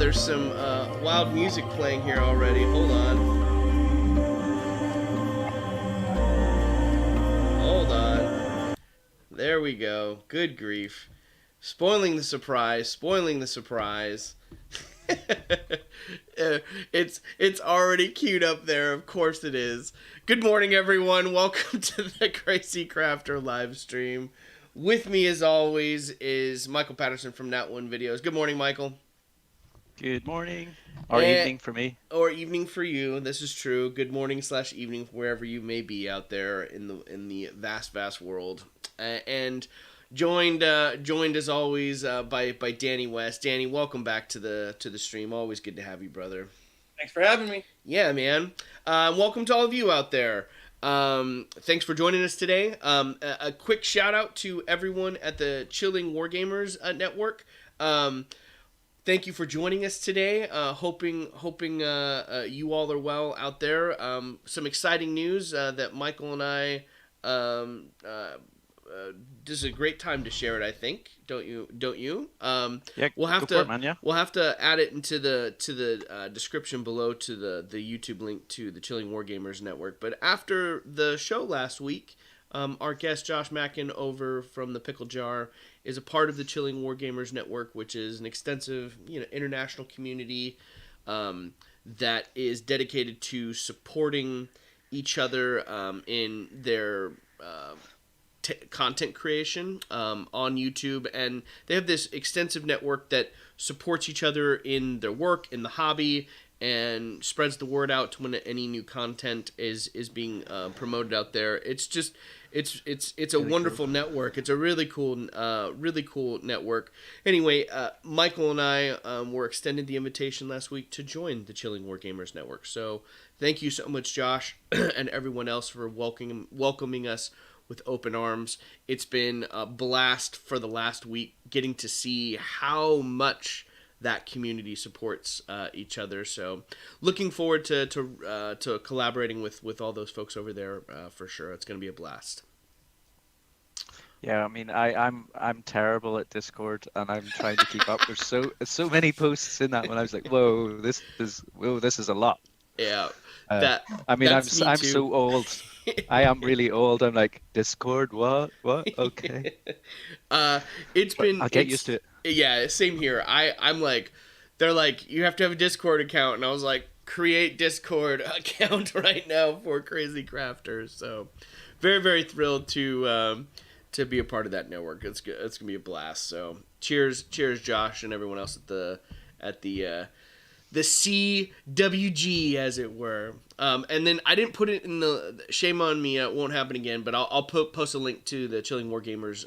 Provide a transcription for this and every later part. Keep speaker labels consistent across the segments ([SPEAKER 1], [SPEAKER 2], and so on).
[SPEAKER 1] there's some wild music playing here already. Hold on. Hold on. There we go. Good grief. Spoiling the surprise. Spoiling the surprise. It's already queued up there. Of course it is. Good morning, everyone. Welcome to the Crazy Crafter live stream. With me, as always, is Michael Patterson from Nat One Videos. Good morning, Michael.
[SPEAKER 2] Good morning, or evening for me.
[SPEAKER 1] Or evening for you. This is true. Good morning / evening wherever you may be out there in the vast world. And joined as always by Danny West. Danny, welcome back to the stream. Always good to have you, brother.
[SPEAKER 3] Thanks for having me.
[SPEAKER 1] Yeah, man. Welcome to all of you out there. Thanks for joining us today. A quick shout out to everyone at the Chilling Wargamers network. Thank you for joining us today. Hoping you all are well out there. Some exciting news that Michael and I. This is a great time to share it. I think, don't you?
[SPEAKER 2] Yeah,
[SPEAKER 1] we'll have
[SPEAKER 2] to.
[SPEAKER 1] To.
[SPEAKER 2] It, man, yeah.
[SPEAKER 1] We'll have to add it into the description below to the YouTube link to the Chilling Wargamers network. But after the show last week, our guest Josh Mackin over from the Pickle Jar is a part of the Chilling Wargamers network, which is an extensive, international community that is dedicated to supporting each other in their content creation on YouTube, and they have this extensive network that supports each other in their work, in the hobby, and spreads the word out to when any new content is being promoted out there. It's just it's a really wonderful network. It's a really cool network. Anyway, Michael and I were extended the invitation last week to join the Chilling Wargamers network. So thank you so much, Josh, and everyone else for welcoming us with open arms. It's been a blast for the last week getting to see how much that community supports each other. So looking forward to collaborating with all those folks over there for sure. It's going to be a blast.
[SPEAKER 2] Yeah, I mean, I'm terrible at Discord, and I'm trying to keep up. There's so many posts in that one. I was like, whoa, this is a lot.
[SPEAKER 1] Yeah.
[SPEAKER 2] I'm so old. I am really old. I'm like, Discord, what? Okay.
[SPEAKER 1] I'll
[SPEAKER 2] get used to it.
[SPEAKER 1] Yeah, same here. I'm like, they're like, you have to have a Discord account, and I was like, create Discord account right now for Crazy Crafters. So, very, very thrilled to be a part of that network. It's gonna be a blast. So, cheers, Josh, and everyone else at the CWG, as it were. And then I didn't put it in the, shame on me, it won't happen again, but I'll post a link to the Chilling Wargamers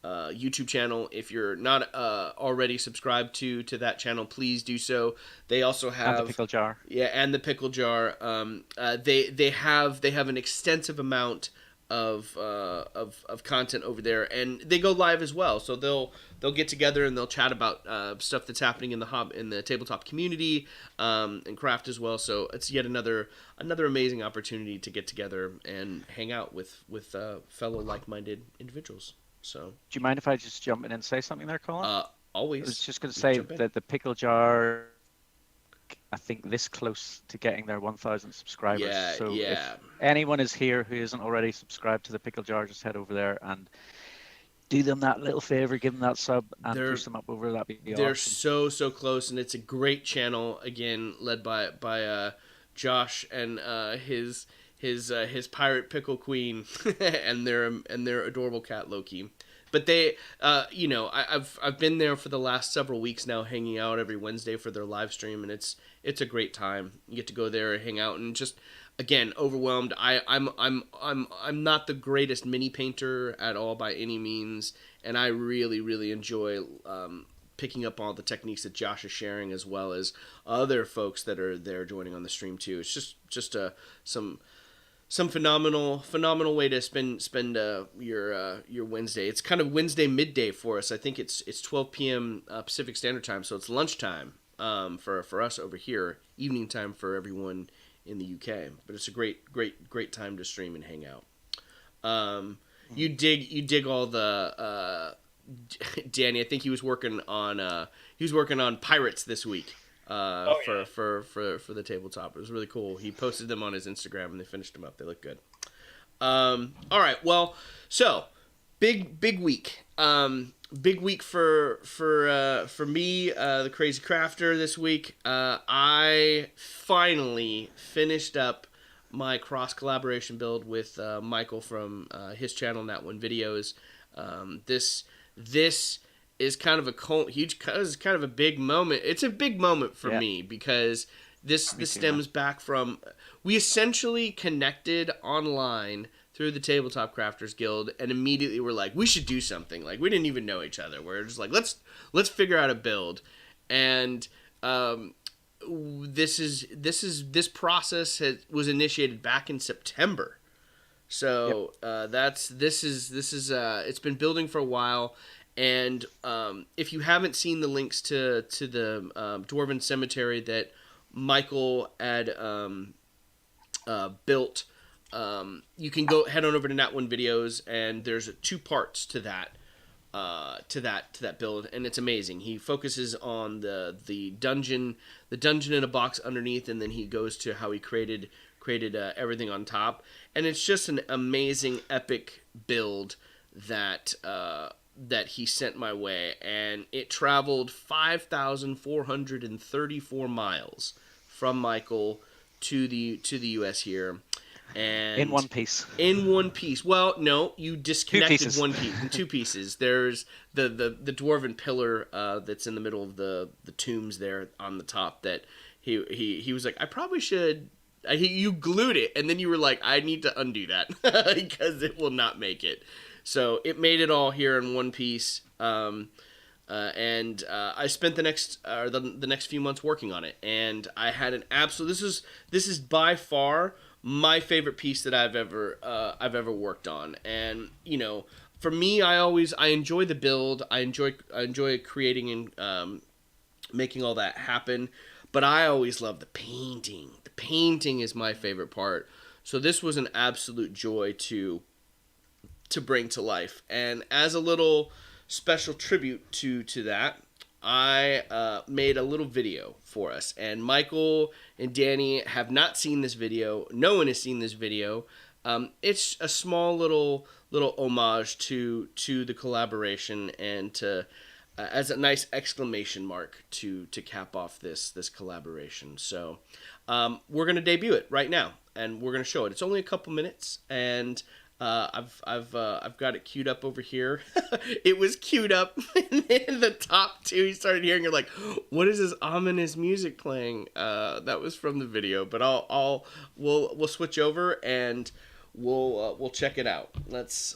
[SPEAKER 1] YouTube channel. If you're not already subscribed to that channel, please do so. They also have...
[SPEAKER 2] And the Pickle Jar.
[SPEAKER 1] Yeah, and the Pickle Jar. They have an extensive amount of content over there, and they go live as well. So they'll get together and they'll chat about stuff that's happening in the tabletop community and craft as well. So it's yet another amazing opportunity to get together and hang out with fellow like-minded individuals. So,
[SPEAKER 2] do you mind if I just jump in and say something there, Colin?
[SPEAKER 1] Always.
[SPEAKER 2] I was just going to say that the Pickle Jar, I think, this close to getting their 1,000 subscribers.
[SPEAKER 1] Yeah,
[SPEAKER 2] so
[SPEAKER 1] yeah.
[SPEAKER 2] If anyone is here who isn't already subscribed to the Pickle Jar, just head over there and do them that little favor, give them that sub, and push them up over. That'd be awesome.
[SPEAKER 1] They're so close, and it's a great channel, again, led by Josh and his pirate pickle queen and their adorable cat Loki. But they, I've been there for the last several weeks now, hanging out every Wednesday for their live stream, and it's a great time. You get to go there and hang out, and just, again, overwhelmed. I'm not the greatest mini painter at all by any means, and I really enjoy picking up all the techniques that Josh is sharing, as well as other folks that are there joining on the stream too. It's just some phenomenal way to spend your Wednesday. It's kind of Wednesday midday for us. I think it's 12 p.m. Pacific Standard Time, so it's lunchtime for us over here, evening time for everyone in the UK. But it's a great time to stream and hang out. You dig all the Danny, I think he was working on pirates this week. For the tabletop. It was really cool. He posted them on his Instagram and they finished them up. They look good. All right. Well, so big week. Big week for me, the Crazy Crafter this week. I finally finished up my cross collaboration build with Michael from his channel, That One Videos. This is kind of a big moment. It's a big moment for me because this stems back from, we essentially connected online through the Tabletop Crafters Guild, and immediately we're like, we should do something. Like, we didn't even know each other. We're just like, let's figure out a build. And this process was initiated back in September. So it's been building for a while. And if you haven't seen the links to the Dwarven Cemetery that Michael had built, you can go head on over to Nat One Videos, and there's 2 parts to that build, and it's amazing. He focuses on the dungeon in a box underneath, and then he goes to how he created everything on top, and it's just an amazing epic build that he sent my way, and it traveled 5,434 miles from Michael to the US here. And
[SPEAKER 2] in one piece.
[SPEAKER 1] Well, no, you disconnected one piece in 2 pieces. There's the dwarven pillar that's in the middle of the tombs there on the top that he was like, I probably should. You glued it, and then you were like, I need to undo that because it will not make it. So it made it all here in one piece. And I spent the next few months working on it, and I had an absolute. This is by far my favorite piece that I've ever worked on. And for me, I enjoy the build. I enjoy creating and making all that happen. But I always love the painting. The painting is my favorite part. So this was an absolute joy to bring to life. And as a little special tribute to that, I made a little video for us. And Michael and Danny have not seen this video. No one has seen this video. It's a small little homage to the collaboration, and to as a nice exclamation mark to cap off this collaboration. So we're gonna debut it right now, and we're gonna show it. It's only a couple minutes, and I've got it queued up over here. It was queued up in the top 2. You started hearing, you're like, what is this ominous music playing? That was from the video, but we'll switch over and we'll check it out. Let's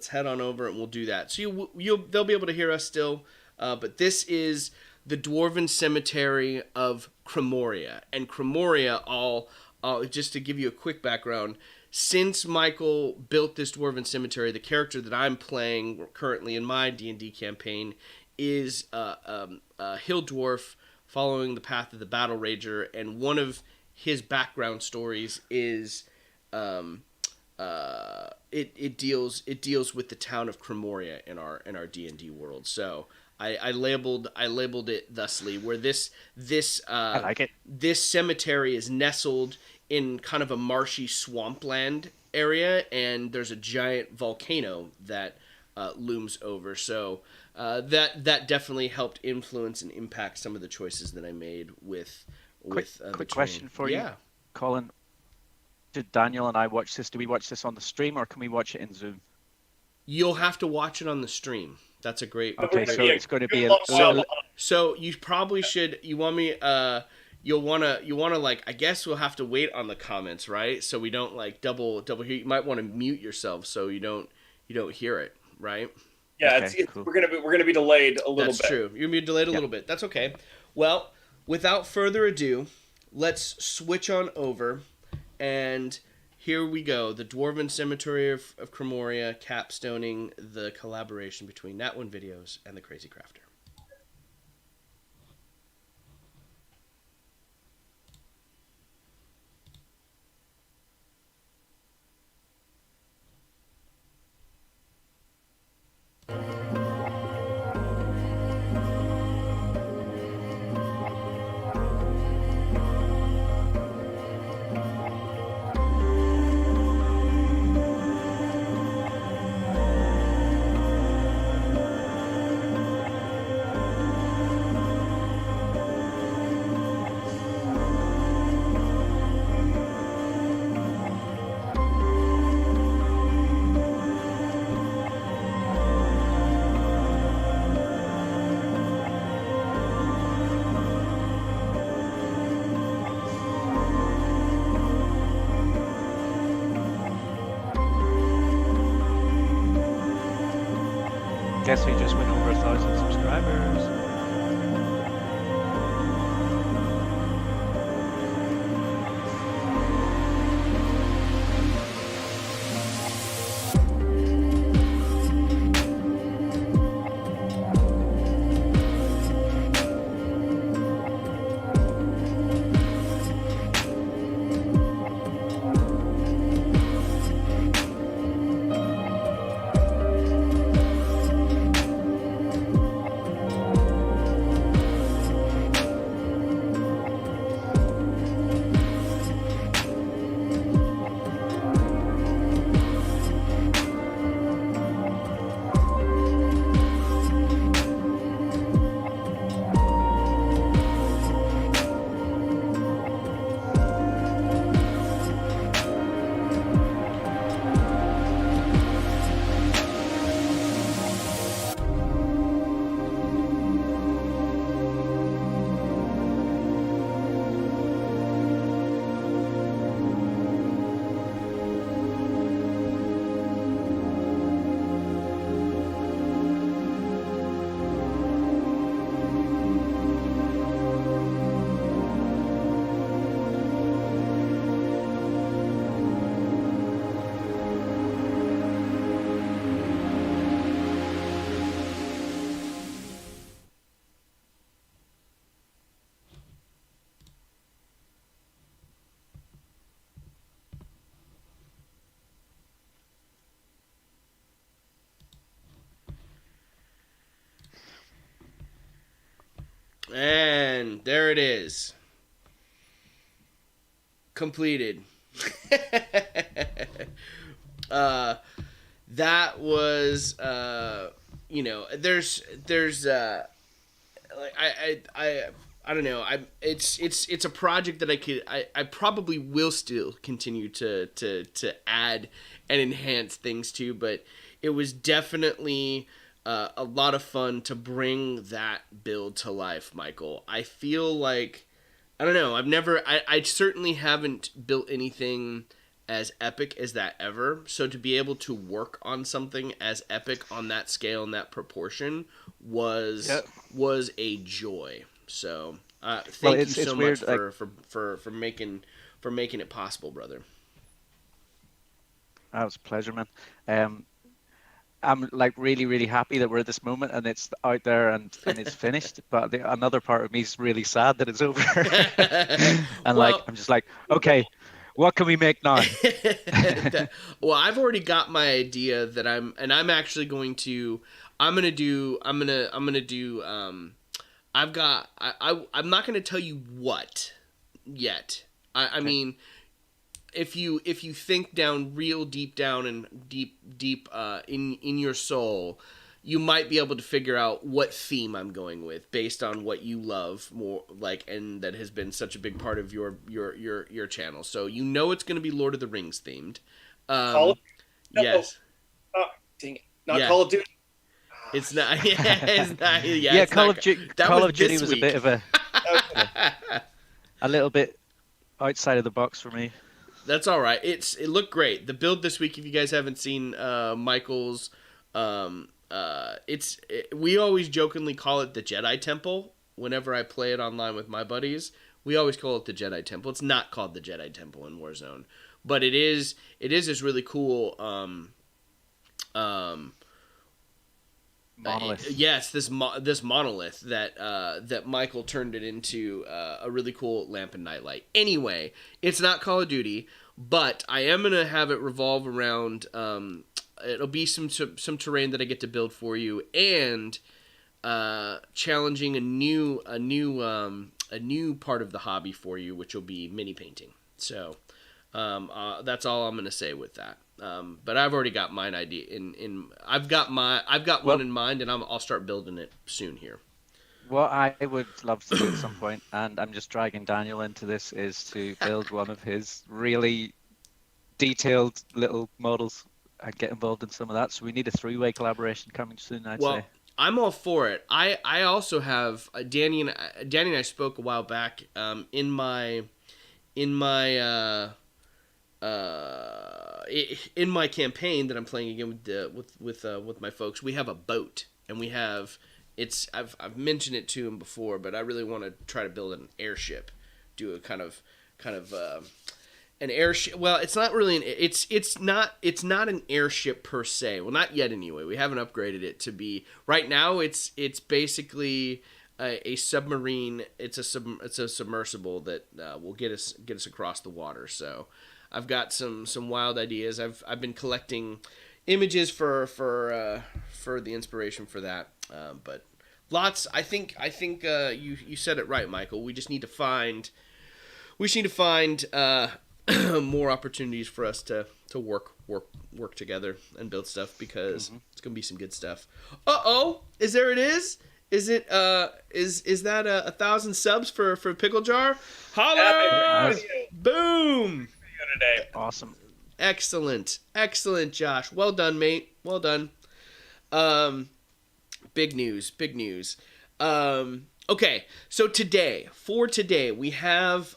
[SPEAKER 1] head on over and we'll do that. So they'll be able to hear us still, but this is the Dwarven Cemetery of Cremoria. And Cremoria, just to give you a quick background, since Michael built this Dwarven Cemetery, the character that I'm playing currently in my D&D campaign is a hill dwarf following the path of the Battle Rager, and one of his background stories is it deals with the town of Cremoria in our D&D world. So I labeled it thusly, where this
[SPEAKER 2] I like it.
[SPEAKER 1] This cemetery is nestled in kind of a marshy swampland area, and there's a giant volcano that looms over. So that definitely helped influence and impact some of the choices that I made with
[SPEAKER 2] quick question for you, Colin. Did Daniel and I watch this? Do we watch this on the stream, or can we watch it in Zoom?
[SPEAKER 1] You'll have to watch it on the stream. That's a great.
[SPEAKER 2] Okay, so it's going to be
[SPEAKER 1] So you probably should. You want me? You'll wanna like. I guess we'll have to wait on the comments, right? So we don't like double hear. You might want to mute yourself so you don't hear it, right?
[SPEAKER 3] Yeah,
[SPEAKER 2] okay, cool.
[SPEAKER 3] we're gonna be delayed a little bit.
[SPEAKER 1] That's true. You're gonna be delayed a little bit. That's okay. Well, without further ado, let's switch on over, and here we go. The Dwarven Cemetery of Cremoria, capstoning the collaboration between Nat One Videos and the Crazy Crafter.
[SPEAKER 2] Guess we just went over 1,000 subscribers.
[SPEAKER 1] And there it is. Completed. That was, there's, like, I don't know. It's a project that I probably will still continue to add and enhance things to, but it was definitely a lot of fun to bring that build to life, Michael. I feel like, I don't know, I certainly haven't built anything as epic as that ever. So to be able to work on something as epic on that scale and that proportion was a joy. So thank you so much for making it possible, brother.
[SPEAKER 2] That was a pleasure, man. I'm like really, really happy that we're at this moment and it's out there and it's finished. But another part of me is really sad that it's over. And
[SPEAKER 1] well,
[SPEAKER 2] I'm just like, okay, what can we make now?
[SPEAKER 1] Well, I've already got my idea that I'm actually going to. I'm not going to tell you what yet. I mean, if you think down real deep down and deep in your soul, you might be able to figure out what theme I'm going with based on what you love more, like, and that has been such a big part of your channel. So it's going to be Lord of the Rings themed.
[SPEAKER 3] Call of Duty?
[SPEAKER 1] Yes.
[SPEAKER 3] Oh, dang it! Not Call of Duty.
[SPEAKER 1] It's not. Yeah, it's not. Yeah,
[SPEAKER 2] yeah,
[SPEAKER 1] it's
[SPEAKER 2] Call
[SPEAKER 1] not,
[SPEAKER 2] of Duty.
[SPEAKER 1] that
[SPEAKER 2] Call
[SPEAKER 1] was
[SPEAKER 2] of Duty
[SPEAKER 1] this
[SPEAKER 2] was
[SPEAKER 1] week.
[SPEAKER 2] a bit of a little bit outside of the box for me.
[SPEAKER 1] That's all right. It looked great. The build this week, if you guys haven't seen Michael's, we always jokingly call it the Jedi Temple. Whenever I play it online with my buddies, we always call it the Jedi Temple. It's not called the Jedi Temple in Warzone, but it is this really cool
[SPEAKER 2] monolith.
[SPEAKER 1] Yes, this monolith that Michael turned it into a really cool lamp and nightlight. Anyway, it's not Call of Duty, but I am gonna have it revolve around. It'll be some terrain that I get to build for you, and challenging a new part of the hobby for you, which will be mini painting. So that's all I'm gonna say with that. But I've already got mine idea I've got one in mind, and I'll start building it soon here.
[SPEAKER 2] What I would love to do at some point, and I'm just dragging Daniel into this, is to build one of his really detailed little models and get involved in some of that. So we need a 3-way collaboration coming soon, I'd say.
[SPEAKER 1] I'm all for it. I also have Danny and I spoke a while back in my in my campaign that I'm playing again with my folks, we have a boat, and we have I've mentioned it to him before, but I really want to try to build an airship, do a kind of an airship. Well, it's not really it's not an airship per se. Well, not yet anyway. We haven't upgraded it to be. Right now it's basically a submarine. It's a submersible that will get us across the water. So I've got some wild ideas. I've been collecting images for the inspiration for that. But lots. I think you said it right, Michael. We just need to find more opportunities for us to work together and build stuff, because it's gonna be some good stuff. Is there it is? Is it is that 1,000 subs for Pickle Jar? Holla! Boom!
[SPEAKER 3] Today.
[SPEAKER 2] Awesome.
[SPEAKER 1] Excellent, Josh. Well done, mate. Well done. Big news. Okay, so today we have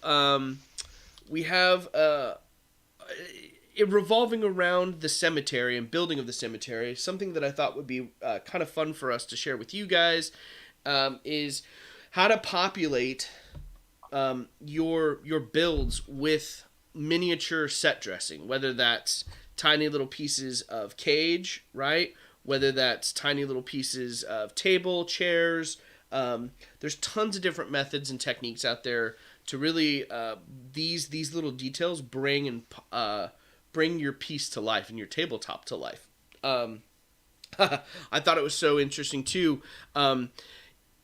[SPEAKER 1] it revolving around the cemetery and building of the cemetery. Something that I thought would be kind of fun for us to share with you guys is how to populate your builds with miniature set dressing, whether that's tiny little pieces of cage, right? Whether that's tiny little pieces of table, chairs. There's tons of different methods and techniques out there to really these little details bring your piece to life and your tabletop to life. I thought it was so interesting too.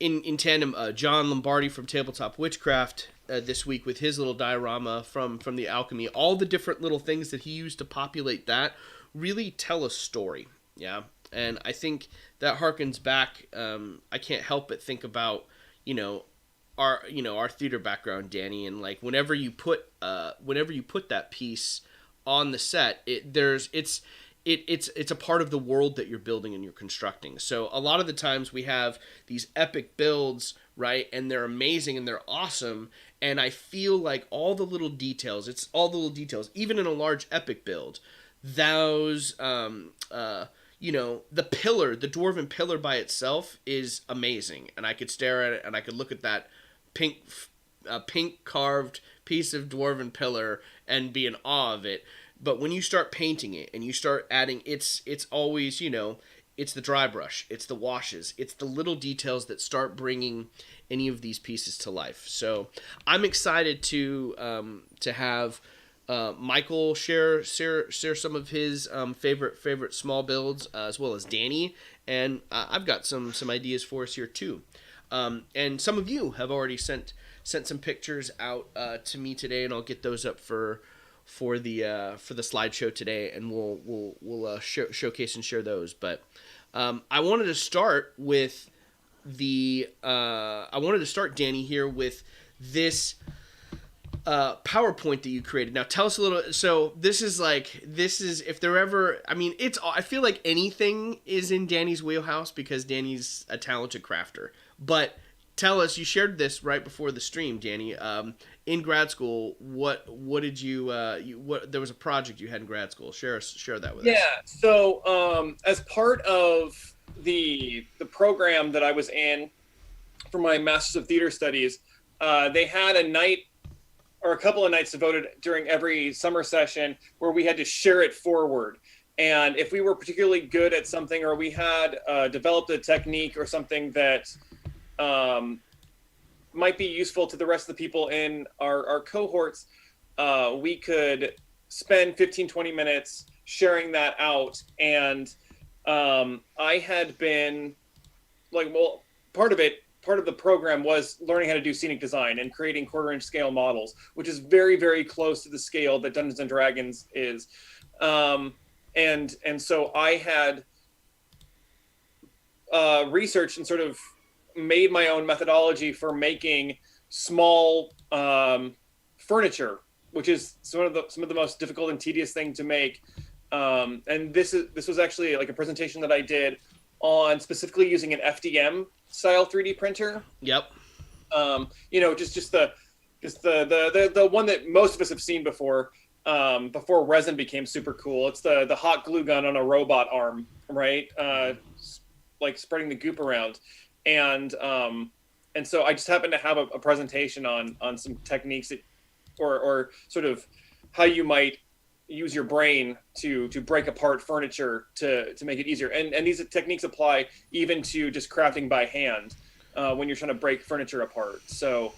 [SPEAKER 1] In tandem, John Lombardi from Tabletop Witchcraft this week with his little diorama from the alchemy, all the different little things that he used to populate that really tell a story. Yeah, and I think that harkens back. I can't help but think about our theater background, Danny, and like whenever you put that piece on the set, it's a part of the world that you're building and you're constructing. So a lot of the times we have these epic builds, right? And they're amazing and they're awesome. And I feel like all the little details, even in a large epic build, those, the pillar, the Dwarven pillar by itself is amazing. And I could stare at it and I could look at that pink carved piece of Dwarven pillar and be in awe of it. But when you start painting it and you start adding, it's always, it's the dry brush, it's the washes, it's the little details that start bringing any of these pieces to life. So I'm excited to have Michael share some of his favorite small builds, as well as Danny, and I've got some ideas for us here too. And some of you have already sent some pictures out to me today, and I'll get those up for the slideshow today, and we'll showcase and share those. But I wanted to start with Danny here with this PowerPoint that you created. Now tell us a little. So this is if there ever, I feel like anything is in Danny's wheelhouse because Danny's a talented crafter. But tell us, you shared this right before the stream, Danny. In grad school, what did you there was a project you had in grad school. Share that with us.
[SPEAKER 3] Yeah. So as part of the program that I was in for my Masters of Theater Studies, they had a night or a couple of nights devoted during every summer session where we had to share it forward. And if we were particularly good at something, or we had developed a technique or something that might be useful to the rest of the people in our cohorts, we could spend 15-20 minutes sharing that out. And I had been part of the program was learning how to do scenic design and creating 1/4-inch scale models, which is very, very close to the scale that Dungeons and Dragons is. And so I had researched and sort of made my own methodology for making small furniture, which is some of the most difficult and tedious thing to make. And this was actually like a presentation that I did on specifically using an FDM style 3D printer.
[SPEAKER 1] Yep.
[SPEAKER 3] Just the one that most of us have seen before. before resin became super cool. It's the hot glue gun on a robot arm, right? Like spreading the goop around, and so I just happened to have a presentation on some techniques that, or sort of how you might use your brain to break apart furniture to make it easier. And these techniques apply even to just crafting by hand when you're trying to break furniture apart. So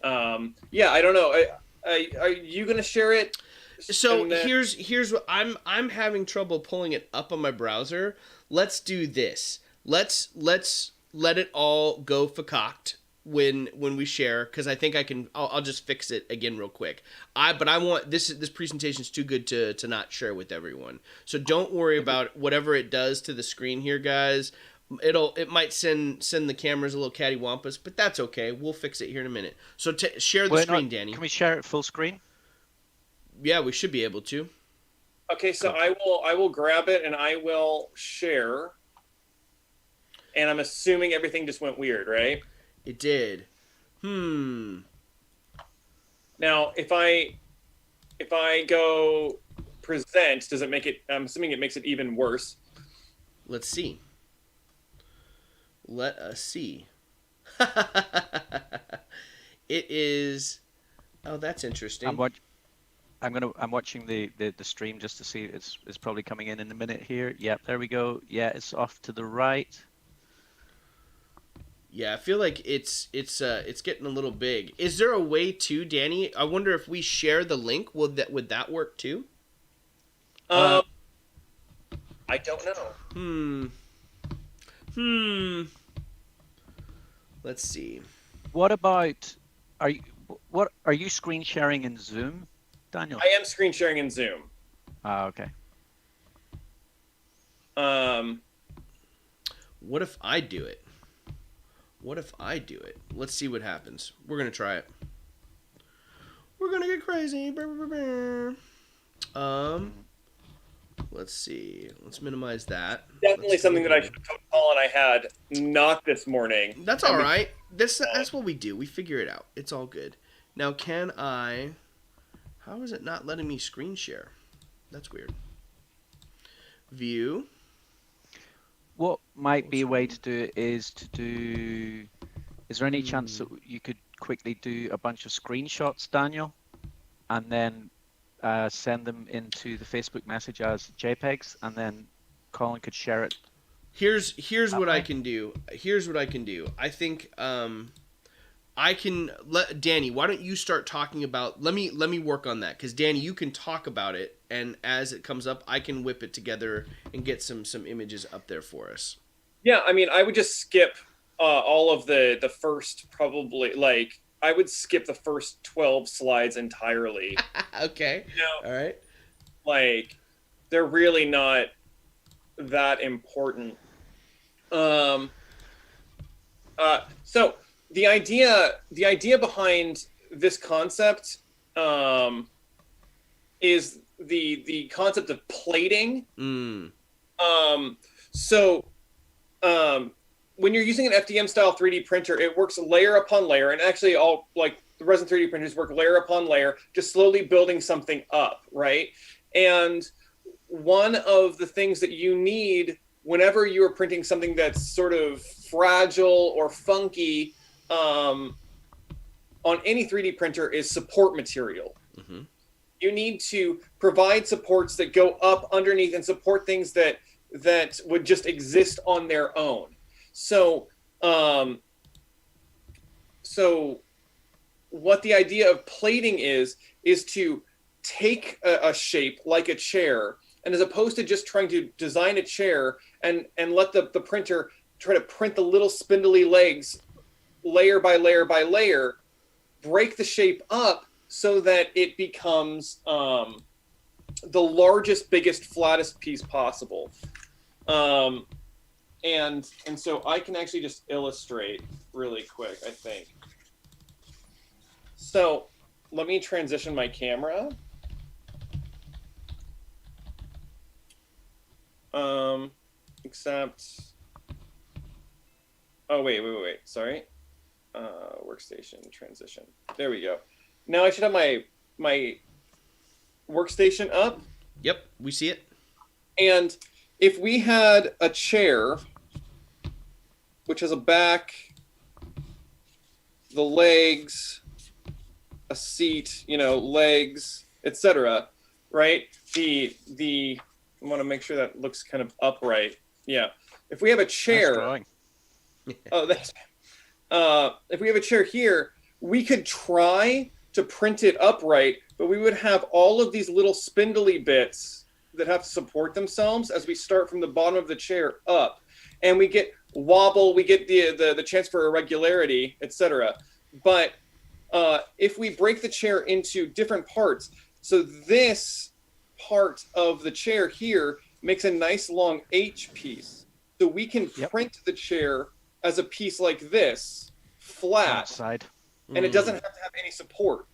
[SPEAKER 3] yeah, I don't know. Are you gonna share it?
[SPEAKER 1] So here's what I'm having trouble pulling it up on my browser. Let's do this. Let's let it all go facocked when we share, because I think I'll just fix it again real quick. But I want this presentation is too good to not share with everyone. So don't worry about whatever it does to the screen here, guys. It might send the cameras a little cattywampus, but that's okay. We'll fix it here in a minute. So share the screen, Danny.
[SPEAKER 2] Can we share it full screen?
[SPEAKER 1] Yeah, we should be able to.
[SPEAKER 3] Okay, so I will grab it and I will share. And I'm assuming everything just went weird, right?
[SPEAKER 1] It did. Now,
[SPEAKER 3] if I go present, does it make it? I'm assuming it makes it even worse.
[SPEAKER 1] Let's see. Let us see. It is. Oh, that's interesting.
[SPEAKER 2] I'm watching the stream just to see. It's probably coming in a minute here. Yep, there we go. Yeah, it's off to the right.
[SPEAKER 1] Yeah, I feel like it's getting a little big. Is there a way to, Danny? I wonder if we share the link, would that work too?
[SPEAKER 3] I don't know.
[SPEAKER 1] Let's see.
[SPEAKER 2] What about are you screen sharing in Zoom, Daniel?
[SPEAKER 3] I am screen sharing in Zoom.
[SPEAKER 2] Okay.
[SPEAKER 1] What if I do it? Let's see what happens. We're gonna try it. We're gonna get crazy. Let's see. Let's minimize that.
[SPEAKER 3] Definitely something that I should have told Colin I had not this morning.
[SPEAKER 1] That's all right. That's what we do. We figure it out. It's all good. Now, how is it not letting me screen share? That's weird. View.
[SPEAKER 2] What might be a way to do it is is there any chance that you could quickly do a bunch of screenshots, Daniel, and then send them into the Facebook message as JPEGs, and then Colin could share it?
[SPEAKER 1] Here's what I can do. I think I can let Danny. Why don't you start talking about? Let me work on that, because Danny, you can talk about it, and as it comes up, I can whip it together and get some images up there for us.
[SPEAKER 3] Yeah, I mean, I would just skip all of the first, probably, like, I would skip the first 12 slides entirely.
[SPEAKER 1] Okay. All right.
[SPEAKER 3] Like, they're really not that important. So the idea behind this concept is the concept of plating. When you're using an FDM style 3D printer, it works layer upon layer, and actually all, like, the resin 3D printers work layer upon layer, just slowly building something up, right? And one of the things that you need whenever you are printing something that's sort of fragile or funky on any 3D printer is support material.
[SPEAKER 1] Mm-hmm.
[SPEAKER 3] You need to provide supports that go up underneath and support things that would just exist on their own. So what the idea of plating is to take a shape like a chair, and as opposed to just trying to design a chair and let the printer try to print the little spindly legs layer by layer by layer, break the shape up so that it becomes the largest, biggest, flattest piece possible. And so I can actually just illustrate really quick, I think. So let me transition my camera. Except, oh, wait, sorry. Workstation transition. There we go. Now I should have my workstation up.
[SPEAKER 1] Yep, we see it.
[SPEAKER 3] And if we had a chair, which has a back, the legs, a seat, legs, etc., right? I want to make sure that looks kind of upright. Yeah. If we have a chair,
[SPEAKER 2] Nice drawing.
[SPEAKER 3] if we have a chair here, we could try to print it upright, but we would have all of these little spindly bits that have to support themselves as we start from the bottom of the chair up, and we get wobble, we get the chance for irregularity, etc. But if we break the chair into different parts, so this part of the chair here makes a nice long H piece, so we can print the chair as a piece like this, flat,
[SPEAKER 2] Side.
[SPEAKER 3] and it doesn't have to have any support.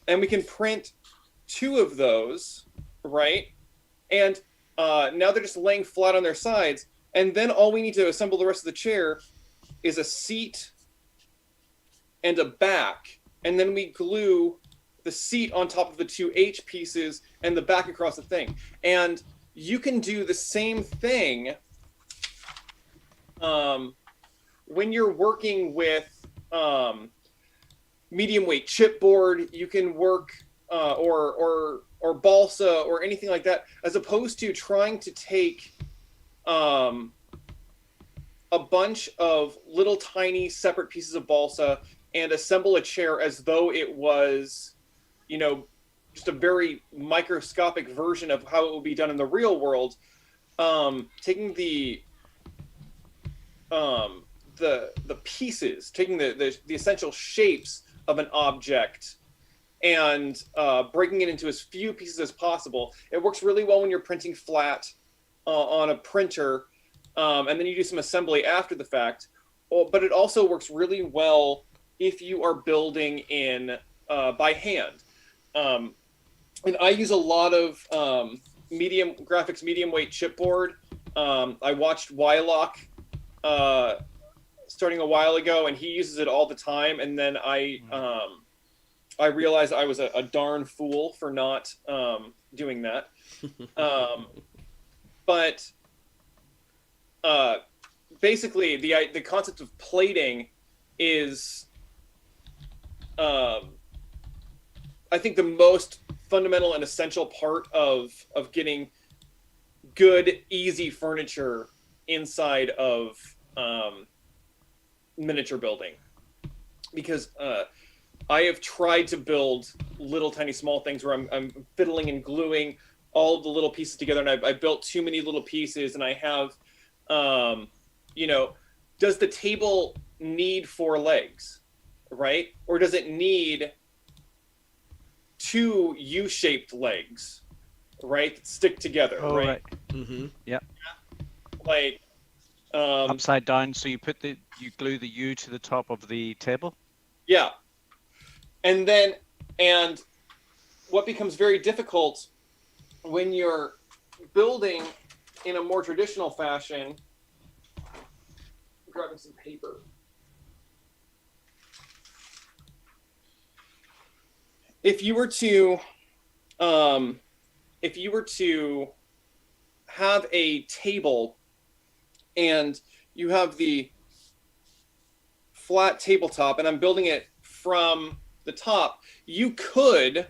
[SPEAKER 3] And we can print 2 of those, right? And now they're just laying flat on their sides. And then all we need to assemble the rest of the chair is a seat and a back. And then we glue the seat on top of the 2 H pieces and the back across the thing. And you can do the same thing when you're working with medium weight chipboard. You can work or balsa or anything like that, as opposed to trying to take a bunch of little tiny separate pieces of balsa and assemble a chair as though it was, just a very microscopic version of how it would be done in the real world. Taking the pieces, taking the essential shapes of an object and breaking it into as few pieces as possible. It works really well when you're printing flat on a printer, and then you do some assembly after the fact. But it also works really well if you are building in by hand. And I use a lot of medium weight chipboard. I watched Wylock starting a while ago, and he uses it all the time. And then I realized I was a darn fool for not doing that. But basically, the concept of plating is, I think, the most fundamental and essential part of getting good, easy furniture inside of miniature building. Because I have tried to build little tiny small things where I'm fiddling and gluing all of the little pieces together, and I built too many little pieces, and I have, does the table need 4 legs, right? Or does it need 2 U-shaped legs, right, that stick together, right?
[SPEAKER 1] Mm-hmm.
[SPEAKER 2] Yeah.
[SPEAKER 3] Like
[SPEAKER 2] upside down, so you glue the U to the top of the table.
[SPEAKER 3] Yeah. And what becomes very difficult when you're building in a more traditional fashion, grabbing some paper. If you were to have a table and you have the flat tabletop, and I'm building it from the top, you could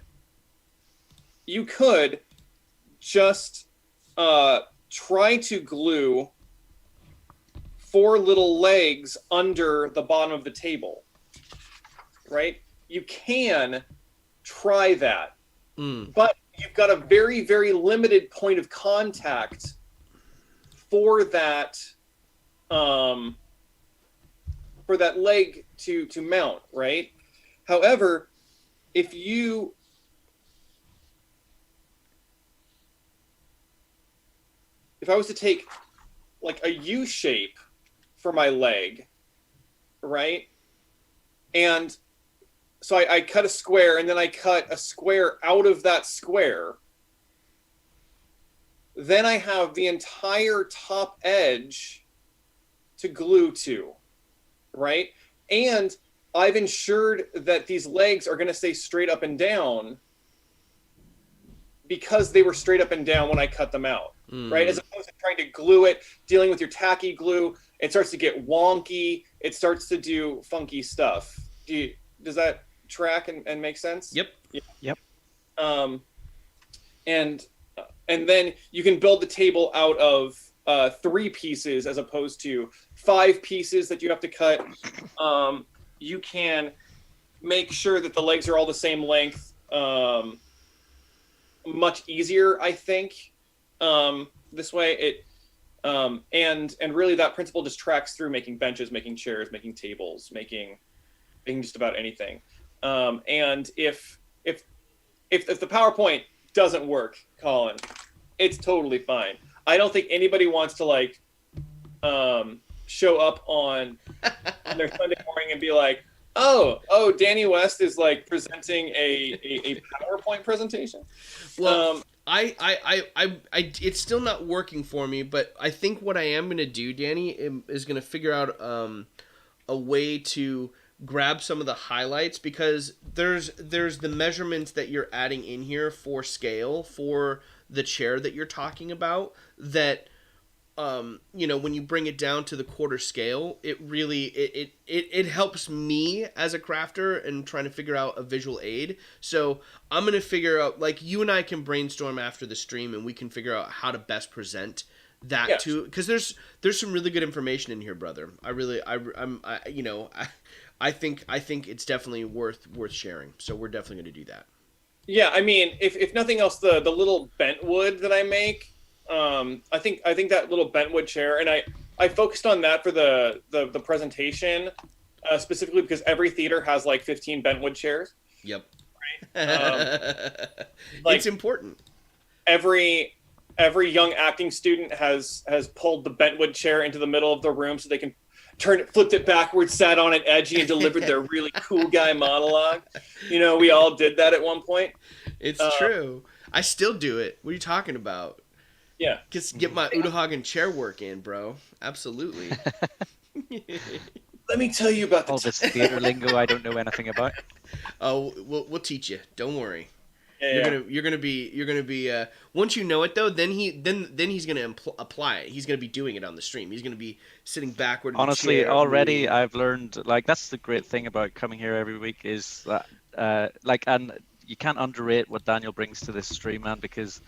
[SPEAKER 3] just try to glue 4 little legs under the bottom of the table, right? You can try that, but you've got a very, very limited point of contact for that leg to mount, right? However, if I was to take like a U shape for my leg, right? And so I cut a square, and then I cut a square out of that square. Then I have the entire top edge to glue to, right? And I've ensured that these legs are going to stay straight up and down. because they were straight up and down when I cut them out,
[SPEAKER 1] Mm.
[SPEAKER 3] right? As opposed to trying to glue it, dealing with your tacky glue, it starts to get wonky. It starts to do funky stuff. Does that track and make sense?
[SPEAKER 1] Yep.
[SPEAKER 3] Yeah.
[SPEAKER 2] Yep.
[SPEAKER 3] And then you can build the table out of 3 pieces as opposed to 5 pieces that you have to cut. You can make sure that the legs are all the same length. Much easier, I think. This way, and really that principle just tracks through making benches, making chairs, making tables, making just about anything. And if the PowerPoint doesn't work, Colin, it's totally fine. I don't think anybody wants to like show up on their Sunday morning and be like, oh, Danny West is like presenting a PowerPoint presentation.
[SPEAKER 1] Well, I it's still not working for me, but I think what I am going to do, Danny, is going to figure out a way to grab some of the highlights, because there's the measurements that you're adding in here for scale for the chair that you're talking about that when you bring it down to the quarter scale, it really it helps me as a crafter and trying to figure out a visual aid. So I'm gonna figure out, like, you and I can brainstorm after the stream and we can figure out how to best present that to, because there's some really good information in here, brother. I think it's definitely worth sharing. So we're definitely gonna do that.
[SPEAKER 3] Yeah, I mean, if nothing else, the little bent wood that I make, I think that little bentwood chair, and I focused on that for the presentation, specifically because every theater has like 15 bentwood chairs.
[SPEAKER 1] Yep.
[SPEAKER 3] Right.
[SPEAKER 1] It's important.
[SPEAKER 3] Every young acting student has pulled the bentwood chair into the middle of the room so they can flipped it backwards, sat on it edgy, and delivered their really cool guy monologue. We all did that at one point.
[SPEAKER 1] It's true. I still do it. What are you talking about?
[SPEAKER 3] Yeah.
[SPEAKER 1] Get my Udahagen chair work in, bro. Absolutely.
[SPEAKER 3] Let me tell you about
[SPEAKER 2] all this theater lingo I don't know anything about.
[SPEAKER 1] Oh, we'll teach you. Don't worry.
[SPEAKER 3] Yeah,
[SPEAKER 1] You're gonna be once you know it though, then he's gonna apply it. He's gonna be doing it on the stream. He's gonna be sitting backward in
[SPEAKER 2] Honestly,
[SPEAKER 1] the chair,
[SPEAKER 2] already
[SPEAKER 1] moving.
[SPEAKER 2] I've learned, like, that's the great thing about coming here every week is that and you can't underrate what Daniel brings to this stream, man, because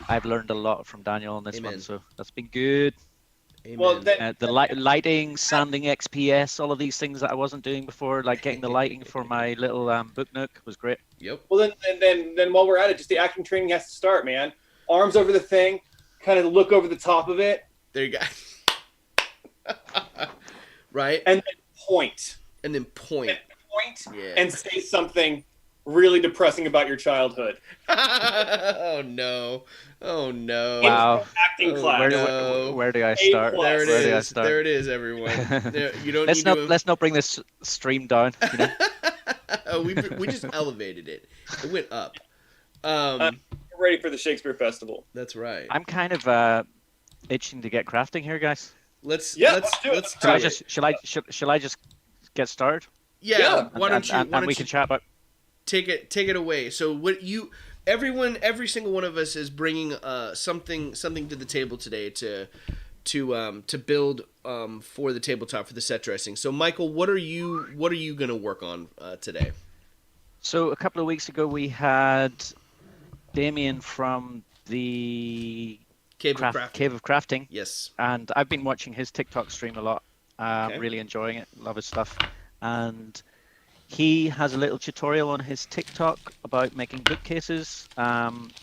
[SPEAKER 2] I've learned a lot from Daniel on this
[SPEAKER 1] Amen.
[SPEAKER 2] one, so that's been good.
[SPEAKER 1] Amen.
[SPEAKER 3] Well,
[SPEAKER 2] The lighting, sanding XPS, all of these things that I wasn't doing before, like getting the lighting for my little book nook was great.
[SPEAKER 1] Yep.
[SPEAKER 3] Well, then while we're at it, just the acting training has to start, man. Arms over the thing, kind of look over the top of it.
[SPEAKER 1] There you go. Right.
[SPEAKER 3] And then point.
[SPEAKER 1] And then point. Yeah.
[SPEAKER 3] And say something really depressing about your childhood.
[SPEAKER 1] Oh no.
[SPEAKER 2] Wow.
[SPEAKER 3] Acting class.
[SPEAKER 2] Where do I start?
[SPEAKER 3] There it
[SPEAKER 1] There it
[SPEAKER 2] Where do I
[SPEAKER 1] is.
[SPEAKER 2] start?
[SPEAKER 1] There it is, everyone. You don't
[SPEAKER 2] Let's
[SPEAKER 1] need
[SPEAKER 2] let's not bring this stream down.
[SPEAKER 1] we just elevated it. It went up.
[SPEAKER 3] Get ready for the Shakespeare Festival.
[SPEAKER 1] That's right.
[SPEAKER 2] I'm kind of itching to get crafting here, guys.
[SPEAKER 1] Let's
[SPEAKER 3] do it.
[SPEAKER 1] let's
[SPEAKER 2] Shall I
[SPEAKER 1] do
[SPEAKER 2] just
[SPEAKER 1] it.
[SPEAKER 2] shall I just get started?
[SPEAKER 1] Yeah.
[SPEAKER 3] And-
[SPEAKER 1] Why don't you?
[SPEAKER 2] And we can chat about.
[SPEAKER 1] Take it away. So every single one of us is bringing something to the table today to build for the tabletop, for the set dressing. So Michael, what are you going to work on today?
[SPEAKER 2] So a couple of weeks ago we had Damien from the
[SPEAKER 1] Cave of
[SPEAKER 2] Crafting.
[SPEAKER 1] Yes.
[SPEAKER 2] And I've been watching his TikTok stream a lot.
[SPEAKER 1] Okay.
[SPEAKER 2] Really enjoying it. Love his stuff. And he has a little tutorial on his TikTok about making bookcases. It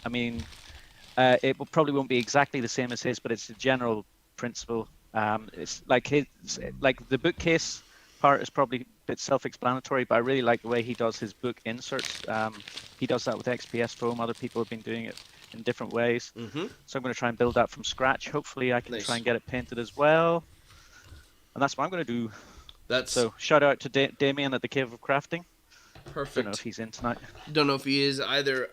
[SPEAKER 2] probably won't be exactly the same as his, but it's a general principle. It's like the bookcase part is probably a bit self-explanatory, but I really like the way he does his book inserts. He does that with XPS foam. Other people have been doing it in different ways.
[SPEAKER 1] Mm-hmm.
[SPEAKER 2] So I'm going to try and build that from scratch. Hopefully I can
[SPEAKER 1] Nice.
[SPEAKER 2] try and get it painted as well. And that's what I'm going to do.
[SPEAKER 1] That's
[SPEAKER 2] So shout out to Damien at the Cave of Crafting.
[SPEAKER 1] perfect.
[SPEAKER 2] Don't know if he's in tonight.
[SPEAKER 1] Don't know if he is either.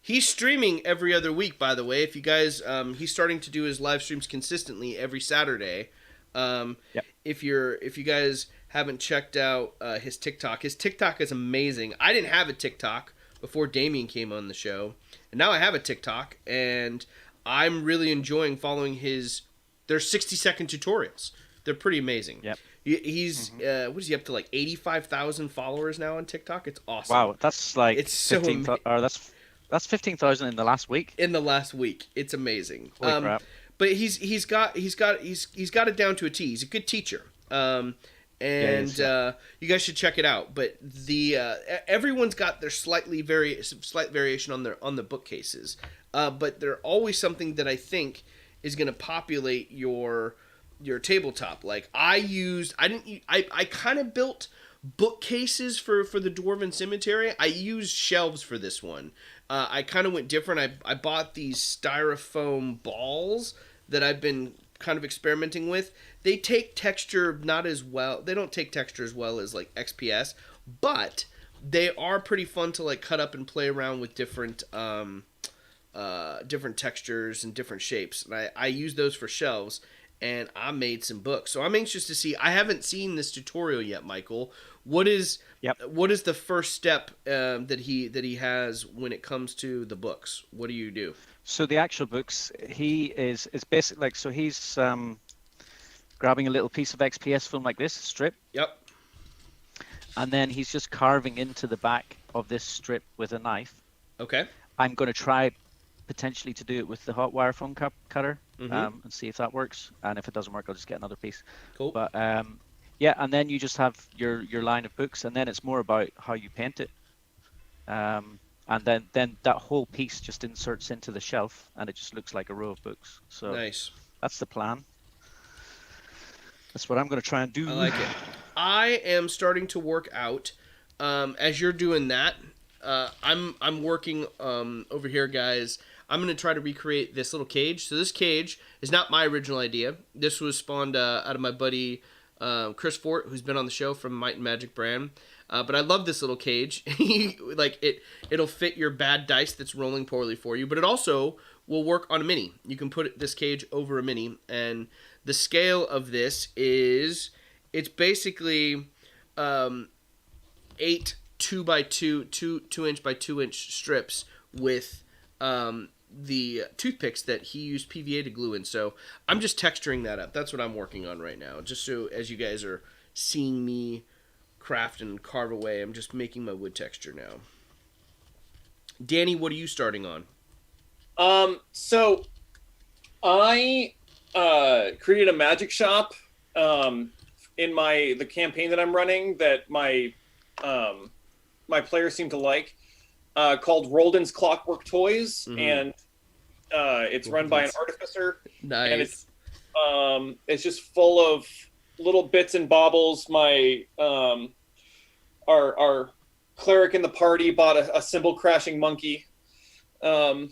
[SPEAKER 1] He's streaming every other week, by the way. If you guys, he's starting to do his live streams consistently every Saturday.
[SPEAKER 2] Yep.
[SPEAKER 1] If you guys haven't checked out his TikTok is amazing. I didn't have a TikTok before Damien came on the show, and now I have a TikTok, and I'm really enjoying following his. They're 60-second tutorials. They're pretty amazing.
[SPEAKER 2] Yep.
[SPEAKER 1] He's what is he up to, like 85,000 followers now on TikTok? It's awesome.
[SPEAKER 2] Wow, that's like
[SPEAKER 1] It's so
[SPEAKER 2] 15, or that's 15,000 in the last week.
[SPEAKER 1] In the last week, it's amazing.
[SPEAKER 2] Holy crap.
[SPEAKER 1] But he's got it down to a T. He's a good teacher. You guys should check it out. But the everyone's got their slight variation on the bookcases. But they're always something that I think is going to populate your tabletop. Like I kind of built bookcases for the Dwarven Cemetery. I used shelves for this one. I kind of went different. I bought these styrofoam balls that I've been kind of experimenting with. They take texture not as well. They don't take texture as well as like XPS, but they are pretty fun to like cut up and play around with different textures and different shapes. And I use those for shelves, and I made some books. So I'm anxious to see. I haven't seen this tutorial yet, Michael. What is the first step that he has when it comes to the books? What do you do?
[SPEAKER 2] So the actual books, he is basically like, so he's grabbing a little piece of XPS film like this, strip.
[SPEAKER 1] Yep.
[SPEAKER 2] And then he's just carving into the back of this strip with a knife.
[SPEAKER 1] Okay.
[SPEAKER 2] I'm going to try potentially to do it with the hot wire foam cutter and see if that works. And if it doesn't work, I'll just get another piece.
[SPEAKER 1] Cool.
[SPEAKER 2] But yeah, and then you just have your line of books, and then it's more about how you paint it. And then that whole piece just inserts into the shelf, and it just looks like a row of books. So nice. That's the plan. That's what I'm going to try and do.
[SPEAKER 1] I like it. I am starting to work out. As you're doing that, I'm working over here, guys. I'm going to try to recreate this little cage. So this cage is not my original idea. This was spawned out of my buddy Chris Fort, who's been on the show from Might and Magic brand. But I love this little cage. Like it'll fit your bad dice that's rolling poorly for you, but it also will work on a mini. You can put this cage over a mini, and the scale of this is it's basically 8 2x2 by 2 inch strips with the toothpicks that he used PVA to glue in. So I'm just texturing that up. That's what I'm working on right now. Just so as you guys are seeing me craft and carve away, I'm just making my wood texture now. Danny, what are you starting on?
[SPEAKER 3] So I created a magic shop in the campaign that I'm running that my players seem to like, called Roldan's Clockwork Toys, and it's run by an artificer.
[SPEAKER 1] Nice.
[SPEAKER 3] And it's just full of little bits and baubles. My our cleric in the party bought a cymbal crashing monkey. Like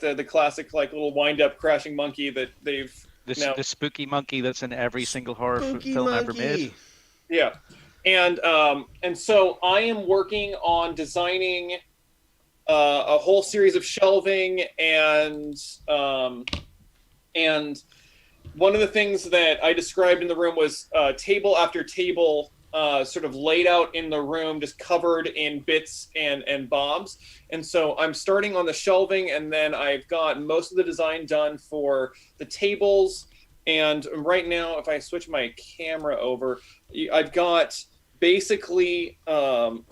[SPEAKER 3] the classic like little wind up crashing monkey that they've
[SPEAKER 2] the spooky monkey that's in every single horror film ever made.
[SPEAKER 3] Yeah. And so I am working on designing a whole series of shelving, and one of the things that I described in the room was table after table sort of laid out in the room, just covered in bits and bobs. And so I'm starting on the shelving, and then I've got most of the design done for the tables. And right now, if I switch my camera over, I've got basically I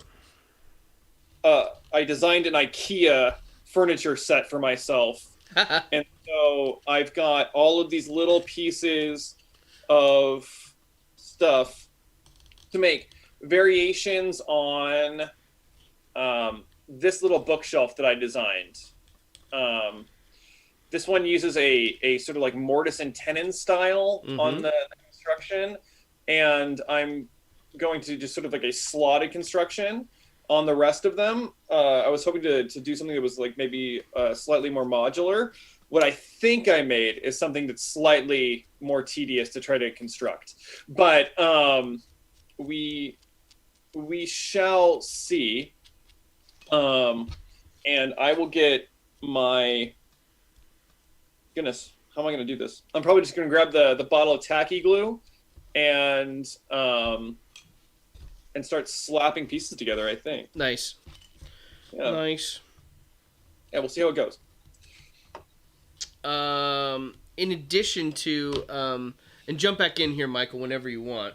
[SPEAKER 3] designed an IKEA furniture set for myself. And so I've got all of these little pieces of stuff to make variations on this little bookshelf that I designed. This one uses a sort of like mortise and tenon style on the construction, and I'm going to just sort of like a slotted construction on the rest of them. I was hoping to do something that was like maybe slightly more modular. What I think I made is something that's slightly more tedious to try to construct, but we shall see. And I will get my goodness. How am I going to do this? I'm probably just going to grab the bottle of tacky glue and start slapping pieces together, I think.
[SPEAKER 1] Nice.
[SPEAKER 3] Yeah.
[SPEAKER 1] Nice.
[SPEAKER 3] Yeah, we'll see how it goes.
[SPEAKER 1] In addition to, and jump back in here, Michael, whenever you want.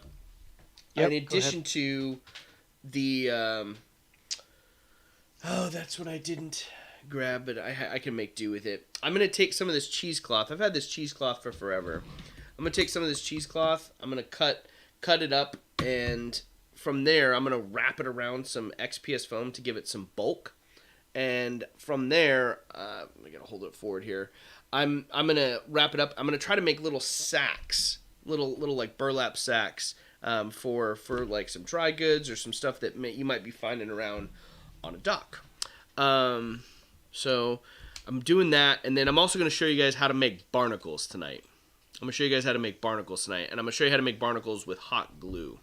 [SPEAKER 2] Yep,
[SPEAKER 1] in addition to the, that's what I didn't grab, but I can make do with it. I'm going to take some of this cheesecloth. I've had this cheesecloth for forever. I'm going to take some of this cheesecloth. I'm going to cut it up, and from there, I'm going to wrap it around some XPS foam to give it some bulk. And from there, I got to hold it forward here. I'm going to wrap it up. I'm going to try to make little sacks, little like burlap sacks, for like some dry goods or some stuff that you might be finding around on a dock. So I'm doing that, and then I'm also going to show you guys how to make barnacles tonight. I'm going to show you guys how to make barnacles tonight, and I'm going to show you how to make barnacles with hot glue.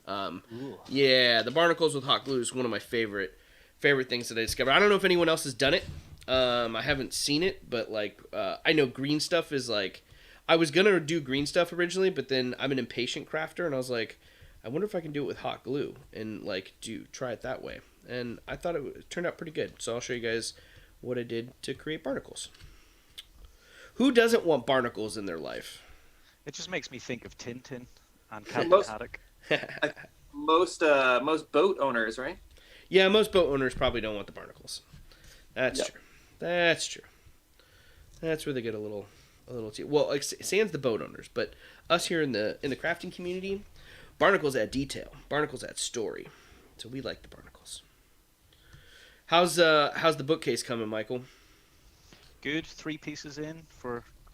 [SPEAKER 1] Yeah, the barnacles with hot glue is one of my favorite things that I discovered. I don't know if anyone else has done it. I haven't seen it, but like I know green stuff is like, I was gonna do green stuff originally, but then I'm an impatient crafter, and I was like, I wonder if I can do it with hot glue and like try it that way. And I thought it turned out pretty good. So I'll show you guys what I did to create barnacles. Who doesn't want barnacles in their life?
[SPEAKER 2] It just makes me think of Tintin and Captain Haddock.
[SPEAKER 3] Most boat owners, right?
[SPEAKER 1] Yeah, most boat owners probably don't want the barnacles. That's true. That's true. That's where they get a little well, like, sans the boat owners, but us here in the crafting community, barnacles add detail. Barnacles add story. So we like the barnacles. How's the bookcase coming, Michael?
[SPEAKER 2] Good. 3 pieces in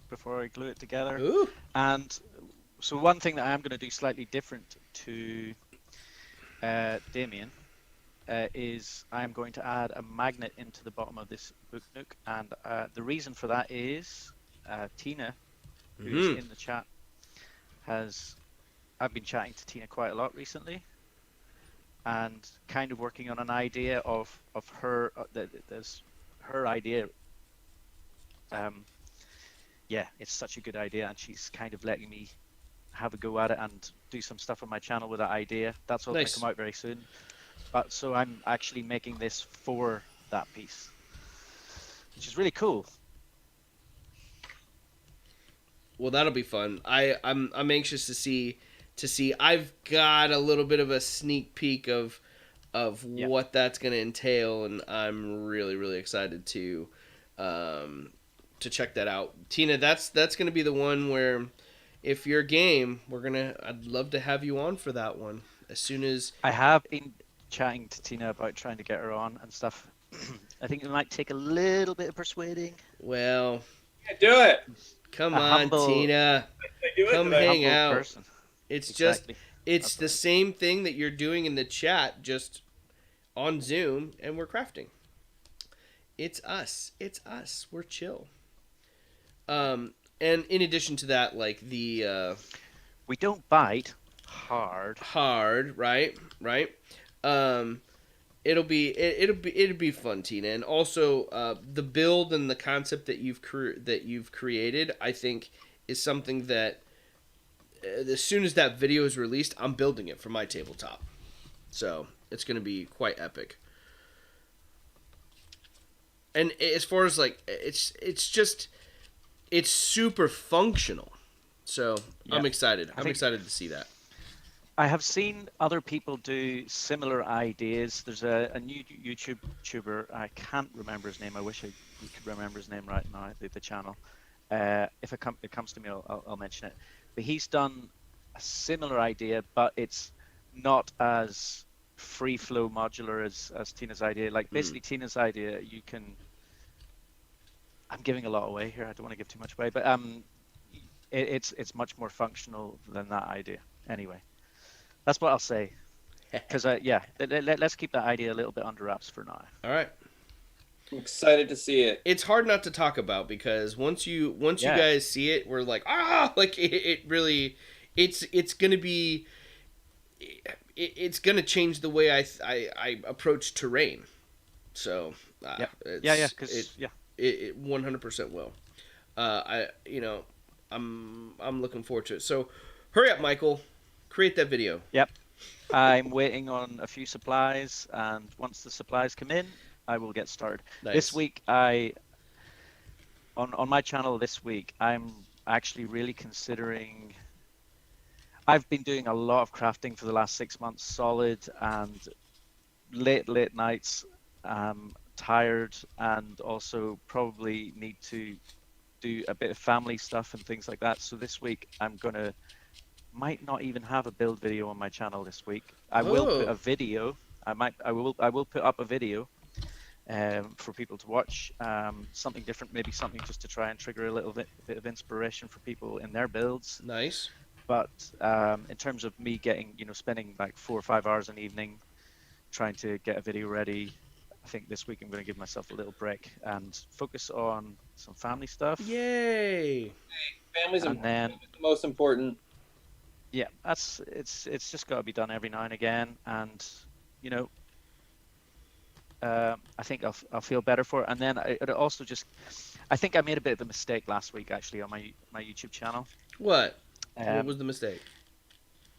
[SPEAKER 2] before I glue it together.
[SPEAKER 1] Ooh.
[SPEAKER 2] And so one thing that I am going to do slightly different to Damien is I am going to add a magnet into the bottom of this book nook, and the reason for that is Tina, who's in the chat, I've been chatting to Tina quite a lot recently, and kind of working on an idea of her. There's her idea. Yeah, it's such a good idea, and she's kind of letting me have a go at it and do some stuff on my channel with that idea. That's all going to come out very soon. But so I'm actually making this for that piece, which is really cool.
[SPEAKER 1] Well, that'll be fun. I'm anxious to see. I've got a little bit of a sneak peek of what that's going to entail, and I'm really excited to check that out. Tina, that's going to be the one where, if you're game, I'd love to have you on for that one as soon as.
[SPEAKER 2] I have been chatting to Tina about trying to get her on and stuff. I think it might take a little bit of persuading.
[SPEAKER 1] Well,
[SPEAKER 3] Yeah, do it.
[SPEAKER 1] Come on, Tina. Come hang out.
[SPEAKER 2] Person.
[SPEAKER 1] It's
[SPEAKER 2] Exactly.
[SPEAKER 1] it's the same thing that you're doing in the chat, just on Zoom, and we're crafting. It's us. We're chill. And in addition to that, like the
[SPEAKER 2] we don't bite hard,
[SPEAKER 1] right? It'll be fun, Tina, and also the build and the concept that you've created, I think, is something that as soon as that video is released, I'm building it for my tabletop, so it's going to be quite epic. And as far as like it's super functional, so yeah. I'm excited. I'm excited to see that.
[SPEAKER 2] I have seen other people do similar ideas. There's a new YouTuber. I can't remember his name. I wish we could remember his name right now. The channel. If it comes to me, I'll mention it. But he's done a similar idea, but it's not as free flow modular as Tina's idea. Like basically Tina's idea, you can. I'm giving a lot away here. I don't want to give too much away, but it's much more functional than that idea. Anyway. That's what I'll say. Because, let's keep that idea a little bit under wraps for now.
[SPEAKER 1] All right.
[SPEAKER 3] I'm excited to see it.
[SPEAKER 1] It's hard not to talk about, because once you guys see it, we're like, like it really, it's going to be, it's going to change the way I approach terrain. So,
[SPEAKER 2] it
[SPEAKER 1] 100% will. I'm looking forward to it. So, hurry up, Michael. Create that video.
[SPEAKER 2] Yep. I'm waiting on a few supplies, and once the supplies come in, I will get started.
[SPEAKER 1] Nice.
[SPEAKER 2] This week, on my channel this week, I'm actually really considering. I've been doing a lot of crafting for the last 6 months, solid, and late nights. Tired, and also probably need to do a bit of family stuff and things like that. So this week might not even have a build video on my channel this week. I will put a video. I will put up a video for people to watch. Something different, maybe something just to try and trigger a little bit of inspiration for people in their builds.
[SPEAKER 1] Nice.
[SPEAKER 2] But in terms of me getting, spending like 4 or 5 hours an evening trying to get a video ready, I think this week I'm going to give myself a little break and focus on some family stuff.
[SPEAKER 1] Yay!
[SPEAKER 3] Family's the most important.
[SPEAKER 2] Yeah, it's just got to be done every now and again, and I think I'll feel better for it. And then it also I think I made a bit of a mistake last week actually on my YouTube channel.
[SPEAKER 1] What? What was the mistake?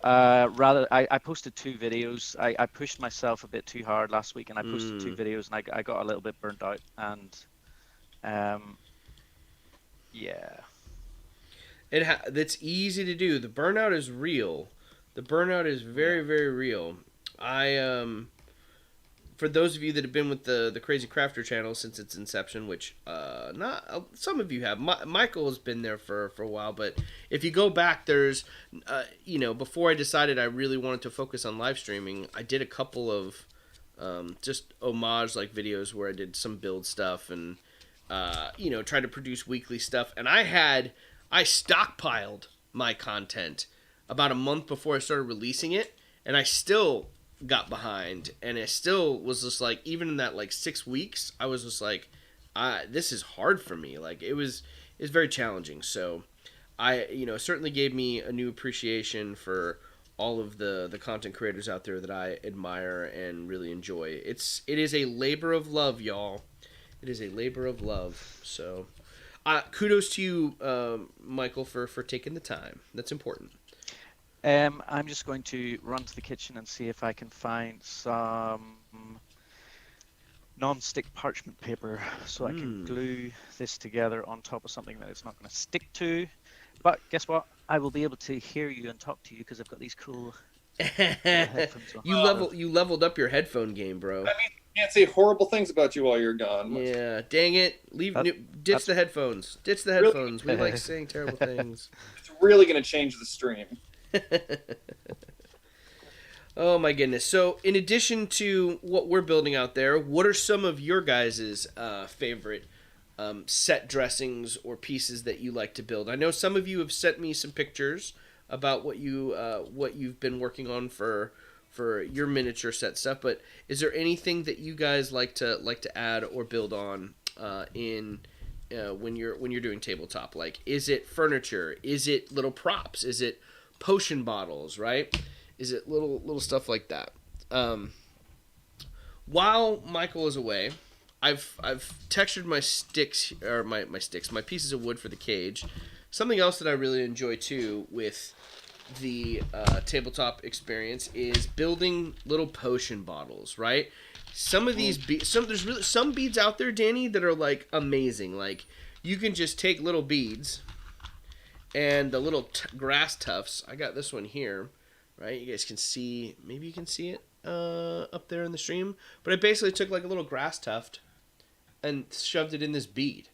[SPEAKER 2] I posted 2 videos. I pushed myself a bit too hard last week, and I posted 2 videos, and I got a little bit burnt out. And yeah,
[SPEAKER 1] It's easy to do. The burnout is real. The burnout is very, very real. For those of you that have been with the Crazy Crafter channel since its inception, which not some of you have, Michael has been there for a while, but if you go back, there's before I decided I really wanted to focus on live streaming, I did a couple of just homage like videos where I did some build stuff and tried to produce weekly stuff, and I stockpiled my content about a month before I started releasing it, and I still got behind, and it still was just like, even in that like 6 weeks, I was just like, this is hard for me. Like it's very challenging. So certainly gave me a new appreciation for all of the content creators out there that I admire and really enjoy. It is a labor of love, y'all. It is a labor of love. So kudos to you, Michael, for taking the time. That's important.
[SPEAKER 2] I'm just going to run to the kitchen and see if I can find some non-stick parchment paper so I can glue this together on top of something that it's not going to stick to. But guess what? I will be able to hear you and talk to you because I've got these cool headphones on.
[SPEAKER 1] You leveled up your headphone game, bro.
[SPEAKER 3] That means I can't say horrible things about you while you're gone.
[SPEAKER 1] Yeah, dang it. Ditch the headphones. Ditch the headphones. We like saying terrible things.
[SPEAKER 3] It's really going to change the stream.
[SPEAKER 1] Oh my goodness. So in addition to what we're building out there, what are some of your guys' favorite set dressings or pieces that you like to build? I know some of you have sent me some pictures about what you've been working on for your miniature set stuff, but is there anything that you guys like to add or build on when you're doing tabletop? Like, is it furniture? Is it little props? Is it potion bottles, right? Is it little stuff like that? While Michael is away, I've textured my sticks, or my pieces of wood for the cage. Something else that I really enjoy too with the tabletop experience is building little potion bottles, right? Some of these there's some beads out there, Danny, that are like amazing. Like, you can just take little beads and the little grass tufts. I got this one here, right? You guys can see, maybe you can see it up there in the stream. But I basically took like a little grass tuft and shoved it in this bead.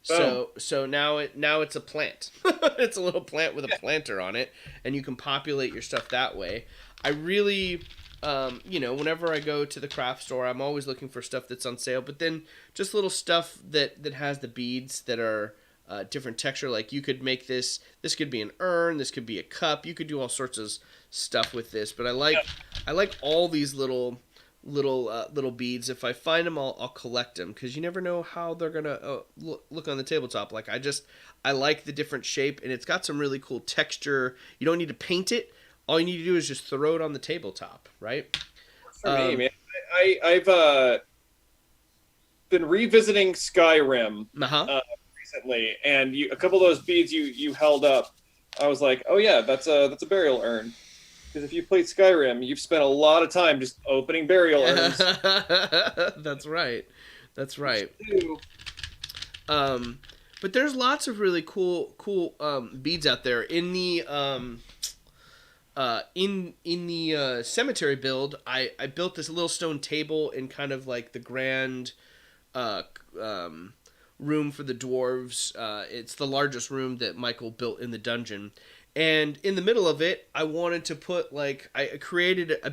[SPEAKER 1] So now it's a plant. It's a little plant with a planter on it, and you can populate your stuff that way. I really, whenever I go to the craft store, I'm always looking for stuff that's on sale. But then just little stuff that has the beads that are different texture. Like, you could make this could be an urn, this could be a cup. You could do all sorts of stuff with this. But I like all these little beads. If I find them, I'll collect them, because you never know how they're gonna look on the tabletop. Like, I like the different shape, and it's got some really cool texture. You don't need to paint it. All you need to do is just throw it on the tabletop, right?
[SPEAKER 3] For me, man, I've been revisiting Skyrim recently, and a couple of those beads you held up, I was like, oh yeah, that's a burial urn. Because if you played Skyrim, you've spent a lot of time just opening burial urns.
[SPEAKER 1] That's right. That's right. But there's lots of really cool beads out there in the cemetery build. I built this little stone table in kind of like the grand room for the dwarves. It's the largest room that Michael built in the dungeon. And in the middle of it, I wanted to put I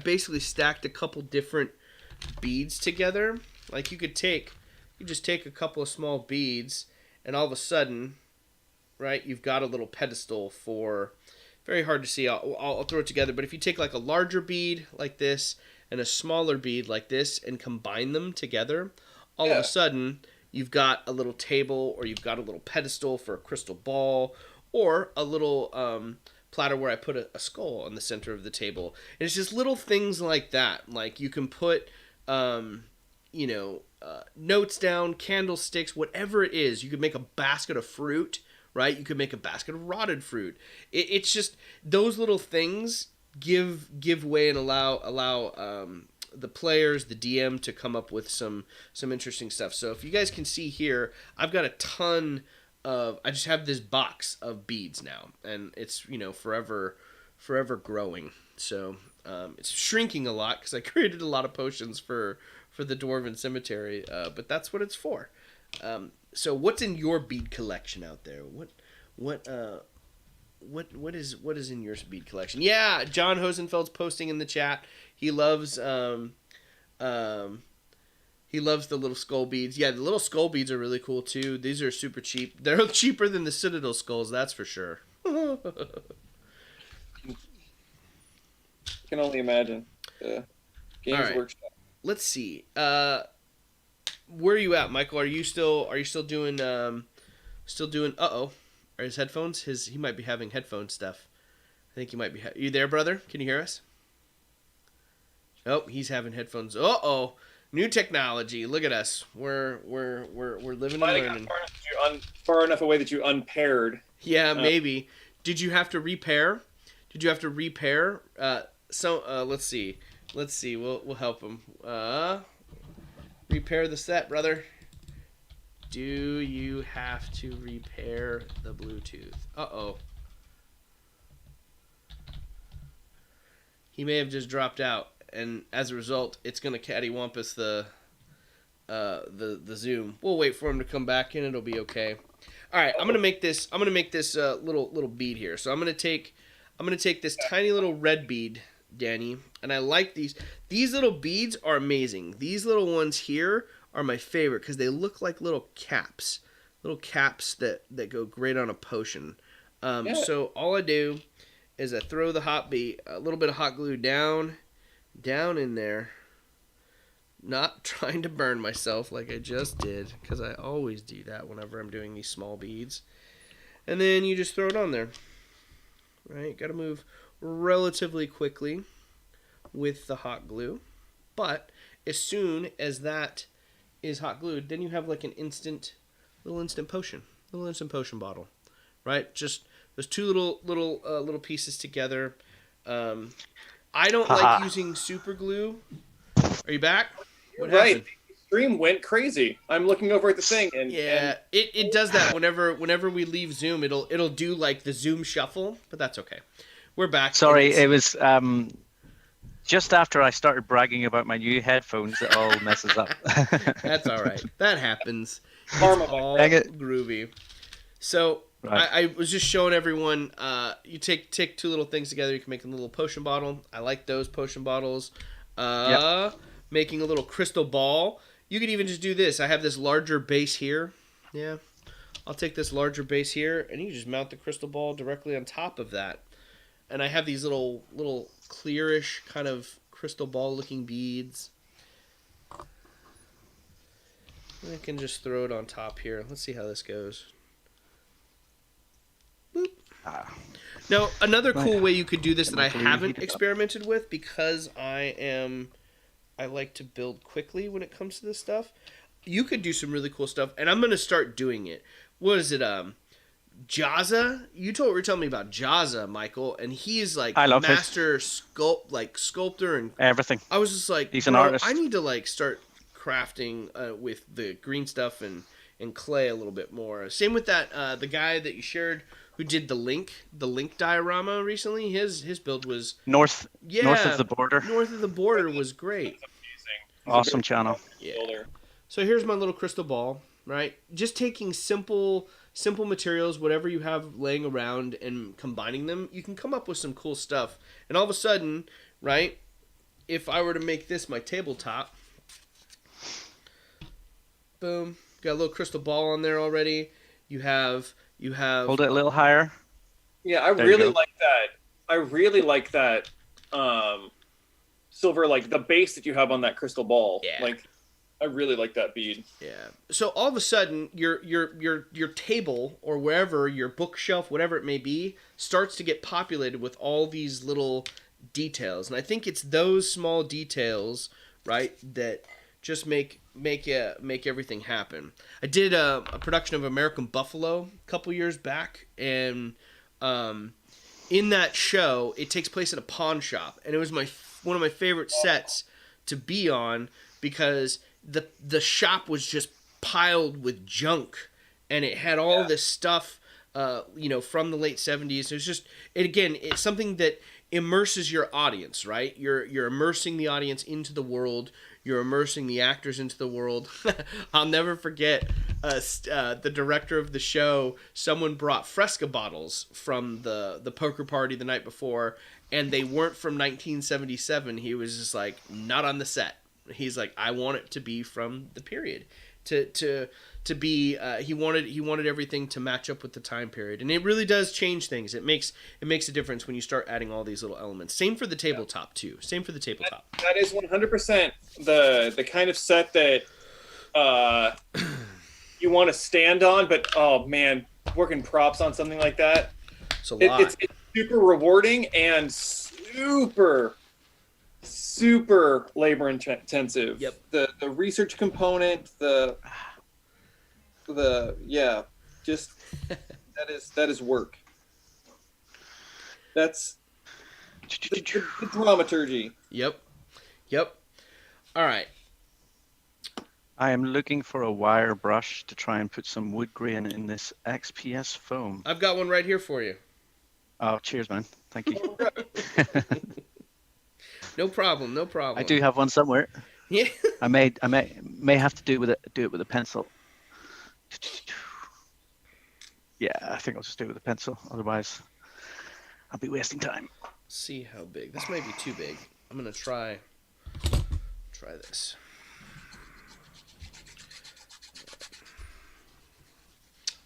[SPEAKER 1] basically stacked a couple different beads together. Like you just take a couple of small beads, and all of a sudden, right, you've got a little pedestal for, very hard to see. I'll throw it together. But if you take like a larger bead like this and a smaller bead like this and combine them together, all of a sudden you've got a little table, or you've got a little pedestal for a crystal ball, or a little platter where I put a skull in the center of the table. And it's just little things like that. Like you can put, notes down, candlesticks, whatever it is. You could make a basket of fruit, right? You could make a basket of rotted fruit. It's just those little things give way and allow the players, the DM, to come up with some interesting stuff. So if you guys can see here, I've got a ton of, I just have this box of beads now, and it's forever growing. So it's shrinking a lot because I created a lot of potions for the Dwarven Cemetery, but that's what it's for. So what's in your bead collection out there? What is in your bead collection? Yeah, John Hosenfeld's posting in the chat. He loves the little skull beads. Yeah, the little skull beads are really cool too. These are super cheap. They're cheaper than the Citadel skulls, that's for sure.
[SPEAKER 3] I can only imagine. Games Workshop.
[SPEAKER 1] Let's see. Where are you at, Michael? Are you still doing Are his headphones? He might be having headphone stuff. I think he might be. You there, brother? Can you hear us? Oh, he's having headphones. New technology. Look at us. We're living and learning.
[SPEAKER 3] Far enough away that you unpaired.
[SPEAKER 1] Yeah, maybe. Did you have to repair? Let's see. We'll help him. Repair the set, brother. Do you have to repair the Bluetooth? Uh-oh. He may have just dropped out, and as a result, it's gonna cattywampus the Zoom. We'll wait for him to come back in. It'll be okay. All right, I'm gonna make this little bead here. So I'm gonna take this tiny little red bead, Danny, and I like these. These little beads are amazing. These little ones here are my favorite because they look like little caps that go great on a potion. So all I do is I throw a little bit of hot glue down in there. Not trying to burn myself like I just did, because I always do that whenever I'm doing these small beads. And then you just throw it on there. Right? Got to move relatively quickly with the hot glue. But as soon as that is hot glued, then you have like an instant potion bottle. Right? Just those two little pieces together. I don't like using super glue. Are you back? What happened?
[SPEAKER 3] The stream went crazy. I'm looking over at the thing, and
[SPEAKER 1] it does that whenever we leave Zoom. It'll do like the Zoom shuffle, but that's okay. We're back.
[SPEAKER 2] Sorry, it was just after I started bragging about my new headphones. It all messes up.
[SPEAKER 1] That's all right. That happens. It's all groovy. So. Right. I was just showing everyone, you take two little things together, you can make a little potion bottle. I like those potion bottles. Making a little crystal ball. You could even just do this. I have this larger base here. Yeah. I'll take this larger base here, and you just mount the crystal ball directly on top of that. And I have these little clearish kind of crystal ball looking beads. And I can just throw it on top here. Let's see how this goes. Boop. Now, another cool way you could do this that I haven't experimented with, because I like to build quickly when it comes to this stuff. You could do some really cool stuff, and I'm going to start doing it. What is it? Jaza, were telling me about Jaza, Michael, and he is like
[SPEAKER 2] I love
[SPEAKER 1] master sculptor, and
[SPEAKER 2] everything.
[SPEAKER 1] I was just like,
[SPEAKER 2] He's an
[SPEAKER 1] bro,
[SPEAKER 2] artist.
[SPEAKER 1] I need to like start crafting with the green stuff and clay a little bit more. Same with that the guy that you shared who did the link diorama recently. His build was
[SPEAKER 2] North of the border.
[SPEAKER 1] North of the border was great.
[SPEAKER 2] Awesome channel.
[SPEAKER 1] Yeah. So here's my little crystal ball, right? Just taking simple materials, whatever you have laying around, and combining them, you can come up with some cool stuff. And all of a sudden, right, if I were to make this my tabletop, boom, got a little crystal ball on there already. You have
[SPEAKER 2] Hold it a little higher.
[SPEAKER 3] Yeah, I really like that. I really like that silver, like the base that you have on that crystal ball.
[SPEAKER 1] Yeah.
[SPEAKER 3] Like, I really like that bead.
[SPEAKER 1] Yeah. So all of a sudden, your table or wherever, your bookshelf, whatever it may be, starts to get populated with all these little details, and I think it's those small details, right, that just make everything happen. I did a production of American Buffalo a couple years back, and in that show, it takes place at a pawn shop, and it was one of my favorite sets to be on because the shop was just piled with junk, and it had all this stuff, from the late 70s. It was just, it's something that immerses your audience, right? You're immersing the audience into the world. You're immersing the actors into the world. I'll never forget the director of the show. Someone brought Fresca bottles from the poker party the night before, and they weren't from 1977. He was just like, not on the set. He's like, I want it to be from the period. To be he wanted everything to match up with the time period, and it really does change things. It makes a difference when you start adding all these little elements. Same for the tabletop too. Same for the tabletop.
[SPEAKER 3] That is 100% the kind of set that you want to stand on, but oh man, working props on something like that,
[SPEAKER 1] It's a lot.
[SPEAKER 3] It's super rewarding and super labor intensive.
[SPEAKER 1] Yep.
[SPEAKER 3] The research component, just that is work. That's the dramaturgy.
[SPEAKER 1] Yep. All right.
[SPEAKER 2] I am looking for a wire brush to try and put some wood grain in this XPS foam.
[SPEAKER 1] I've got one right here for you.
[SPEAKER 2] Oh, cheers, man. Thank you.
[SPEAKER 1] No problem.
[SPEAKER 2] I do have one somewhere.
[SPEAKER 1] Yeah.
[SPEAKER 2] I may have to do it with a pencil. Yeah, I think I'll just do it with a pencil. Otherwise, I'll be wasting time.
[SPEAKER 1] See how big. This might be too big. I'm gonna try this.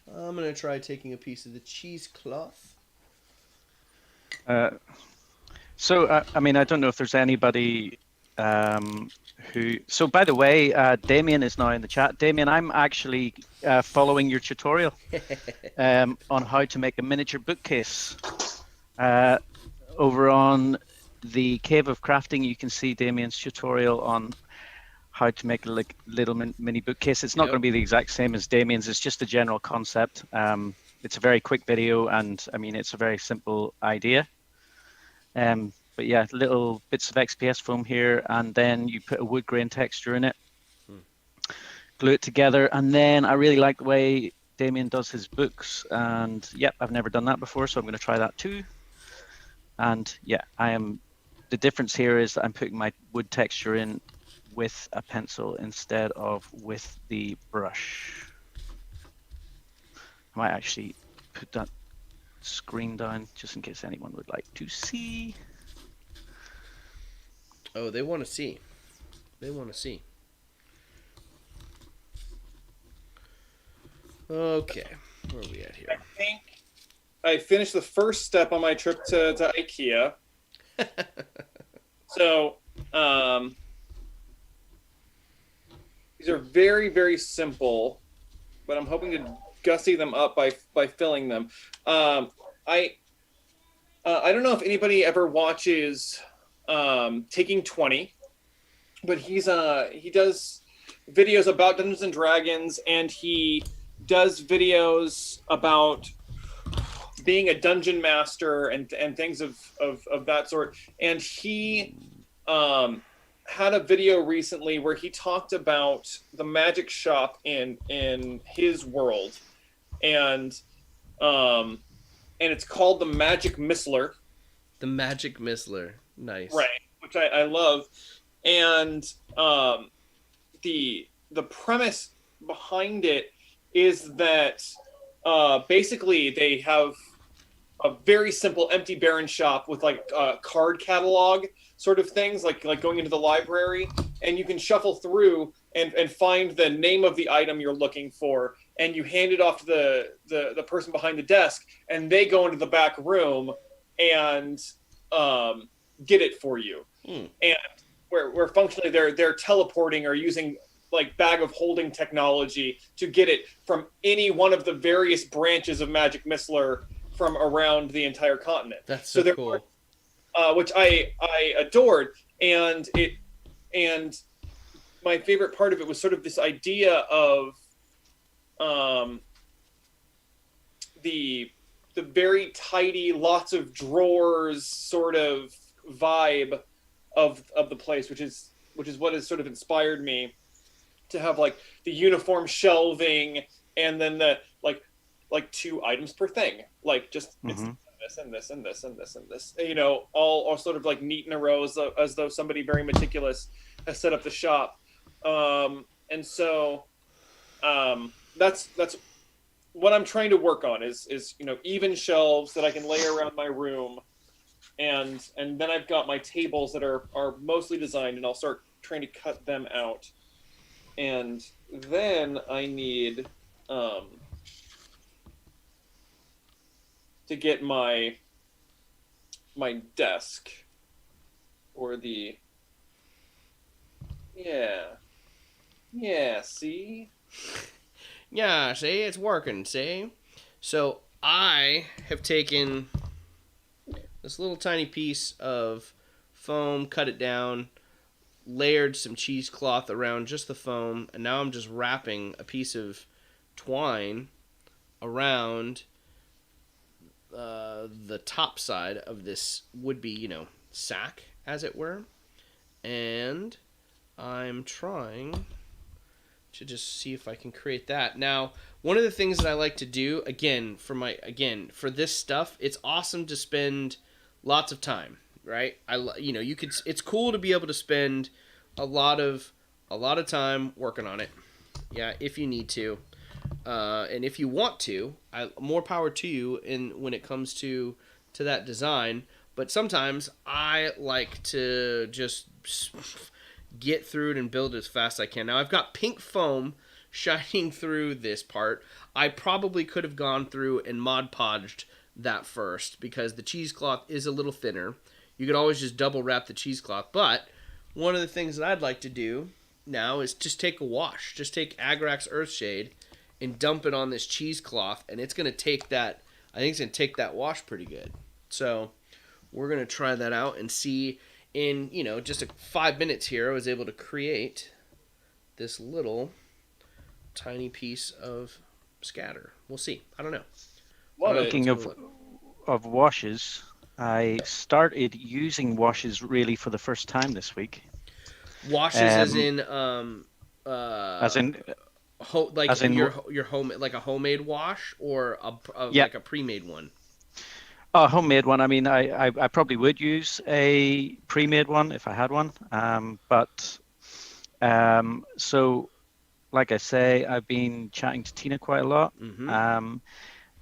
[SPEAKER 1] I'm gonna try taking a piece of the cheesecloth.
[SPEAKER 2] I mean, I don't know if there's anybody who. So, by the way, Damien is now in the chat. Damien, I'm actually following your tutorial on how to make a miniature bookcase. Over on the Cave of Crafting, you can see Damien's tutorial on how to make a little mini bookcase. It's not going to be the exact same as Damien's. It's just a general concept. It's a very quick video, and I mean, it's a very simple idea. But yeah, little bits of XPS foam here, and then you put a wood grain texture in it, glue it together, and then I really like the way Damien does his books, and yep, I've never done that before, so I'm going to try that too. And yeah, the difference here is that I'm putting my wood texture in with a pencil instead of with the brush. I might actually put that screen down just in case anyone would like to see.
[SPEAKER 1] Oh, they want to see. They want to see. Okay, where are we at here?
[SPEAKER 3] I think I finished the first step on my trip to IKEA. So, these are very, very simple, but I'm hoping to gussy them up by filling them. I don't know if anybody ever watches Taking 20, but he does videos about Dungeons and Dragons, and he does videos about being a dungeon master and things of that sort. And he had a video recently where he talked about the magic shop in his world, and it's called the Magic Missler.
[SPEAKER 1] The Magic Missler, nice.
[SPEAKER 3] Right, which I love. And the premise behind it is that basically they have a very simple empty barren shop with like card catalog sort of things, like going into the library, and you can shuffle through and find the name of the item you're looking for, and you hand it off to the person behind the desk, and they go into the back room and get it for you. And where functionally they're teleporting or using like bag of holding technology to get it from any one of the various branches of Magic Missler from around the entire continent.
[SPEAKER 1] That's so cool.
[SPEAKER 3] Which I adored, and my favorite part of it was sort of this idea of the very tidy, lots of drawers sort of vibe of the place, which is what has sort of inspired me to have like the uniform shelving, and then the like 2 items per thing, like just it's this and this and this and this and this, you know, all sort of like neat in a row as though somebody very meticulous has set up the shop. And so that's what I'm trying to work on is you know, even shelves that I can lay around my room, and then I've got my tables that are mostly designed, and I'll start trying to cut them out. And then I need to get my desk, or the see?
[SPEAKER 1] Yeah, see, it's working, see? So I have taken this little tiny piece of foam, cut it down, layered some cheesecloth around just the foam, and now I'm just wrapping a piece of twine around the top side of this would-be, you know, sack, as it were. And I'm trying to just see if I can create that. Now, one of the things that I like to do, for this stuff, it's awesome to spend lots of time, right? It's cool to be able to spend a lot of time working on it. Yeah, if you need to. And if you want to, more power to you when it comes to that design. But sometimes I like to just get through it and build as fast as I can. Now, I've got pink foam shining through this part. I probably could have gone through and Mod Podged that first, because the cheesecloth is a little thinner. You could always just double wrap the cheesecloth. But one of the things that I'd like to do now is just take a wash. Just take Agrax Earthshade and dump it on this cheesecloth, and it's going to take that, I think it's going to take that wash pretty good. So we're going to try that out and see in, you know, just 5 minutes here, I was able to create this little tiny piece of scatter. We'll see. I don't know.
[SPEAKER 2] Speaking of washes, I started using washes really for the first time this week.
[SPEAKER 1] Washes as in your home, like a homemade wash, or like a pre-made one?
[SPEAKER 2] A homemade one. I mean, I probably would use a pre-made one if I had one. So like I say, I've been chatting to Tina quite a lot.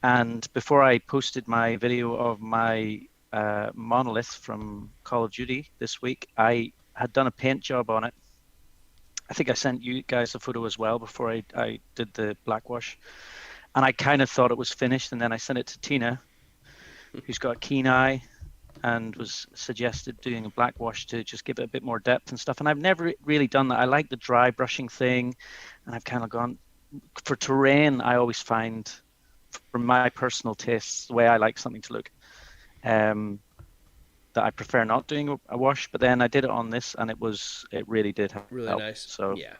[SPEAKER 2] And before I posted my video of my monolith from Call of Duty this week, I had done a paint job on it. I think I sent you guys a photo as well before I did the black wash. And I kind of thought it was finished, and then I sent it to Tina, who's got a keen eye, and was suggested doing a black wash to just give it a bit more depth and stuff. And I've never really done that. I like the dry brushing thing, and I've kind of gone for terrain. I always find, from my personal tastes, the way I like something to look, that I prefer not doing a wash. But then I did it on this, and it really did help.
[SPEAKER 1] Really nice.
[SPEAKER 2] So
[SPEAKER 1] yeah,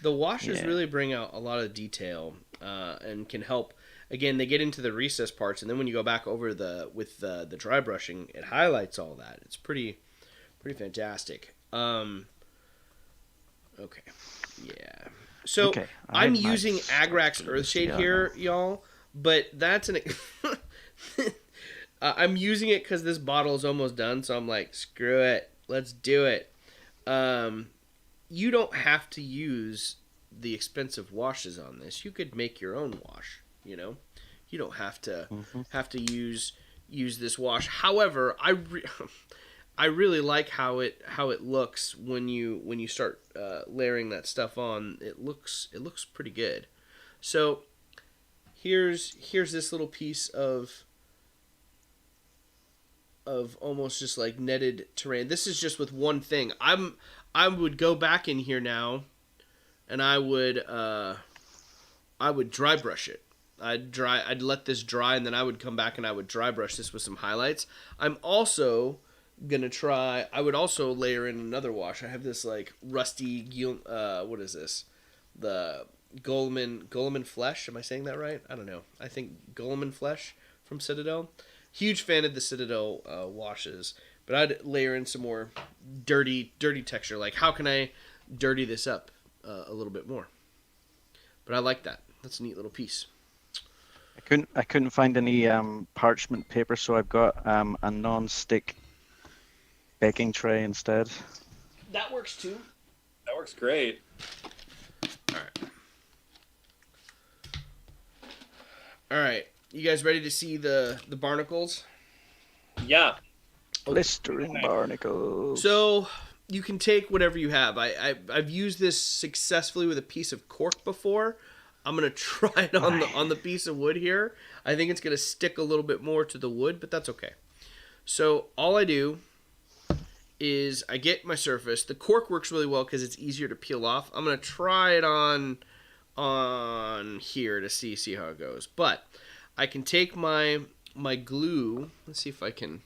[SPEAKER 1] the washes really bring out a lot of detail and can help again, they get into the recess parts, and then when you go back over with the dry brushing, it highlights all that. It's pretty fantastic. Okay, yeah. So
[SPEAKER 2] Okay,
[SPEAKER 1] I'm
[SPEAKER 2] I might
[SPEAKER 1] using
[SPEAKER 2] start
[SPEAKER 1] Agrax
[SPEAKER 2] putting this
[SPEAKER 1] Earthshade
[SPEAKER 2] together
[SPEAKER 1] here,
[SPEAKER 2] now.
[SPEAKER 1] y'all, but that's an. I'm using it because this bottle is almost done, so I'm like, screw it, let's do it. You don't have to use the expensive washes on this. You could make your own wash. You know, you don't have to use this wash. However, I really like how it looks when you start layering that stuff on. It looks pretty good. So here's this little piece of almost just like netted terrain. This is just with one thing. I would go back in here now, and I would dry brush it. I'd let this dry, and then I would come back and I would dry brush this with some highlights. I'm also gonna try. I would also layer in another wash. I have this like rusty. What is this? The Goleman Flesh. Am I saying that right? I don't know. I think Goleman Flesh from Citadel. Huge fan of the Citadel washes, but I'd layer in some more dirty texture. Like, how can I dirty this up a little bit more? But I like that. That's a neat little piece.
[SPEAKER 2] I couldn't find any parchment paper, so I've got a non-stick baking tray instead.
[SPEAKER 1] That works too.
[SPEAKER 3] That works great.
[SPEAKER 1] All right. You guys ready to see the barnacles?
[SPEAKER 3] Yeah.
[SPEAKER 2] Blistering barnacles.
[SPEAKER 1] So you can take whatever you have. I've used this successfully with a piece of cork before. I'm gonna try it on the piece of wood here. I think it's gonna stick a little bit more to the wood, but that's okay. So all I do is I get my surface. The cork works really well because it's easier to peel off. I'm gonna try it on here to see how it goes. But I can take my glue. Let's see if I can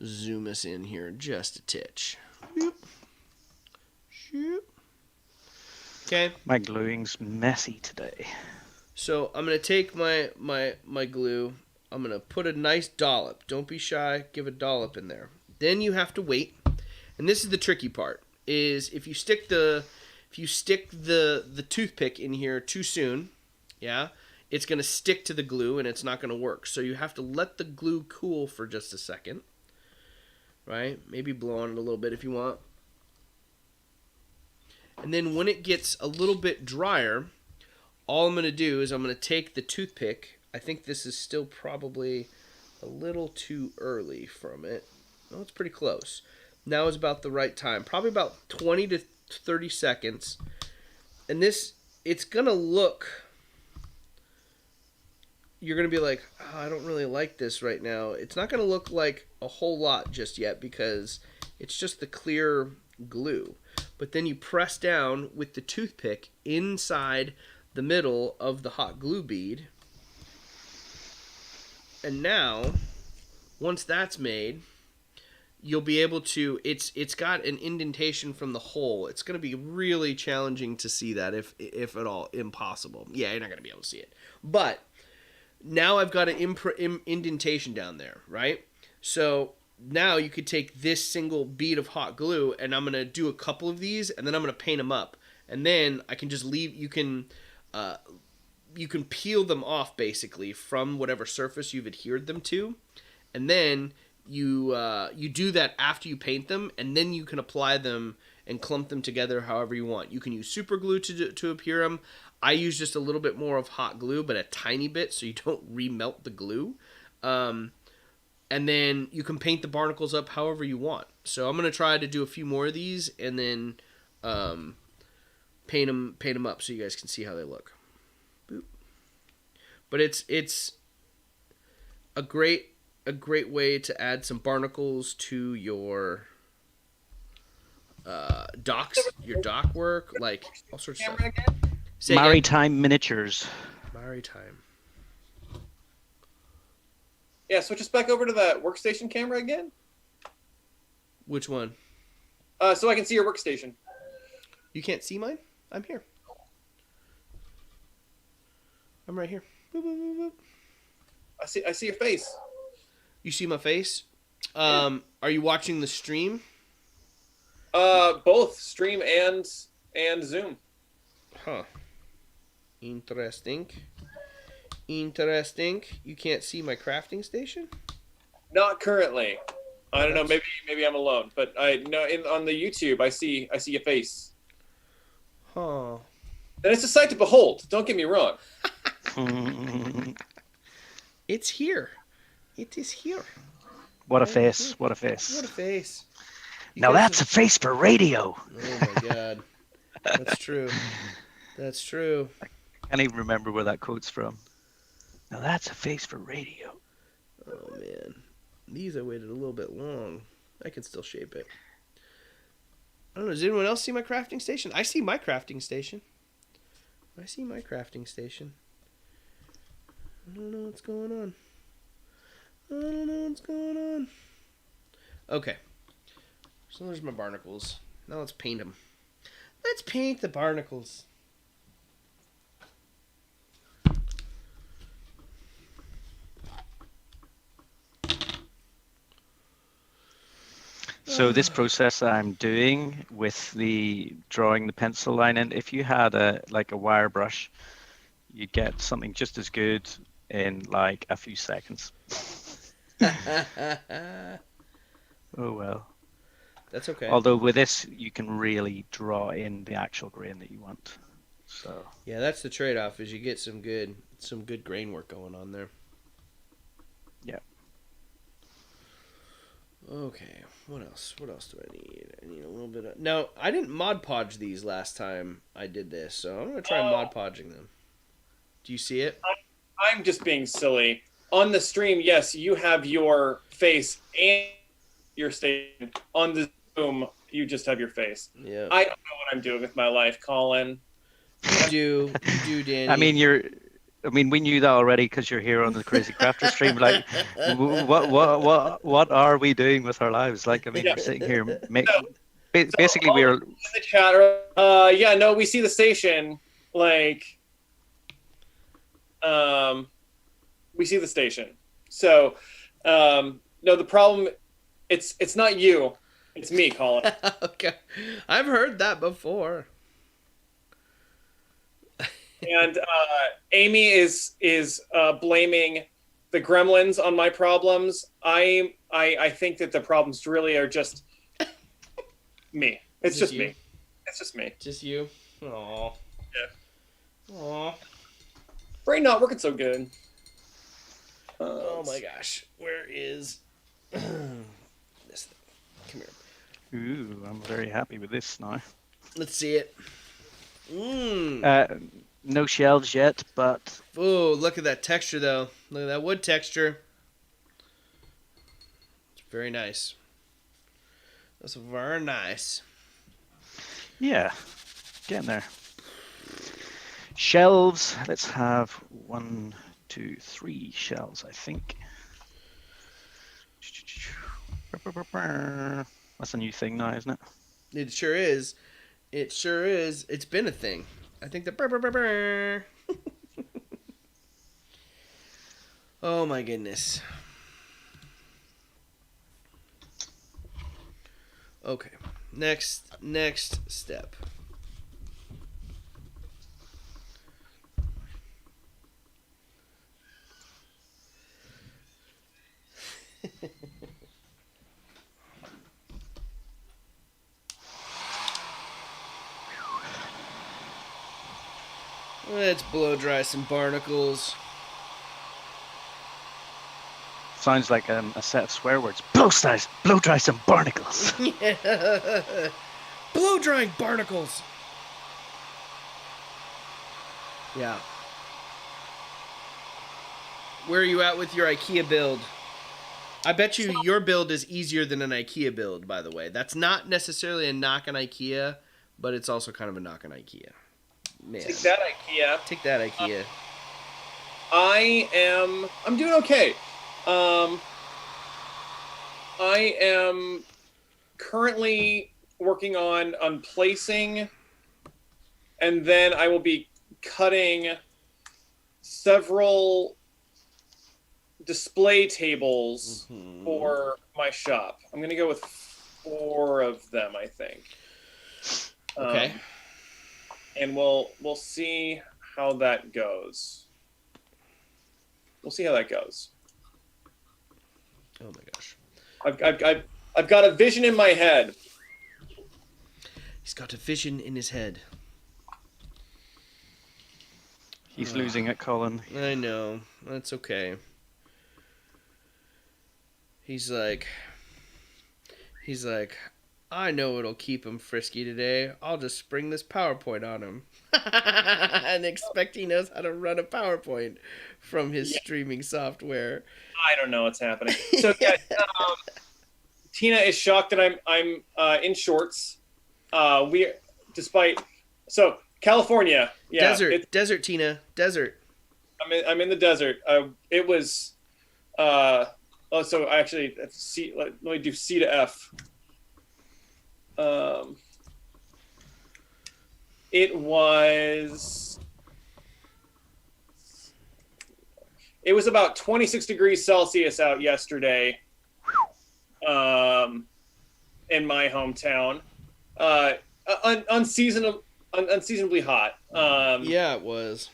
[SPEAKER 1] zoom us in here just a titch. Okay.
[SPEAKER 2] My gluing's messy today.
[SPEAKER 1] So I'm gonna take my glue. I'm gonna put a nice dollop. Don't be shy. Give a dollop in there. Then you have to wait. And this is the tricky part. Is if you stick the toothpick in here too soon, yeah, it's going to stick to the glue and it's not going to work. So you have to let the glue cool for just a second, right? Maybe blow on it a little bit if you want. And then when it gets a little bit drier, all I'm going to do is I'm going to take the toothpick. I think this is still probably a little too early from it. No, it's pretty close. Now is about the right time. Probably about 20 to 30 seconds. And this, it's going to look... You're going to be like, oh, I don't really like this right now. It's not going to look like a whole lot just yet because it's just the clear glue. But then you press down with the toothpick inside the middle of the hot glue bead. And now, once that's made, you'll be able to, it's got an indentation from the hole. It's going to be really challenging to see that, if at all impossible. Yeah, you're not going to be able to see it. But now I've got an indentation down there, right? So now you could take this single bead of hot glue, and I'm going to do a couple of these, and then I'm going to paint them up. And then I can just leave, you can peel them off, basically, from whatever surface you've adhered them to. And then you do that after you paint them, and then you can apply them and clump them together however you want. You can use super glue to adhere them. I use just a little bit more of hot glue, but a tiny bit, so you don't remelt the glue. And then you can paint the barnacles up however you want. So I'm going to try to do a few more of these, and then paint them up so you guys can see how they look. Boop. But it's a great way to add some barnacles to your docks, your dock work, like all sorts of stuff.
[SPEAKER 2] Maritime miniatures.
[SPEAKER 1] Maritime.
[SPEAKER 3] Yeah, switch us back over to that workstation camera again.
[SPEAKER 1] Which one?
[SPEAKER 3] So I can see your workstation.
[SPEAKER 1] You can't see mine? I'm here. I'm right here. Boop. Boop, boop, boop, boop.
[SPEAKER 3] I see your face.
[SPEAKER 1] You see my face? Are you watching the stream?
[SPEAKER 3] Both stream and Zoom.
[SPEAKER 1] Huh. Interesting. Interesting. You can't see my crafting station?
[SPEAKER 3] Not currently. I don't know. Maybe I'm alone, but I know on the YouTube I see your face.
[SPEAKER 1] Huh.
[SPEAKER 3] And it's a sight to behold. Don't get me wrong.
[SPEAKER 1] It's here. It is here.
[SPEAKER 2] What a face! What a face!
[SPEAKER 1] What a face.
[SPEAKER 2] Now that's a face for radio.
[SPEAKER 1] Oh my god. That's true. That's true.
[SPEAKER 2] I can't even remember where that quote's from. Now that's a face for radio.
[SPEAKER 1] Oh man. These I waited a little bit long. I can still shape it. I don't know. Does anyone else see my crafting station? I see my crafting station. I see my crafting station. I don't know what's going on. I don't know what's going on. Okay. So there's my barnacles. Now let's paint them. Let's paint the barnacles.
[SPEAKER 2] So this process I'm doing with the drawing the pencil line in, if you had a wire brush, you'd get something just as good in like a few seconds. Oh well.
[SPEAKER 1] That's okay.
[SPEAKER 2] Although with this, you can really draw in the actual grain that you want. So
[SPEAKER 1] yeah, that's the trade-off. Is you get some good grain work going on there.
[SPEAKER 2] yeah.
[SPEAKER 1] Okay, what else? What else do I need? I need a little bit of... Now, I didn't Mod Podge these last time I did this, so I'm going to try Mod Podging them. Do you see it?
[SPEAKER 3] I'm just being silly. On the stream, yes, you have your face and your station. On the Zoom, you just have your face.
[SPEAKER 1] Yeah.
[SPEAKER 3] I don't know what I'm doing with my life, Colin.
[SPEAKER 1] You do, Danny.
[SPEAKER 2] I mean, we knew that already because you're here on the Crazy Crafter stream. Like, what are we doing with our lives? Like, I mean, we're sitting here. Basically, we're
[SPEAKER 3] in the chat. Yeah, no, we see the station. Like, we see the station. So, no, the problem, it's not you, it's me, Colin.
[SPEAKER 1] Okay, I've heard that before.
[SPEAKER 3] And Amy is blaming the gremlins on my problems. I think that the problems really are just me. It's just me. It's just me.
[SPEAKER 1] Just you? Aw.
[SPEAKER 3] Yeah.
[SPEAKER 1] Aw.
[SPEAKER 3] Brain not working so good.
[SPEAKER 1] Oh my gosh. Where is this thing? Come here.
[SPEAKER 2] Ooh, I'm very happy with this now.
[SPEAKER 1] Let's see it. Mmm.
[SPEAKER 2] No shelves yet, but
[SPEAKER 1] Ooh, look at that texture, though. Look at that wood texture. It's very nice. That's very nice.
[SPEAKER 2] yeah, getting there. Shelves. Let's have 1, 2, 3 shelves, I think. That's a new thing now, isn't it?
[SPEAKER 1] It sure is. It sure is. It's been a thing. I think the Oh my goodness. Okay. Next step. Let's blow dry some barnacles.
[SPEAKER 2] Sounds like a set of swear words. Blow dry some barnacles.
[SPEAKER 1] Yeah. Blow drying barnacles. Yeah. Where are you at with your IKEA build? I bet you your build is easier than an IKEA build, by the way. That's not necessarily a knock on IKEA, but it's also kind of a knock on IKEA. Man.
[SPEAKER 3] Take that, IKEA.
[SPEAKER 1] Take that, IKEA.
[SPEAKER 3] I'm doing okay. I am currently working on placing, and then I will be cutting several display tables for my shop. I'm gonna go with 4 of them, I think.
[SPEAKER 1] Okay.
[SPEAKER 3] And we'll see how that goes. We'll see how that goes.
[SPEAKER 1] Oh my gosh.
[SPEAKER 3] I've got a vision in my head.
[SPEAKER 1] He's got a vision in his head.
[SPEAKER 2] He's losing it, Colin.
[SPEAKER 1] I know. That's okay. He's like, I know it'll keep him frisky today. I'll just spring this PowerPoint on him. And expect he knows how to run a PowerPoint from his streaming software.
[SPEAKER 3] I don't know what's happening. So yeah, Tina is shocked that I'm in shorts. California, yeah,
[SPEAKER 1] Desert, Tina, desert.
[SPEAKER 3] I'm in the desert. It was. So I actually C. Let me do C to F. It was about 26 degrees Celsius out yesterday. In my hometown, unseasonably hot.
[SPEAKER 1] Yeah, it was.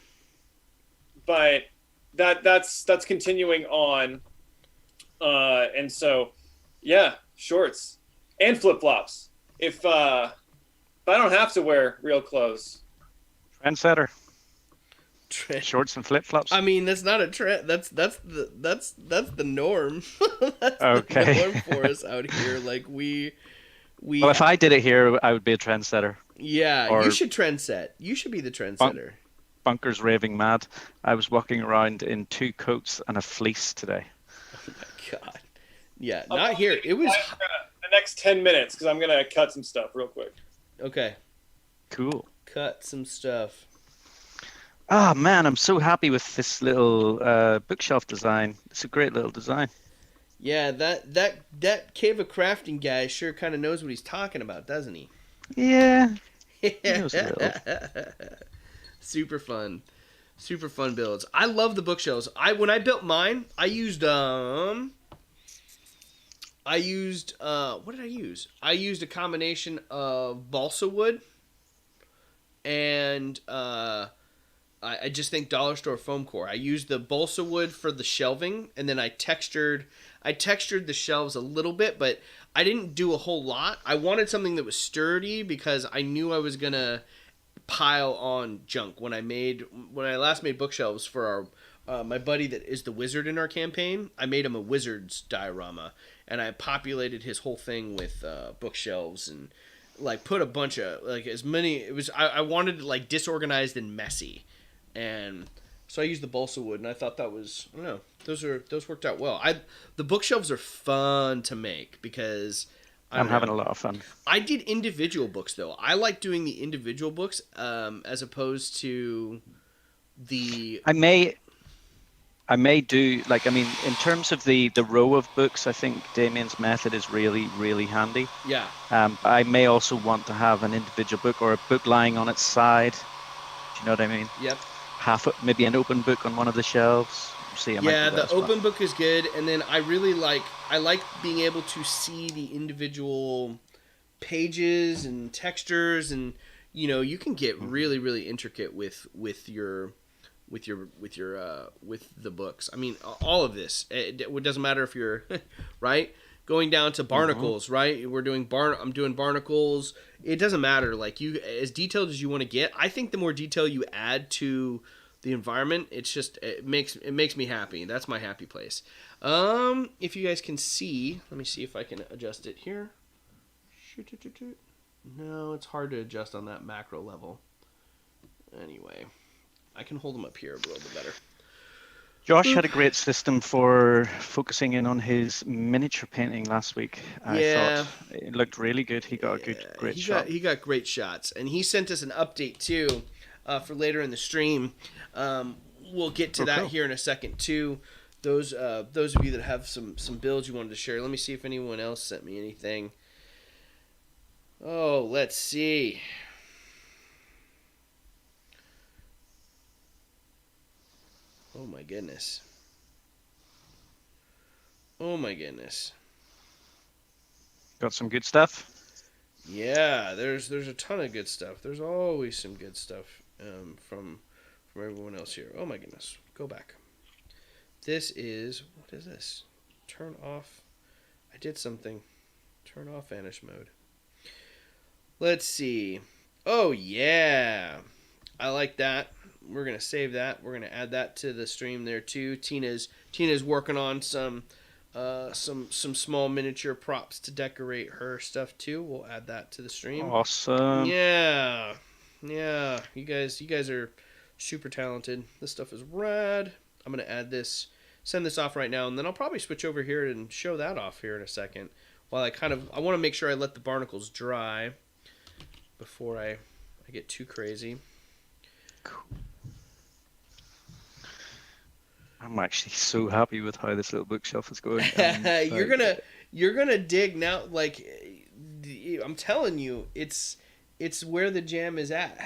[SPEAKER 3] But that's continuing on. And so, yeah, shorts and flip flops. If I don't have to wear real clothes.
[SPEAKER 2] Trendsetter. Shorts and flip flops.
[SPEAKER 1] I mean, that's not a trend. That's the norm. That's
[SPEAKER 2] okay.
[SPEAKER 1] the norm for us out here. Like we.
[SPEAKER 2] Well, if I did it here, I would be a trendsetter.
[SPEAKER 1] Yeah,
[SPEAKER 2] or
[SPEAKER 1] you should trendset. You should be the trendsetter.
[SPEAKER 2] Bunker's raving mad. I was walking around in 2 coats and a fleece today.
[SPEAKER 1] Oh my god. Yeah, not here. It was
[SPEAKER 3] the next 10 minutes because I'm gonna cut some stuff real quick.
[SPEAKER 1] Okay.
[SPEAKER 2] Cool.
[SPEAKER 1] Cut some stuff.
[SPEAKER 2] Ah, man, I'm so happy with this little bookshelf design. It's a great little design.
[SPEAKER 1] Yeah, that Cave of Crafting guy sure kind of knows what he's talking about, doesn't he?
[SPEAKER 2] Yeah. He knows a little.
[SPEAKER 1] Super fun builds. I love the bookshelves. When I built mine, I used what did I use? I used a combination of balsa wood and I just think dollar store foam core. I used the balsa wood for the shelving, and then I textured the shelves a little bit, but I didn't do a whole lot. I wanted something that was sturdy because I knew I was gonna pile on junk when I last made bookshelves for our my buddy that is the wizard in our campaign. I made him a wizard's diorama, and I populated his whole thing with bookshelves and like put a bunch of like as many. It was I wanted it like disorganized and messy, and so I used the balsa wood, and I thought that was, I don't know, those worked out well. The bookshelves are fun to make because
[SPEAKER 2] I'm having a lot of fun.
[SPEAKER 1] I did individual books though. I like doing the individual books as opposed to the. I
[SPEAKER 2] may do in terms of the row of books. I think Damien's method is really, really handy.
[SPEAKER 1] Yeah.
[SPEAKER 2] I may also want to have an individual book or a book lying on its side. Do you know what I mean?
[SPEAKER 1] Yep.
[SPEAKER 2] Maybe an open book on one of the shelves.
[SPEAKER 1] Yeah, the open book is good, and then I like being able to see the individual pages and textures, and you can get really, really intricate with the books. I mean, all of this. It doesn't matter if you're right going down to barnacles, right? I'm doing barnacles. It doesn't matter. Like as detailed as you want to get. I think the more detail you add to the environment, it makes me happy. That's my happy place. If you guys can see, let me see if I can adjust it here. No, it's hard to adjust on that macro level. Anyway, I can hold them up here a little bit better.
[SPEAKER 2] Josh had a great system for focusing in on his miniature painting last week. I thought it looked really good. He got a great shot.
[SPEAKER 1] He got great shots, and he sent us an update too for later in the stream. We'll get to that here in a second too. Those of you that have some builds you wanted to share. Let me see if anyone else sent me anything. Oh, let's see. Oh my goodness. Oh my goodness.
[SPEAKER 2] Got some good stuff.
[SPEAKER 1] Yeah, there's a ton of good stuff. There's always some good stuff from everyone else here. Oh my goodness. Go back. This is, what is this? Turn off. I did something. Turn off vanish mode. Let's see. Oh yeah. I like that. We're going to save that. We're going to add that to the stream there too. Tina's working on some small miniature props to decorate her stuff too. We'll add that to the stream.
[SPEAKER 2] Awesome.
[SPEAKER 1] Yeah. Yeah. You guys are super talented. This stuff is rad. I'm going to add this, send this off right now, and then I'll probably switch over here and show that off here in a second. While I want to make sure I let the barnacles dry before I get too crazy.
[SPEAKER 2] Cool. I'm actually so happy with how this little bookshelf is going.
[SPEAKER 1] You're gonna dig now. Like, I'm telling you, it's where the jam is at.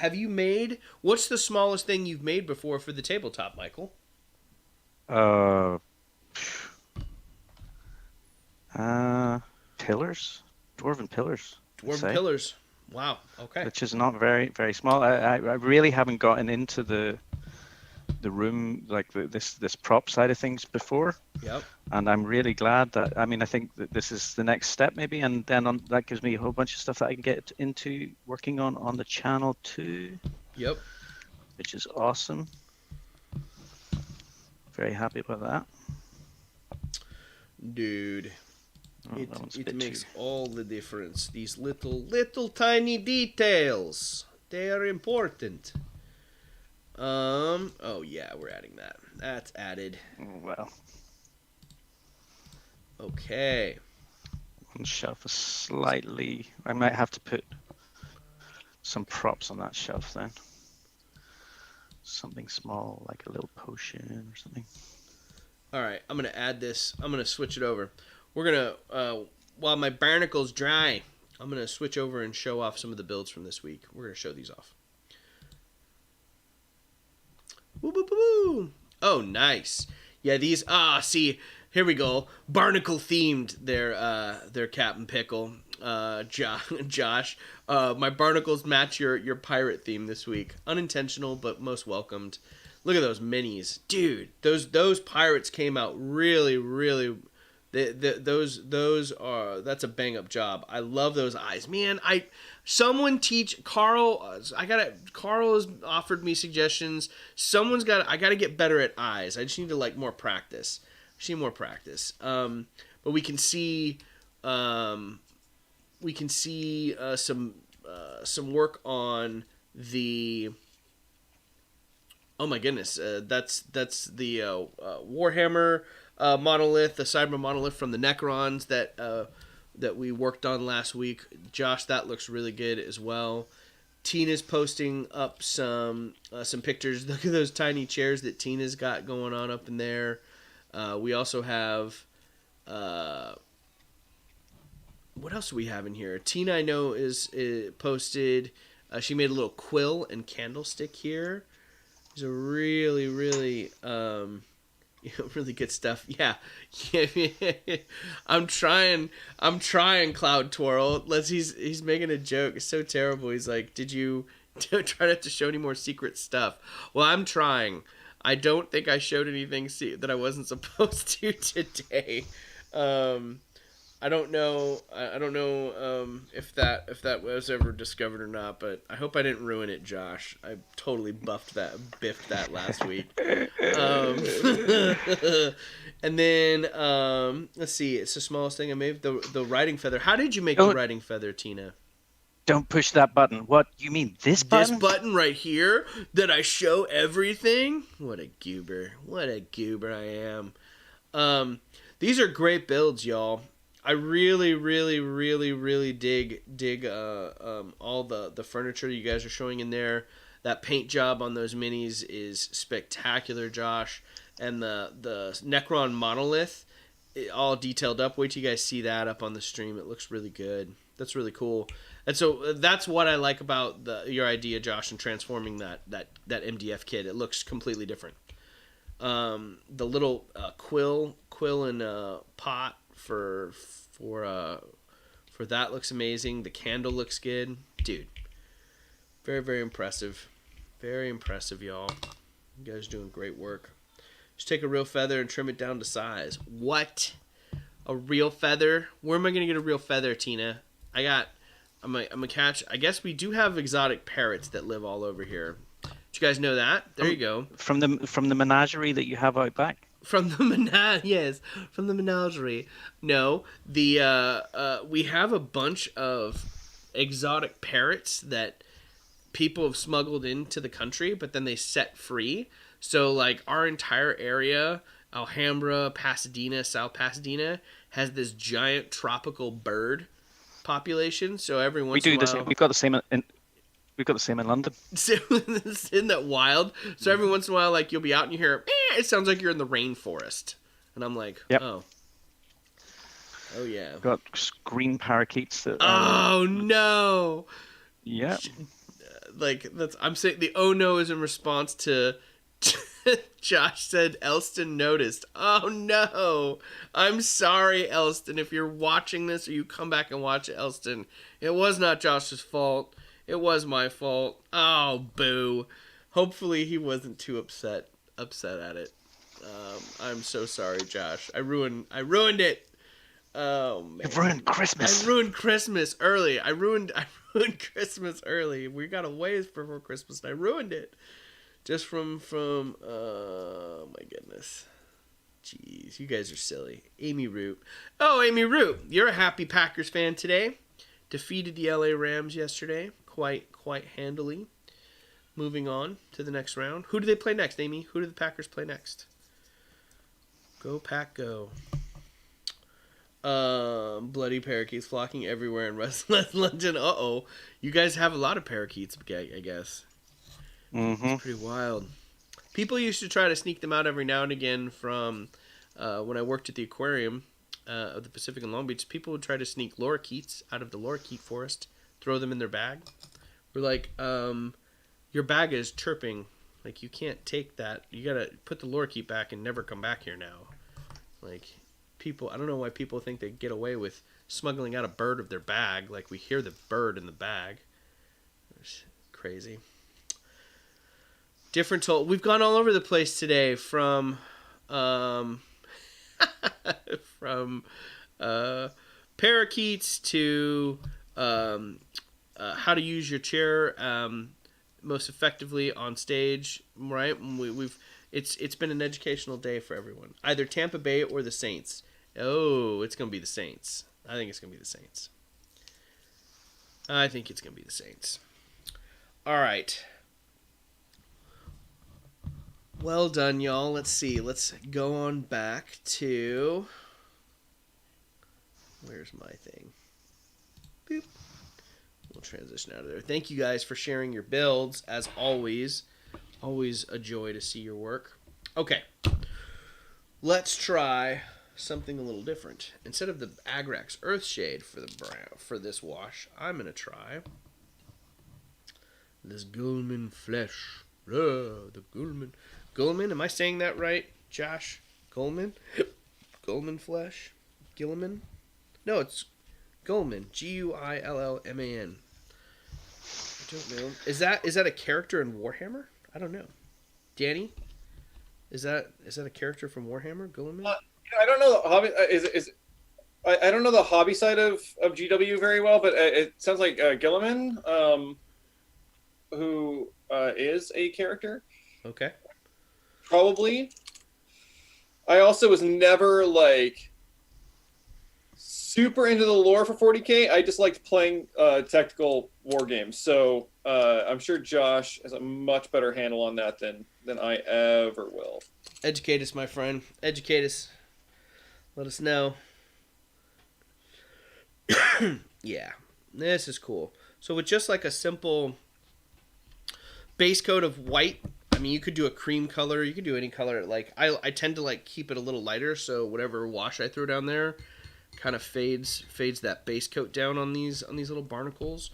[SPEAKER 1] What's the smallest thing you've made before for the tabletop, Michael?
[SPEAKER 2] Pillars, dwarven pillars.
[SPEAKER 1] Dwarven pillars. Wow. Okay.
[SPEAKER 2] Which is not very, very small. I really haven't gotten into the room, like this prop side of things before.
[SPEAKER 1] Yep.
[SPEAKER 2] And I'm really glad that, I think that this is the next step maybe, and then that gives me a whole bunch of stuff that I can get into working on the channel too.
[SPEAKER 1] Yep.
[SPEAKER 2] Which is awesome. Very happy about that.
[SPEAKER 1] Dude. It makes all the difference. These little tiny details. They are important. Oh yeah, we're adding that. That's added.
[SPEAKER 2] Well.
[SPEAKER 1] Okay.
[SPEAKER 2] One shelf is slightly, I might have to put some props on that shelf then. Something small, like a little potion or something.
[SPEAKER 1] Alright, I'm gonna add this. I'm gonna switch it over. We're gonna, while my barnacle's dry, I'm gonna switch over and show off some of the builds from this week. We're gonna show these off. Woo, woo, woo, woo. Oh, nice. Yeah, these. See, here we go. Barnacle themed. Their Captain Pickle. Josh. My barnacles match your pirate theme this week. Unintentional, but most welcomed. Look at those minis, dude. Those pirates came out really, really. Those are, that's a bang up job. I love those eyes, man. Someone teach Carl. Carl has offered me suggestions. I gotta get better at eyes. I just need to more practice. But we can see some work on the. Oh my goodness, that's the Warhammer. Monolith, the Cyber monolith from the Necrons that we worked on last week. Josh, that looks really good as well. Tina's posting up some pictures. Look at those tiny chairs that Tina's got going on up in there. We also have what else do we have in here? Tina, I know, is posted. She made a little quill and candlestick here. These are really, really really good stuff. Yeah. I'm trying Cloud Twirl. He's making a joke. It's so terrible. He's like, did you try not to show any more secret stuff? Well, I'm trying. I don't think I showed anything that I wasn't supposed to today. I don't know if that was ever discovered or not, but I hope I didn't ruin it, Josh. I totally biffed that last week. And then let's see, it's the smallest thing I made. The riding feather. How did you make the riding feather, Tina?
[SPEAKER 2] Don't push that button. What, you mean this button?
[SPEAKER 1] This button right here that I show everything? What a goober I am. These are great builds, y'all. I really, really, really, really dig all the furniture you guys are showing in there. That paint job on those minis is spectacular, Josh. And the Necron monolith, all detailed up. Wait till you guys see that up on the stream. It looks really good. That's really cool. And so that's what I like about your idea, Josh, in transforming that MDF kit. It looks completely different. The little quill and pot for that looks amazing. The candle looks good, dude. Very, very impressive. Very impressive, y'all. You guys are doing great work. Just take a real feather and trim it down to size. What? A real feather? Where am I gonna get a real feather, Tina? I'm gonna catch. I guess we do have exotic parrots that live all over here. Did you guys know that? There you go.
[SPEAKER 2] From the menagerie that you have out back.
[SPEAKER 1] From the menagerie. No, we have a bunch of exotic parrots that people have smuggled into the country, but then they set free. So like our entire area, Alhambra, Pasadena, South Pasadena, has this giant tropical bird population. So every once in a while,
[SPEAKER 2] we've got the same in London.
[SPEAKER 1] Isn't that wild? So every once in a while, like you'll be out and you hear, it sounds like you're in the rainforest, and I'm like,
[SPEAKER 2] yep.
[SPEAKER 1] oh yeah.
[SPEAKER 2] We've got green parakeets.
[SPEAKER 1] Oh no.
[SPEAKER 2] Yeah.
[SPEAKER 1] Like I'm saying the oh no is in response to Josh said Elston noticed. Oh no. I'm sorry, Elston. If you're watching this or you come back and watch it, Elston, it was not Josh's fault. It was my fault. Oh, boo. Hopefully he wasn't too upset at it. I'm so sorry, Josh. I ruined it. Oh man.
[SPEAKER 2] You've ruined Christmas.
[SPEAKER 1] I ruined Christmas early. I ruined Christmas early. We got a ways before Christmas and I ruined it. Just from oh my goodness. Jeez, you guys are silly. Amy Root. Oh, Amy Root, you're a happy Packers fan today. Defeated the LA Rams yesterday quite handily. Moving on to the next round. Who do they play next, Amy? Who do the Packers play next? Go Pack go. Bloody parakeets flocking everywhere in West London. Uh-oh. You guys have a lot of parakeets, I guess.
[SPEAKER 2] Mm-hmm.
[SPEAKER 1] It's pretty wild. People used to try to sneak them out every now and again from when I worked at the aquarium of the Pacific in Long Beach. People would try to sneak lorikeets out of the lorikeet forest, throw them in their bag. We're like, your bag is chirping. Like, you can't take that. You gotta put the lorikeet back and never come back here now. Like, people, I don't know why people think they get away with smuggling out a bird of their bag. Like, we hear the bird in the bag. It's crazy. Different toll. We've gone all over the place today from parakeets to how to use your chair most effectively on stage, right? It's been an educational day for everyone. Either Tampa Bay or the Saints. Oh, it's going to be the Saints. I think it's going to be the Saints. All right. Well done, y'all. Let's see. Let's go on back to... Where's my thing? Boop. We'll transition out of there. Thank you guys for sharing your builds, as always. Always a joy to see your work. Okay. Let's try something a little different. Instead of the Agrax Earthshade for this wash, I'm going to try this Gulman Flesh. The Gulman. Gulman, am I saying that right, Josh? Gulman? Gulman Flesh? Gilliman? No, it's Gulman. Guillman. I don't know. Is that a character in Warhammer? I don't know. Danny? Is that a character from Warhammer? Gulliman?
[SPEAKER 3] I don't know the hobby. I don't know the hobby side of GW very well, but it sounds like Gilliman, who is a character.
[SPEAKER 1] Okay.
[SPEAKER 3] Probably. I also was never like super into the lore for 40K. I just liked playing tactical war games. So I'm sure Josh has a much better handle on that than I ever will.
[SPEAKER 1] Educate us, my friend. Educate us. Let us know. Yeah, this is cool. So with just like a simple base coat of white, I mean, you could do a cream color. You could do any color. Like I tend to like keep it a little lighter, so whatever wash I throw down there kind of fades that base coat down on these little barnacles.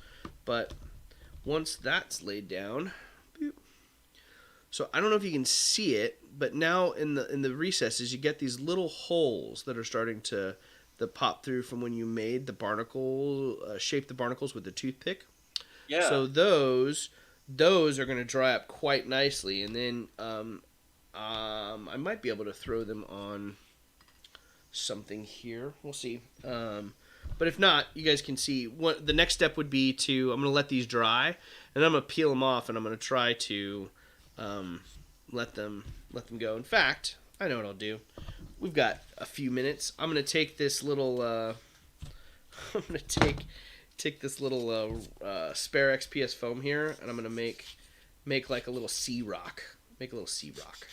[SPEAKER 1] But once that's laid down, boop. So I don't know if you can see it, but now in the recesses you get these little holes that are starting to pop through from when you made the barnacle, shape the barnacles with the toothpick.
[SPEAKER 3] Yeah.
[SPEAKER 1] So those are going to dry up quite nicely, and then I might be able to throw them on something here. We'll see. But if not, you guys can see. What the next step would be to, I'm going to let these dry, and I'm going to peel them off, and I'm going to try to let them go. In fact, I know what I'll do. We've got a few minutes. I'm going to take this little I'm going to take this little spare XPS foam here, and I'm going to make like a little sea rock. Make a little sea rock.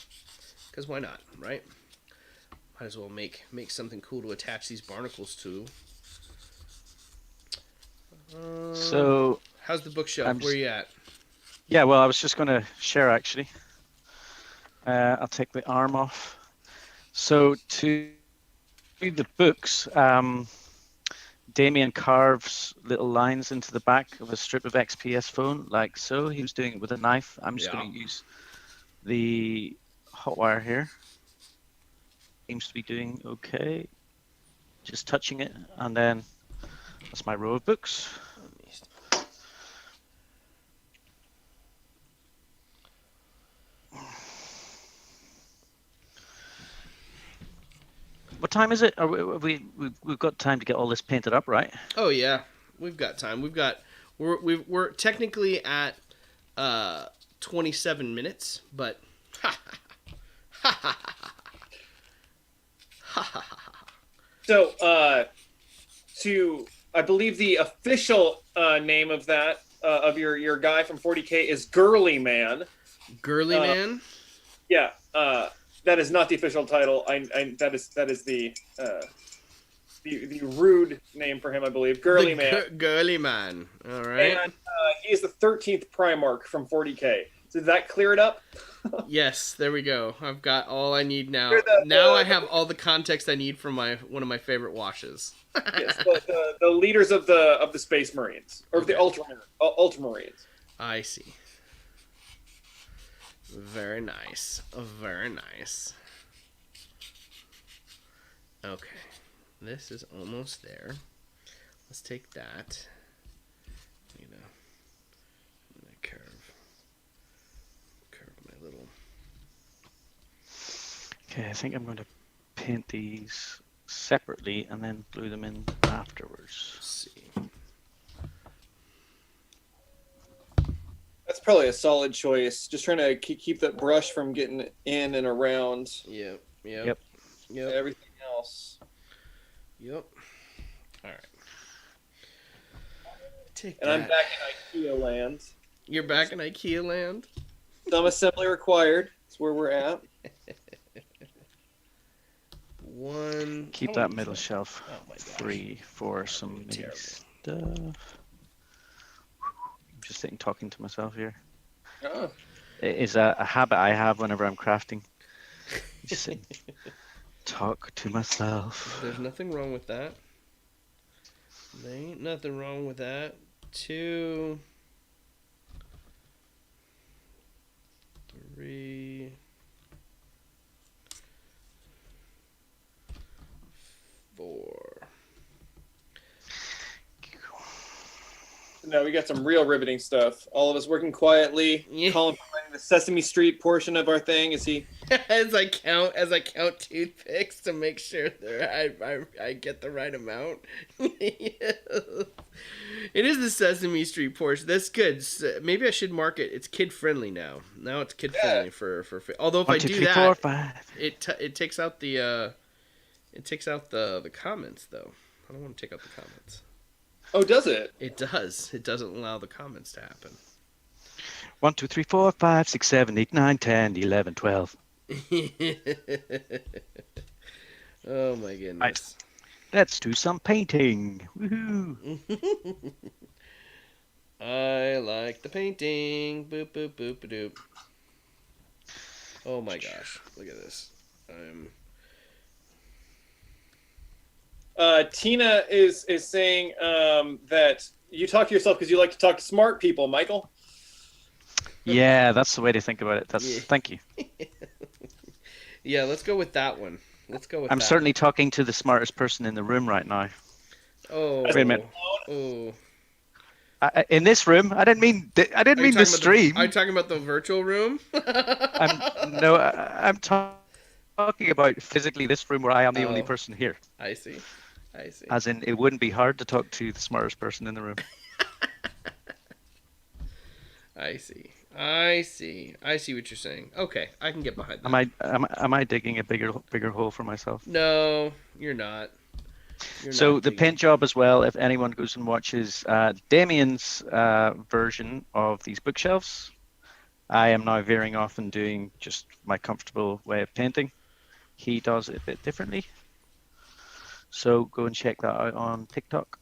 [SPEAKER 1] Because why not, right? Might as well make something cool to attach these barnacles to.
[SPEAKER 2] So
[SPEAKER 1] how's the bookshelf? Where are you at?
[SPEAKER 2] Yeah, well, I was just going to share, actually. I'll take the arm off. So to read the books, Damien carves little lines into the back of a strip of XPS foam, like so. He was doing it with a knife. I'm just going to use the hot wire here. Seems to be doing okay. Just touching it, and then that's my row of books. What time is it? We've got time to get all this painted up, right?
[SPEAKER 1] Oh yeah, we've got time. We're technically at 27 minutes, but
[SPEAKER 3] So to I believe the official name of that of your guy from 40K is Girly Man.
[SPEAKER 1] Girly Man.
[SPEAKER 3] Yeah. That is not the official title. That is the rude name for him, I believe. Girly Man.
[SPEAKER 1] Girly Man. All right.
[SPEAKER 3] And he is the 13th Primarch from 40K. So did that clear it up?
[SPEAKER 1] Yes, there we go. I've got all I need now.
[SPEAKER 3] Now
[SPEAKER 1] I have all the context I need from one of my favorite washes.
[SPEAKER 3] Yes, the leaders of the Space Marines or the Ultramarines.
[SPEAKER 1] I see. Very nice. Very nice. Okay. This is almost there. Let's take that. I'm gonna curve my little.
[SPEAKER 2] Okay, I think I'm going to paint these separately and then glue them in afterwards.
[SPEAKER 1] Let's see.
[SPEAKER 3] That's probably a solid choice. Just trying to keep that brush from getting in and around.
[SPEAKER 1] Yep.
[SPEAKER 3] Everything else.
[SPEAKER 1] Yep. All right.
[SPEAKER 3] I'm back in IKEA land.
[SPEAKER 1] You're back in IKEA land?
[SPEAKER 3] Some assembly required. That's where we're at.
[SPEAKER 2] Keep that middle shelf free for some mini stuff. I'm just sitting talking to myself here.
[SPEAKER 3] Oh.
[SPEAKER 2] It is a habit I have whenever I'm crafting. Just sitting, talk to myself.
[SPEAKER 1] There's nothing wrong with that. There ain't nothing wrong with that. 2, 3, 4.
[SPEAKER 3] No, we got some real riveting stuff. All of us working quietly.
[SPEAKER 1] Yeah.
[SPEAKER 3] Colin providing the Sesame Street portion of our thing. Is he?
[SPEAKER 1] as I count toothpicks to make sure that I get the right amount. Yes. It is the Sesame Street portion. That's good. Maybe I should mark it. It's kid friendly now. Now it's kid friendly for. Although if
[SPEAKER 2] 1,
[SPEAKER 1] I
[SPEAKER 2] 2,
[SPEAKER 1] do
[SPEAKER 2] 3,
[SPEAKER 1] that,
[SPEAKER 2] 4, 5.
[SPEAKER 1] it takes out the the comments though. I don't want to take out the comments.
[SPEAKER 3] Oh, does it?
[SPEAKER 1] It does. It doesn't allow the comments to happen.
[SPEAKER 2] 1, 2, 3, 4, 5, 6, 7, 8, 9, 10, 11, 12.
[SPEAKER 1] Oh my goodness.
[SPEAKER 2] Right. Let's do some painting. Woohoo.
[SPEAKER 1] I like the painting. Boop boop boop doop. Oh my gosh. Look at this.
[SPEAKER 3] Tina is saying that you talk to yourself because you like to talk to smart people, Michael.
[SPEAKER 2] Yeah, that's the way to think about it.
[SPEAKER 1] Yeah.
[SPEAKER 2] Thank you.
[SPEAKER 1] Yeah, let's go with that one. Let's go with
[SPEAKER 2] I'm
[SPEAKER 1] that.
[SPEAKER 2] certainly talking to the smartest person in the room right now.
[SPEAKER 1] Oh.
[SPEAKER 2] Wait a minute.
[SPEAKER 1] Oh.
[SPEAKER 2] In this room, I didn't mean the stream.
[SPEAKER 1] Are you talking about the virtual room?
[SPEAKER 2] I'm talking about physically this room where I am the only
[SPEAKER 1] Oh.
[SPEAKER 2] person here.
[SPEAKER 1] I see.
[SPEAKER 2] As in, it wouldn't be hard to talk to the smartest person in the room.
[SPEAKER 1] I see. I see what you're saying. Okay, I can get behind that.
[SPEAKER 2] Am I digging a bigger hole for myself?
[SPEAKER 1] No, you're not.
[SPEAKER 2] So the paint job as well, if anyone goes and watches Damien's version of these bookshelves, I am now veering off and doing just my comfortable way of painting. He does it a bit differently. So go and check that out on TikTok.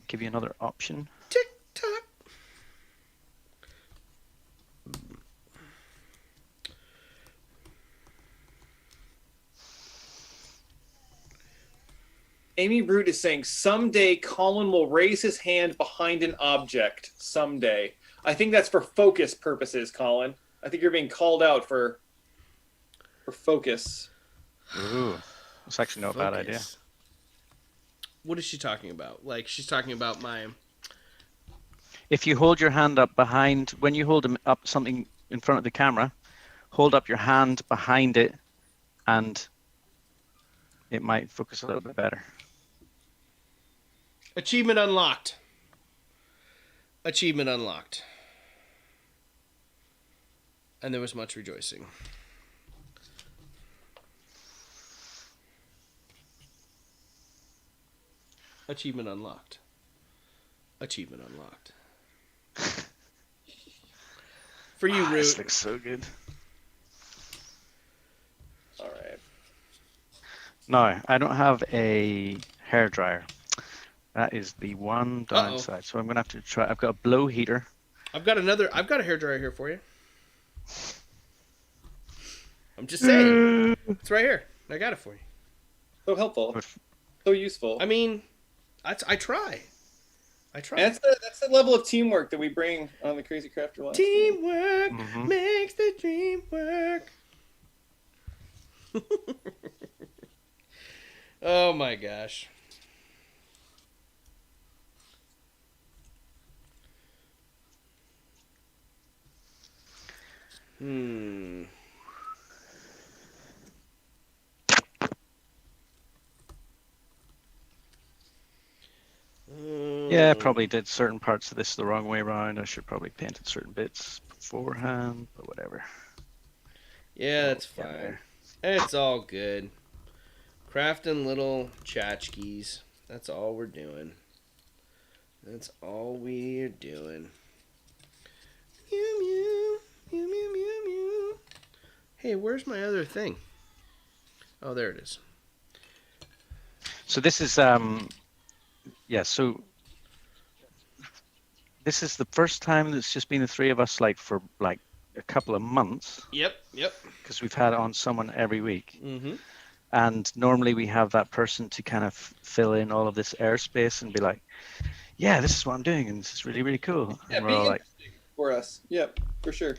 [SPEAKER 2] Give you another option.
[SPEAKER 1] TikTok.
[SPEAKER 3] Amy Root is saying someday Colin will raise his hand behind an object. Someday. I think that's for focus purposes, Colin. I think you're being called out for focus.
[SPEAKER 2] Ooh, that's actually not a bad idea.
[SPEAKER 1] What is she talking about? Like, she's talking about my...
[SPEAKER 2] If you hold your hand up behind, when you hold up something in front of the camera, hold up your hand behind it, and it might focus a little bit better.
[SPEAKER 1] Achievement unlocked. Achievement unlocked. And there was much rejoicing. Achievement unlocked. Achievement unlocked. For you, Root.
[SPEAKER 2] This looks so good.
[SPEAKER 3] All right.
[SPEAKER 2] No, I don't have a hairdryer. That is the one downside. So I'm gonna have to try. I've got a blow heater.
[SPEAKER 1] I've got a hairdryer here for you. I'm just saying. It's right here. I got it for you.
[SPEAKER 3] So helpful. So useful.
[SPEAKER 1] I mean, I try.
[SPEAKER 3] That's the level of teamwork that we bring on the Crazy Crafter Live.
[SPEAKER 1] Teamwork makes the dream work. Oh my gosh.
[SPEAKER 2] Yeah, I probably did certain parts of this the wrong way around. I should probably painted certain bits beforehand, but whatever.
[SPEAKER 1] Yeah, that's fine. It's all good. Crafting little tchotchkes. That's all we're doing. That's all we're doing. Mew mew. Mew mew mew mew. Hey, where's my other thing? Oh, there it is.
[SPEAKER 2] So this is so this is the first time that's just been the three of us for a couple of months.
[SPEAKER 1] Yep.
[SPEAKER 2] Because we've had on someone every week.
[SPEAKER 1] Mm-hmm.
[SPEAKER 2] And normally we have that person to kind of fill in all of this airspace and be like, yeah, this is what I'm doing, and this is really, really cool.
[SPEAKER 3] Yeah,
[SPEAKER 2] and we're all like,
[SPEAKER 3] for us. Yep, for sure.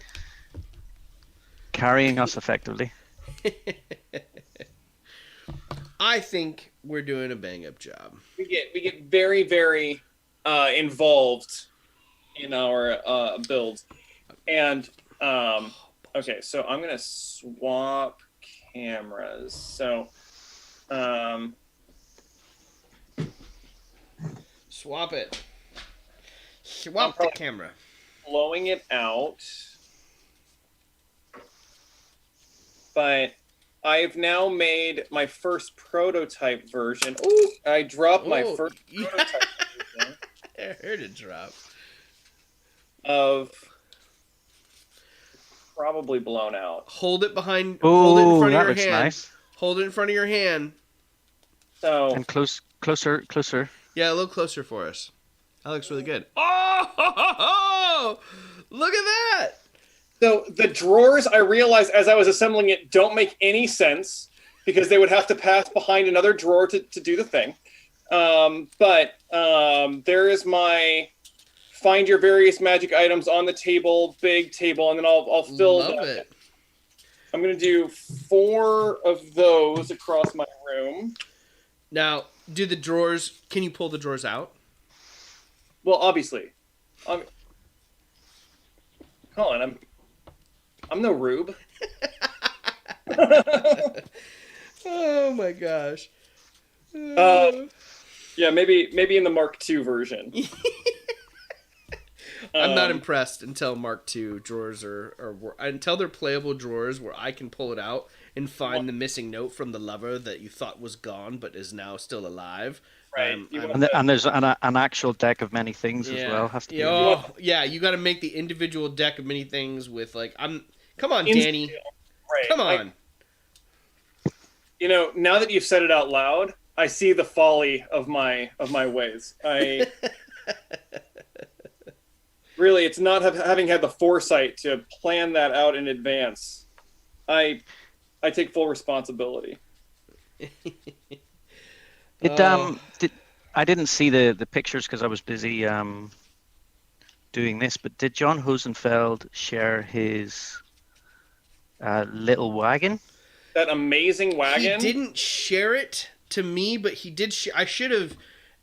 [SPEAKER 2] Carrying us effectively.
[SPEAKER 1] I think we're doing a bang-up job.
[SPEAKER 3] We get very, very involved in our build. And okay, so I'm gonna swap cameras. So
[SPEAKER 1] swap it. Swap the camera.
[SPEAKER 3] Blowing it out. But I've now made my first prototype version. Oh, I dropped my first prototype version.
[SPEAKER 1] I heard it drop.
[SPEAKER 3] Of probably blown out.
[SPEAKER 1] Hold it behind.
[SPEAKER 2] Oh,
[SPEAKER 1] hold it in front
[SPEAKER 2] that
[SPEAKER 1] of your
[SPEAKER 2] looks
[SPEAKER 1] hand.
[SPEAKER 2] nice.
[SPEAKER 1] Hold it in front of your hand.
[SPEAKER 3] So
[SPEAKER 2] and closer.
[SPEAKER 1] Yeah, a little closer for us. That looks really good. Oh, look at that!
[SPEAKER 3] So the drawers, I realized as I was assembling it, don't make any sense because they would have to pass behind another drawer to do the thing. But there is my find your various magic items on the table, big table, and then I'll fill
[SPEAKER 1] Love
[SPEAKER 3] that.
[SPEAKER 1] it.
[SPEAKER 3] I'm going to do 4 of those across my room.
[SPEAKER 1] Now, do the drawers? Can you pull the drawers out?
[SPEAKER 3] Well, obviously. Colin, I'm no rube.
[SPEAKER 1] Oh my gosh.
[SPEAKER 3] Yeah, maybe in the Mark II version.
[SPEAKER 1] I'm not impressed until Mark II drawers until they're playable drawers where I can pull it out and find the missing note from the lover that you thought was gone but is now still alive.
[SPEAKER 3] Right.
[SPEAKER 2] And there's an actual deck of many things as well. Has to be.
[SPEAKER 1] Yeah, you got to make the individual deck of many things with like Come on, Danny.
[SPEAKER 3] Right.
[SPEAKER 1] Come on.
[SPEAKER 3] Now that you've said it out loud, I see the folly of my ways. Really, it's not having had the foresight to plan that out in advance. I take full responsibility.
[SPEAKER 2] I didn't see the pictures because I was busy doing this, but did John Hosenfeld share his little wagon?
[SPEAKER 3] That amazing wagon?
[SPEAKER 1] He didn't share it to me, but he did. I should have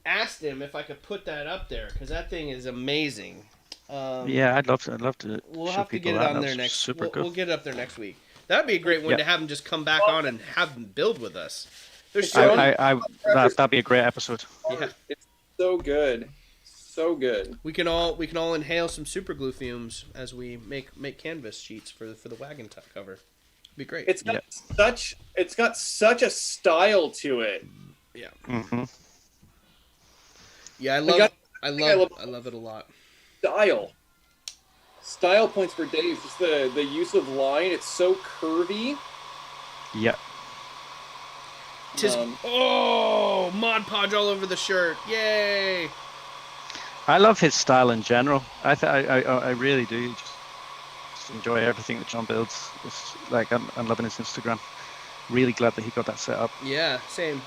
[SPEAKER 1] asked him if I could put that up there because that thing is amazing.
[SPEAKER 2] Yeah, I'd love to.
[SPEAKER 1] We'll have to get it on there next. We'll get it up there next week. That'd be a great one to have him just come back on and have him build with us.
[SPEAKER 2] That'd be a great episode.
[SPEAKER 1] Yeah,
[SPEAKER 3] it's so good, so good.
[SPEAKER 1] We can all inhale some super glue fumes as we make canvas sheets for the wagon cover. It'd be great.
[SPEAKER 3] It's got such a style to it.
[SPEAKER 1] Yeah.
[SPEAKER 2] Mm-hmm.
[SPEAKER 1] Yeah, I love it a lot.
[SPEAKER 3] Style points for days. Just the use of line. It's so curvy.
[SPEAKER 2] Yeah.
[SPEAKER 1] Mod Podge all over the shirt! Yay!
[SPEAKER 2] I love his style in general. I really do. Just enjoy everything that John builds. It's like I'm loving his Instagram. Really glad that he got that set up.
[SPEAKER 1] Yeah, same.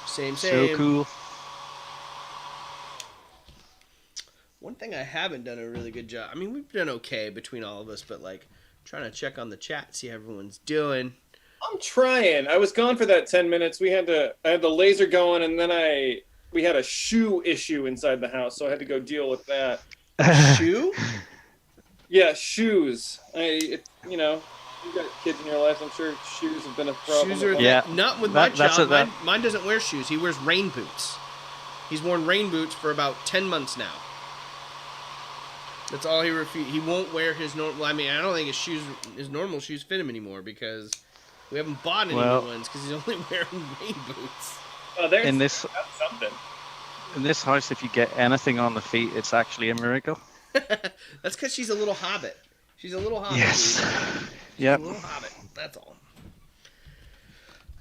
[SPEAKER 1] Same.
[SPEAKER 2] So cool.
[SPEAKER 1] One thing I haven't done a really good job. I mean, we've done okay between all of us, but like trying to check on the chat, see how everyone's doing.
[SPEAKER 3] I'm trying. I was gone for that 10 minutes. I had the laser going, and then we had a shoe issue inside the house, so I had to go deal with that.
[SPEAKER 1] Shoe?
[SPEAKER 3] Yeah, shoes. You got kids in your life. I'm sure shoes have been a problem.
[SPEAKER 1] Not with my child. Mine doesn't wear shoes. He wears rain boots. He's worn rain boots for about 10 months now. That's all he refuses. He won't wear his normal. I mean, I don't think his normal shoes fit him anymore because we haven't bought any new ones because he's only wearing rain boots.
[SPEAKER 3] Oh, that's something.
[SPEAKER 2] In this house, if you get anything on the feet, it's actually a miracle.
[SPEAKER 1] That's because she's a little hobbit. She's a little hobbit.
[SPEAKER 2] Yes.
[SPEAKER 1] Yeah. A little hobbit. That's all.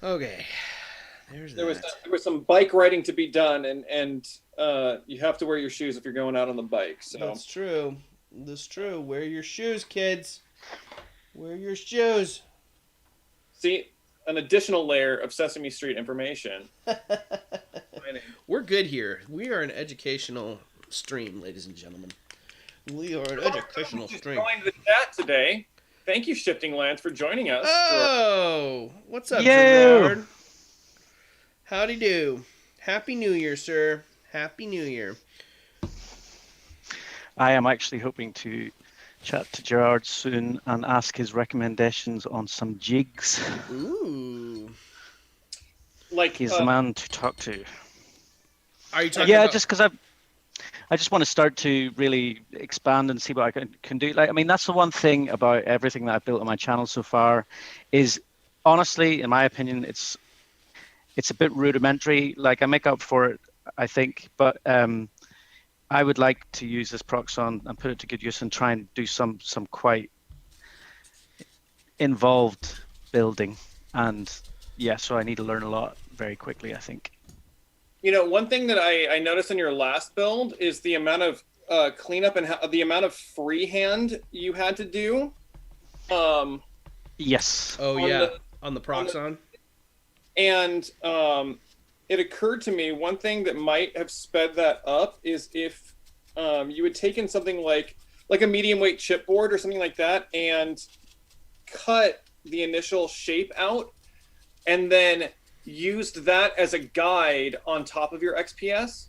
[SPEAKER 1] Okay.
[SPEAKER 3] There was some bike riding to be done, and you have to wear your shoes if you're going out on the bike. So
[SPEAKER 1] that's true. That's true. Wear your shoes, kids. Wear your shoes.
[SPEAKER 3] See, an additional layer of Sesame Street information.
[SPEAKER 1] We're good here. We are an educational stream, ladies and gentlemen. We are an educational stream.
[SPEAKER 3] Joined the chat today. Thank you, Shifting Lands, for joining us.
[SPEAKER 1] Oh, what's up, Gerard? Howdy do. Happy New Year, sir. Happy New Year.
[SPEAKER 2] I am actually hoping to chat to Gerard soon and ask his recommendations on some jigs.
[SPEAKER 1] Ooh.
[SPEAKER 2] He's the man to talk to.
[SPEAKER 1] Are you talking about...
[SPEAKER 2] just because I just want to start to really expand and see what I can do. Like, I mean, that's the one thing about everything that I've built on my channel so far is, honestly, in my opinion, it's a bit rudimentary. Like, I make up for it, I think, but I would like to use this Proxon and put it to good use and try and do some quite involved building. And yeah, so I need to learn a lot very quickly, I think.
[SPEAKER 3] One thing that I noticed in your last build is the amount of cleanup and the amount of freehand you had to do.
[SPEAKER 2] Yes.
[SPEAKER 1] Oh, yeah. On the Proxon.
[SPEAKER 3] And it occurred to me, one thing that might have sped that up is if you had taken something like a medium weight chipboard or something like that and cut the initial shape out and then used that as a guide on top of your XPS,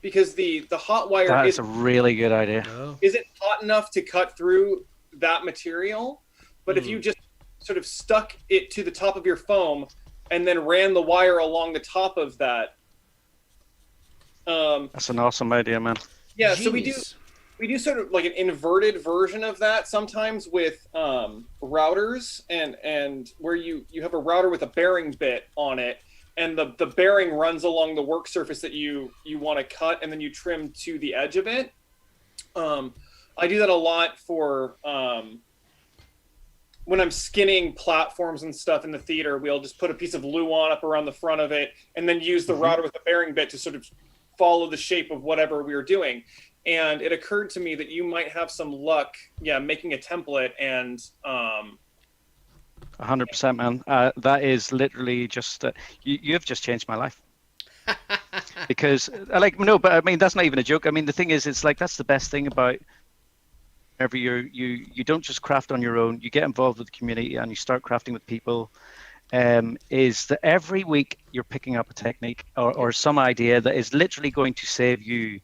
[SPEAKER 3] because the hot wire
[SPEAKER 2] That is a really good idea.
[SPEAKER 3] isn't hot enough to cut through that material. But if you just sort of stuck it to the top of your foam and then ran the wire along the top of that.
[SPEAKER 2] That's an awesome idea, man.
[SPEAKER 3] Yeah,
[SPEAKER 1] Genius.
[SPEAKER 3] so we do sort of like an inverted version of that sometimes with routers, and where you have a router with a bearing bit on it, and the bearing runs along the work surface that you want to cut, and then you trim to the edge of it. I do that a lot for when I'm skinning platforms and stuff in the theater. We'll just put a piece of Luan up around the front of it and then use the router with the bearing bit to sort of follow the shape of whatever we were doing. And it occurred to me that you might have some luck, making a template and
[SPEAKER 2] 100%, man. That is literally just you have just changed my life. Because but I mean, that's not even a joke. I mean, the thing is, it's like, that's the best thing about whenever you don't just craft on your own, you get involved with the community and you start crafting with people, is that every week you're picking up a technique or some idea that is literally going to save you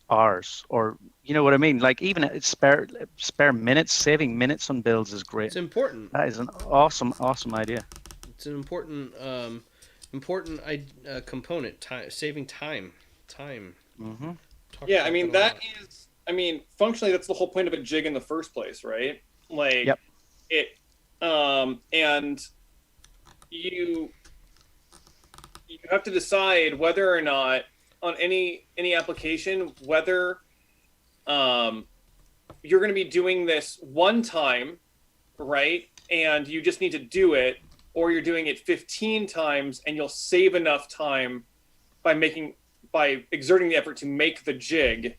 [SPEAKER 2] hours, or you know what I mean? Like, even spare minutes, saving minutes on builds is great.
[SPEAKER 1] It's important.
[SPEAKER 2] That is an awesome idea.
[SPEAKER 1] It's an important component. Saving time.
[SPEAKER 2] Mm-hmm.
[SPEAKER 3] I mean, functionally, that's the whole point of a jig in the first place, right? Like,
[SPEAKER 2] yep.
[SPEAKER 3] And you have to decide whether or not on any application, whether you're going to be doing this one time, right? And you just need to do it, or you're doing it 15 times and you'll save enough time by exerting the effort to make the jig,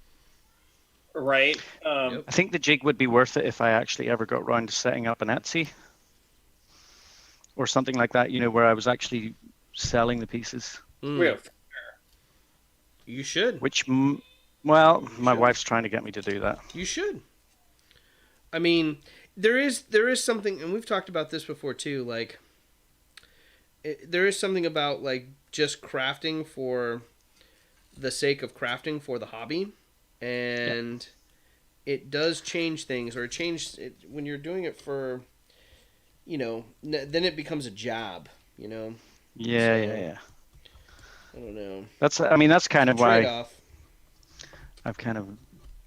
[SPEAKER 3] right?
[SPEAKER 2] I think the jig would be worth it if I actually ever got around to setting up an Etsy or something like that, where I was actually selling the pieces.
[SPEAKER 1] You should.
[SPEAKER 2] My wife's trying to get me to do that.
[SPEAKER 1] You should. I mean, there is something, and we've talked about this before too, like, there is something about, like, just crafting for the sake of crafting for the hobby, and it does change things, or when you're doing it for, then it becomes a job,
[SPEAKER 2] Yeah.
[SPEAKER 1] I don't know.
[SPEAKER 2] That's kind of why
[SPEAKER 1] Trade-off.
[SPEAKER 2] I've kind of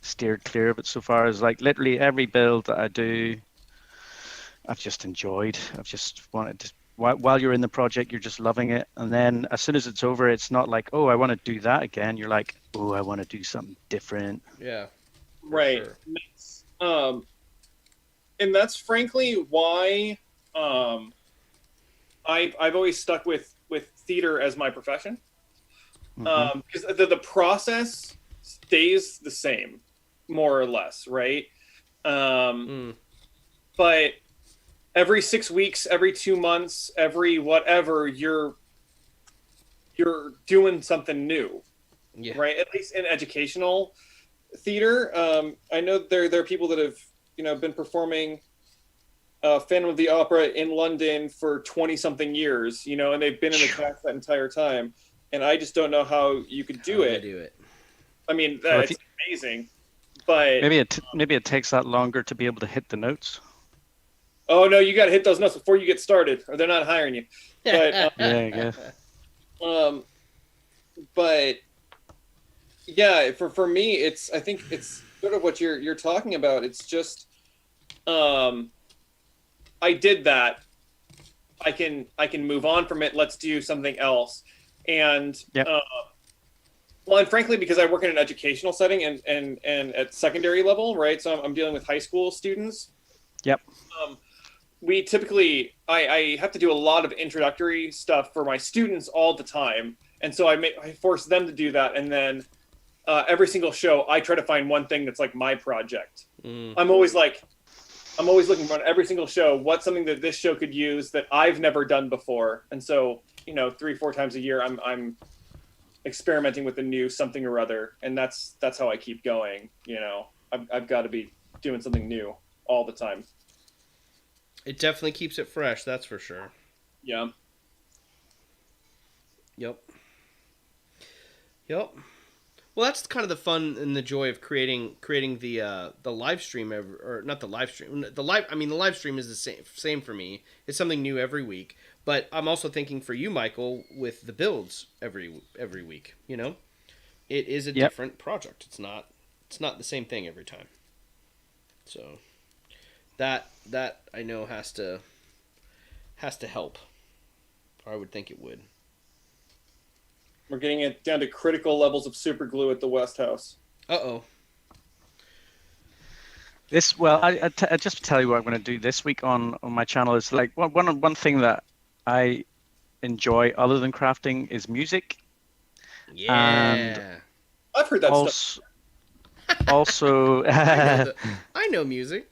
[SPEAKER 2] steered clear of it so far, as like literally every build that I do, I've just enjoyed. I've just wanted to, while you're in the project, you're just loving it. And then as soon as it's over, it's not like, oh, I want to do that again. You're like, oh, I want to do something different.
[SPEAKER 3] Yeah. Right. Sure. And that's frankly why I've always stuck with theater as my profession. Because the process stays the same, more or less, right? But every 6 weeks, every 2 months, every whatever, you're doing something new, right? At least in educational theater. I know there are people that have been performing Phantom of the Opera in London for 20-something years, and they've been in the cast that entire time. And I just don't know how you could do it. I mean, that's amazing, but
[SPEAKER 2] maybe it takes that longer to be able to hit the notes.
[SPEAKER 3] Oh no, you got to hit those notes before you get started, or they're not hiring you. But
[SPEAKER 2] yeah, I guess.
[SPEAKER 3] But yeah, for me, I think it's sort of what you're talking about. It's just, I did that. I can move on from it. Let's do something else. And well, and frankly, because I work in an educational setting and at secondary level, right? So I'm dealing with high school students.
[SPEAKER 2] Yep.
[SPEAKER 3] We typically, I have to do a lot of introductory stuff for my students all the time, and so I force them to do that. And then every single show, I try to find one thing that's like my project. I'm always like, I'm always looking for on every single show, what's something that this show could use that I've never done before. And so, 3-4 times a year, I'm experimenting with a new something or other, and that's how I keep going. I've got to be doing something new all the time.
[SPEAKER 1] It definitely keeps it fresh, that's for sure.
[SPEAKER 3] Yeah.
[SPEAKER 1] Yep. Well, that's kind of the fun and the joy of creating the live stream, or not the live stream. The live stream is the same for me. It's something new every week. But I'm also thinking for you, Michael, with the builds every week. It is a different project. It's not the same thing every time. So that I know has to help. Or I would think it would.
[SPEAKER 3] We're getting it down to critical levels of super glue at the West House.
[SPEAKER 1] Uh-oh.
[SPEAKER 2] I just tell you what I'm going to do this week on my channel is like one thing that I enjoy other than crafting is music.
[SPEAKER 1] Yeah.
[SPEAKER 3] And I've heard that stuff.
[SPEAKER 2] Also,
[SPEAKER 1] I know music.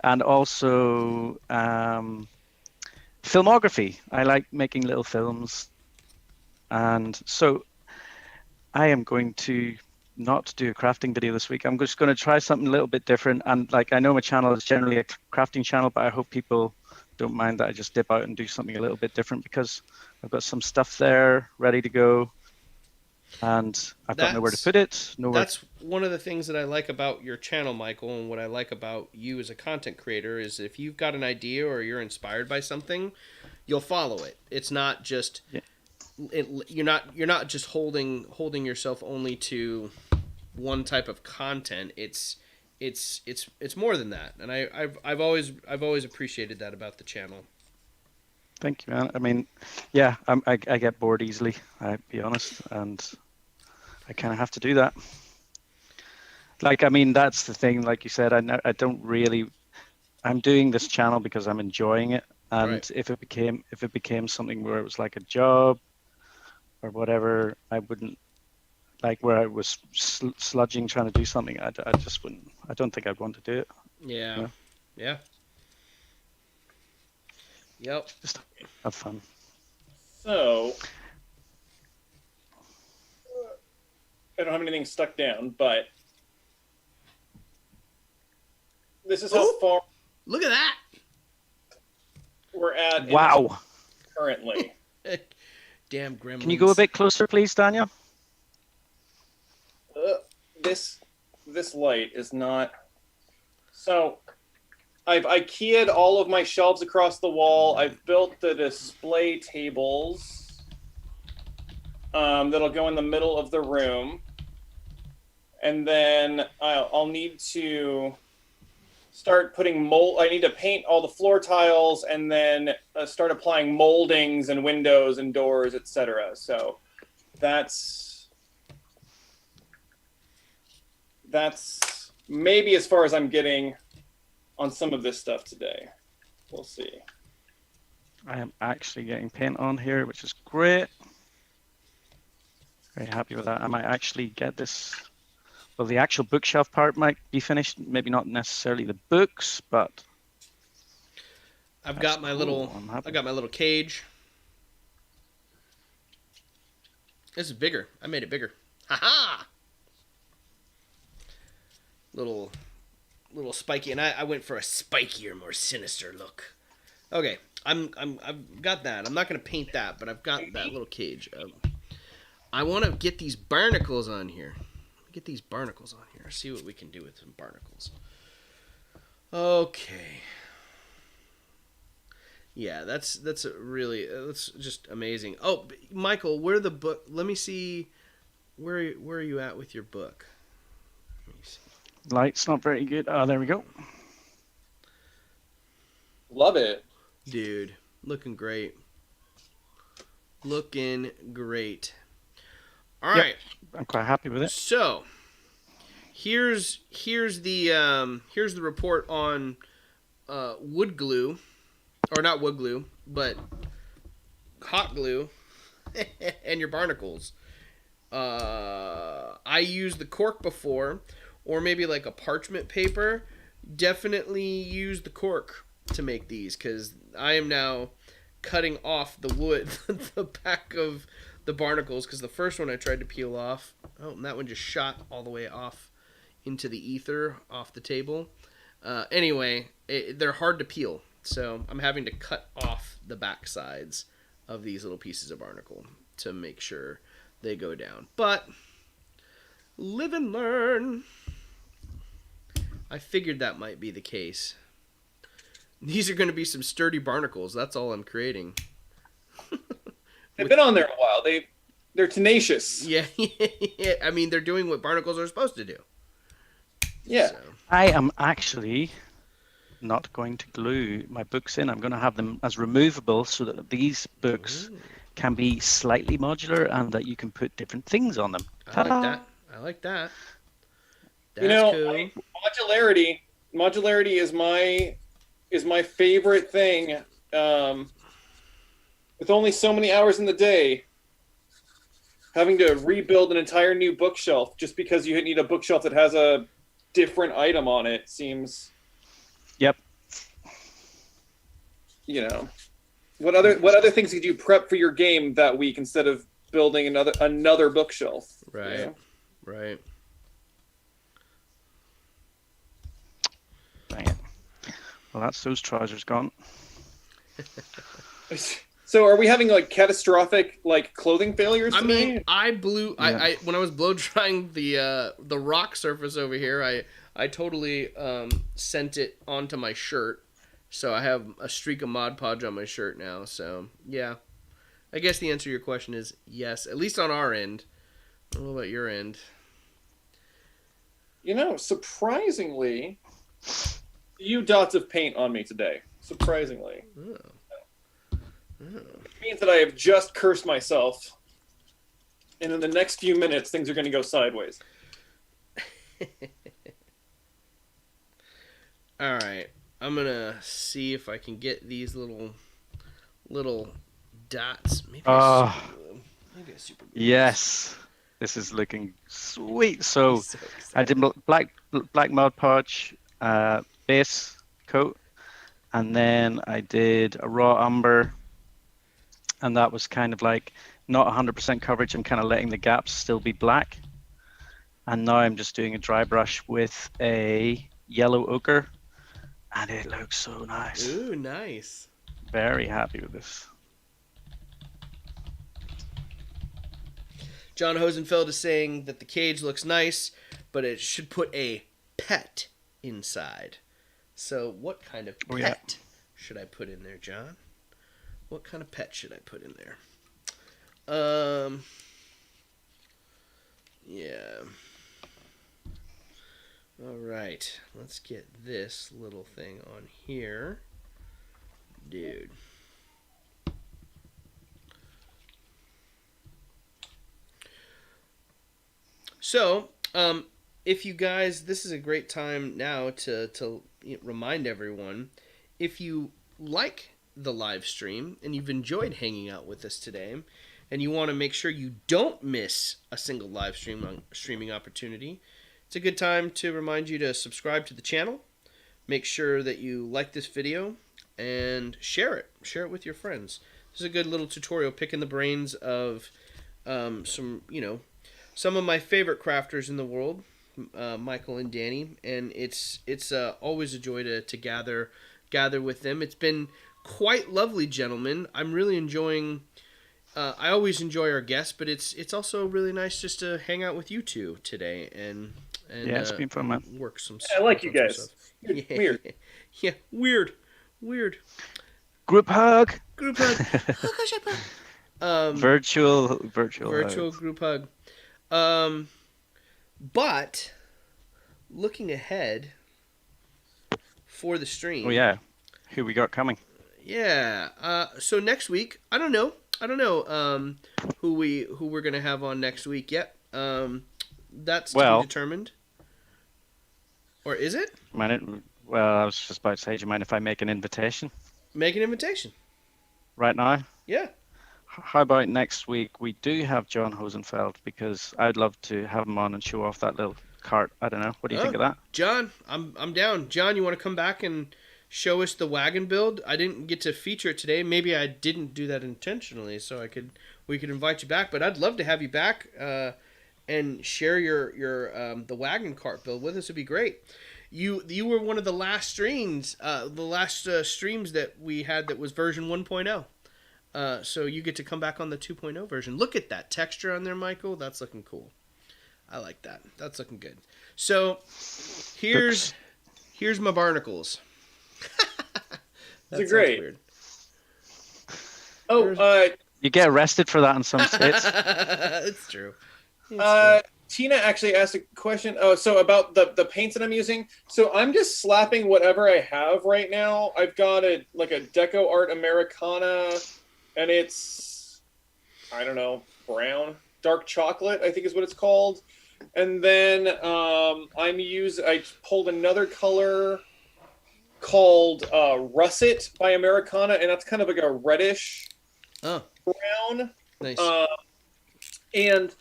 [SPEAKER 2] And also filmography. I like making little films. And so I am going to not do a crafting video this week. I'm just going to try something a little bit different. And I know my channel is generally a crafting channel, but I hope people don't mind that I just dip out and do something a little bit different, because I've got some stuff there ready to go. And I've got nowhere to put it.
[SPEAKER 1] That's one of the things that I like about your channel, Michael, and what I like about you as a content creator is if you've got an idea or you're inspired by something, you'll follow it. It's not just... Yeah. You're not just holding yourself only to one type of content. It's more than that, and I've always appreciated that about the channel.
[SPEAKER 2] Thank you, man. I mean, yeah, I get bored easily. I'll be honest, and I kind of have to do that. That's the thing. Like you said, I don't really. I'm doing this channel because I'm enjoying it, and right. if it became something where it was like a job or whatever, I wouldn't, where I was sludging trying to do something, I just wouldn't. I don't think I'd want to do it.
[SPEAKER 1] Yeah. Yeah. Yep.
[SPEAKER 2] Just have fun.
[SPEAKER 3] So, I don't have anything stuck down, but this is how far.
[SPEAKER 1] Look at that.
[SPEAKER 3] We're at.
[SPEAKER 2] Wow.
[SPEAKER 3] Currently.
[SPEAKER 1] Damn gremlins.
[SPEAKER 2] Can you go a bit closer, please, Daniel?
[SPEAKER 3] This light is not. So, I've IKEA'd all of my shelves across the wall. I've built the display tables that'll go in the middle of the room, and then I'll need to start putting mold. I need to paint all the floor tiles, and then start applying moldings and windows and doors, etc. So that's maybe as far as I'm getting on some of this stuff today. We'll see.
[SPEAKER 2] I am actually getting paint on here, which is great. Very happy with that. I might actually get this. Well, the actual bookshelf part might be finished. Maybe not necessarily the books, but
[SPEAKER 1] I've got my little cage. This is bigger. I made it bigger. Ha-ha! Little spiky, and I went for a spikier, more sinister look. Okay, I've got that. I'm not gonna paint that, but I've got that little cage. I want to get these barnacles on here. See what we can do with some barnacles. Okay. Yeah, that's just amazing. Oh, Michael, where the book? Let me see. Where are you at with your book? Let me see.
[SPEAKER 2] Light's not very good. Oh, there we go.
[SPEAKER 3] Love it.
[SPEAKER 1] Dude, looking great. All right.
[SPEAKER 2] I'm quite happy with it.
[SPEAKER 1] So, here's the report on wood glue, or not wood glue, but hot glue, and your barnacles. I used the cork before, or maybe like a parchment paper, definitely use the cork to make these, because I am now cutting off the wood, the back of the barnacles, because the first one I tried to peel off, and that one just shot all the way off into the ether off the table. Anyway, they're hard to peel, so I'm having to cut off the back sides of these little pieces of barnacle to make sure they go down. But live and learn. I figured that might be the case. These are going to be some sturdy barnacles. That's all I'm creating.
[SPEAKER 3] They've been on there a while. They're tenacious.
[SPEAKER 1] Yeah, I mean, they're doing what barnacles are supposed to do.
[SPEAKER 3] Yeah.
[SPEAKER 1] So.
[SPEAKER 2] I am actually not going to glue my books in. I'm going to have them as removable so that these books can be slightly modular and that you can put different things on them.
[SPEAKER 1] I like that. I like that. That's cool.
[SPEAKER 3] Modularity is my favorite thing. With only so many hours in the day, having to rebuild an entire new bookshelf just because you need a bookshelf that has a different item on it seems.
[SPEAKER 2] Yep.
[SPEAKER 3] You know, what other things could you prep for your game that week instead of building another bookshelf?
[SPEAKER 1] Right.
[SPEAKER 3] You know?
[SPEAKER 1] Right.
[SPEAKER 2] Dang it. Well, that's those trousers gone.
[SPEAKER 3] So are we having like catastrophic like clothing failures today?
[SPEAKER 1] I mean, I when I was blow drying the rock surface over here, I totally sent it onto my shirt. So I have a streak of Mod Podge on my shirt now. So yeah, I guess the answer to your question is yes, at least on our end. I don't know about your end.
[SPEAKER 3] You know, surprisingly, few dots of paint on me today. Surprisingly.
[SPEAKER 1] Oh.
[SPEAKER 3] It means that I have just cursed myself, and in the next few minutes, things are going to go sideways.
[SPEAKER 1] All right, I'm gonna see if I can get these little dots. Maybe a super glue.
[SPEAKER 2] Yes, this is looking sweet. So I did black Mod Podge base coat, and then I did a raw umber. And that was kind of like not 100% coverage. I'm kind of letting the gaps still be black. And now I'm just doing a dry brush with a yellow ochre. And it looks so nice.
[SPEAKER 1] Ooh, nice.
[SPEAKER 2] Very happy with this.
[SPEAKER 1] John Hosenfeld is saying that the cage looks nice, but it should put a pet inside. So what kind of pet should I put in there, John? What kind of pet should I put in there? Yeah. All right. Let's get this little thing on here. Dude. So, if you guys, this is a great time now to remind everyone, if you like the live stream and you've enjoyed hanging out with us today and you want to make sure you don't miss a single live streaming opportunity, it's a good time to remind you to subscribe to the channel, make sure that you like this video, and share it with your friends. This is a good little tutorial picking the brains of some of my favorite crafters in the world, Michael and Danny, and it's always a joy to gather with them. It's been quite lovely, gentlemen. I'm really enjoying. I always enjoy our guests, but it's also really nice just to hang out with you two today and
[SPEAKER 2] yeah, it's been fun, man.
[SPEAKER 1] Work some.
[SPEAKER 3] I like you guys.
[SPEAKER 1] Yeah.
[SPEAKER 3] Weird.
[SPEAKER 1] Yeah, weird.
[SPEAKER 2] Group hug. Virtual
[SPEAKER 1] group hug. But looking ahead for the stream.
[SPEAKER 2] Oh yeah, who we got coming?
[SPEAKER 1] Yeah. So next week, I don't know who we're gonna have on next week yet. That's to be determined. Or is it?
[SPEAKER 2] I was just about to say, do you mind if I make an invitation?
[SPEAKER 1] Make an invitation.
[SPEAKER 2] Right now?
[SPEAKER 1] Yeah.
[SPEAKER 2] How about next week we do have John Hosenfeld, because I'd love to have him on and show off that little cart. I don't know. What do you think of that?
[SPEAKER 1] John, I'm down. John, you want to come back and show us the wagon build? I didn't get to feature it today. Maybe I didn't do that intentionally, so we could invite you back. But I'd love to have you back and share your the wagon cart build with us. It'd be great. You were one of the last streams that we had that was version 1.0. So you get to come back on the 2.0 version. Look at that texture on there, Michael. That's looking cool. I like that. That's looking good. So here's my barnacles.
[SPEAKER 3] That's great. Weird.
[SPEAKER 2] You get arrested for that in some states.
[SPEAKER 1] It's true.
[SPEAKER 3] Tina actually asked a question. Oh, so about the paints that I'm using. So I'm just slapping whatever I have right now. I've got a Deco Art Americana, and it's, I don't know, brown, dark chocolate, I think is what it's called. And then I pulled another color called Russet by Americana, and that's kind of like a reddish brown.
[SPEAKER 1] Nice.
[SPEAKER 3] And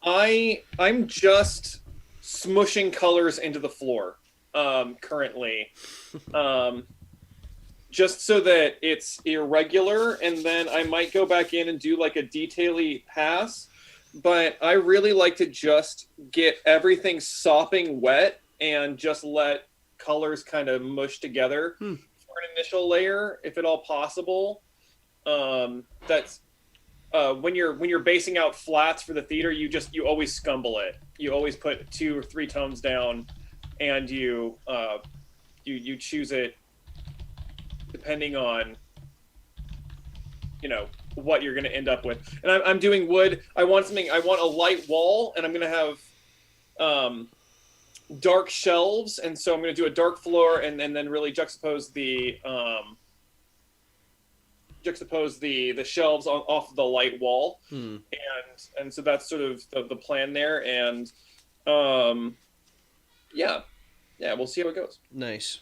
[SPEAKER 3] I'm just smushing colors into the floor currently, just so that it's irregular, and then I might go back in and do like a detail-y pass. But I really like to just get everything sopping wet and just let colors kind of mush together for an initial layer, if at all possible. That's when you're basing out flats for the theater, you always scumble it. You always put 2 or 3 tones down, and you choose it depending on what you're going to end up with. And I'm doing wood. I want a light wall, and I'm going to have dark shelves, and so I'm going to do a dark floor, and then really juxtapose the shelves off the light wall. And so that's sort of the plan there. And yeah, we'll see how it goes.
[SPEAKER 1] Nice.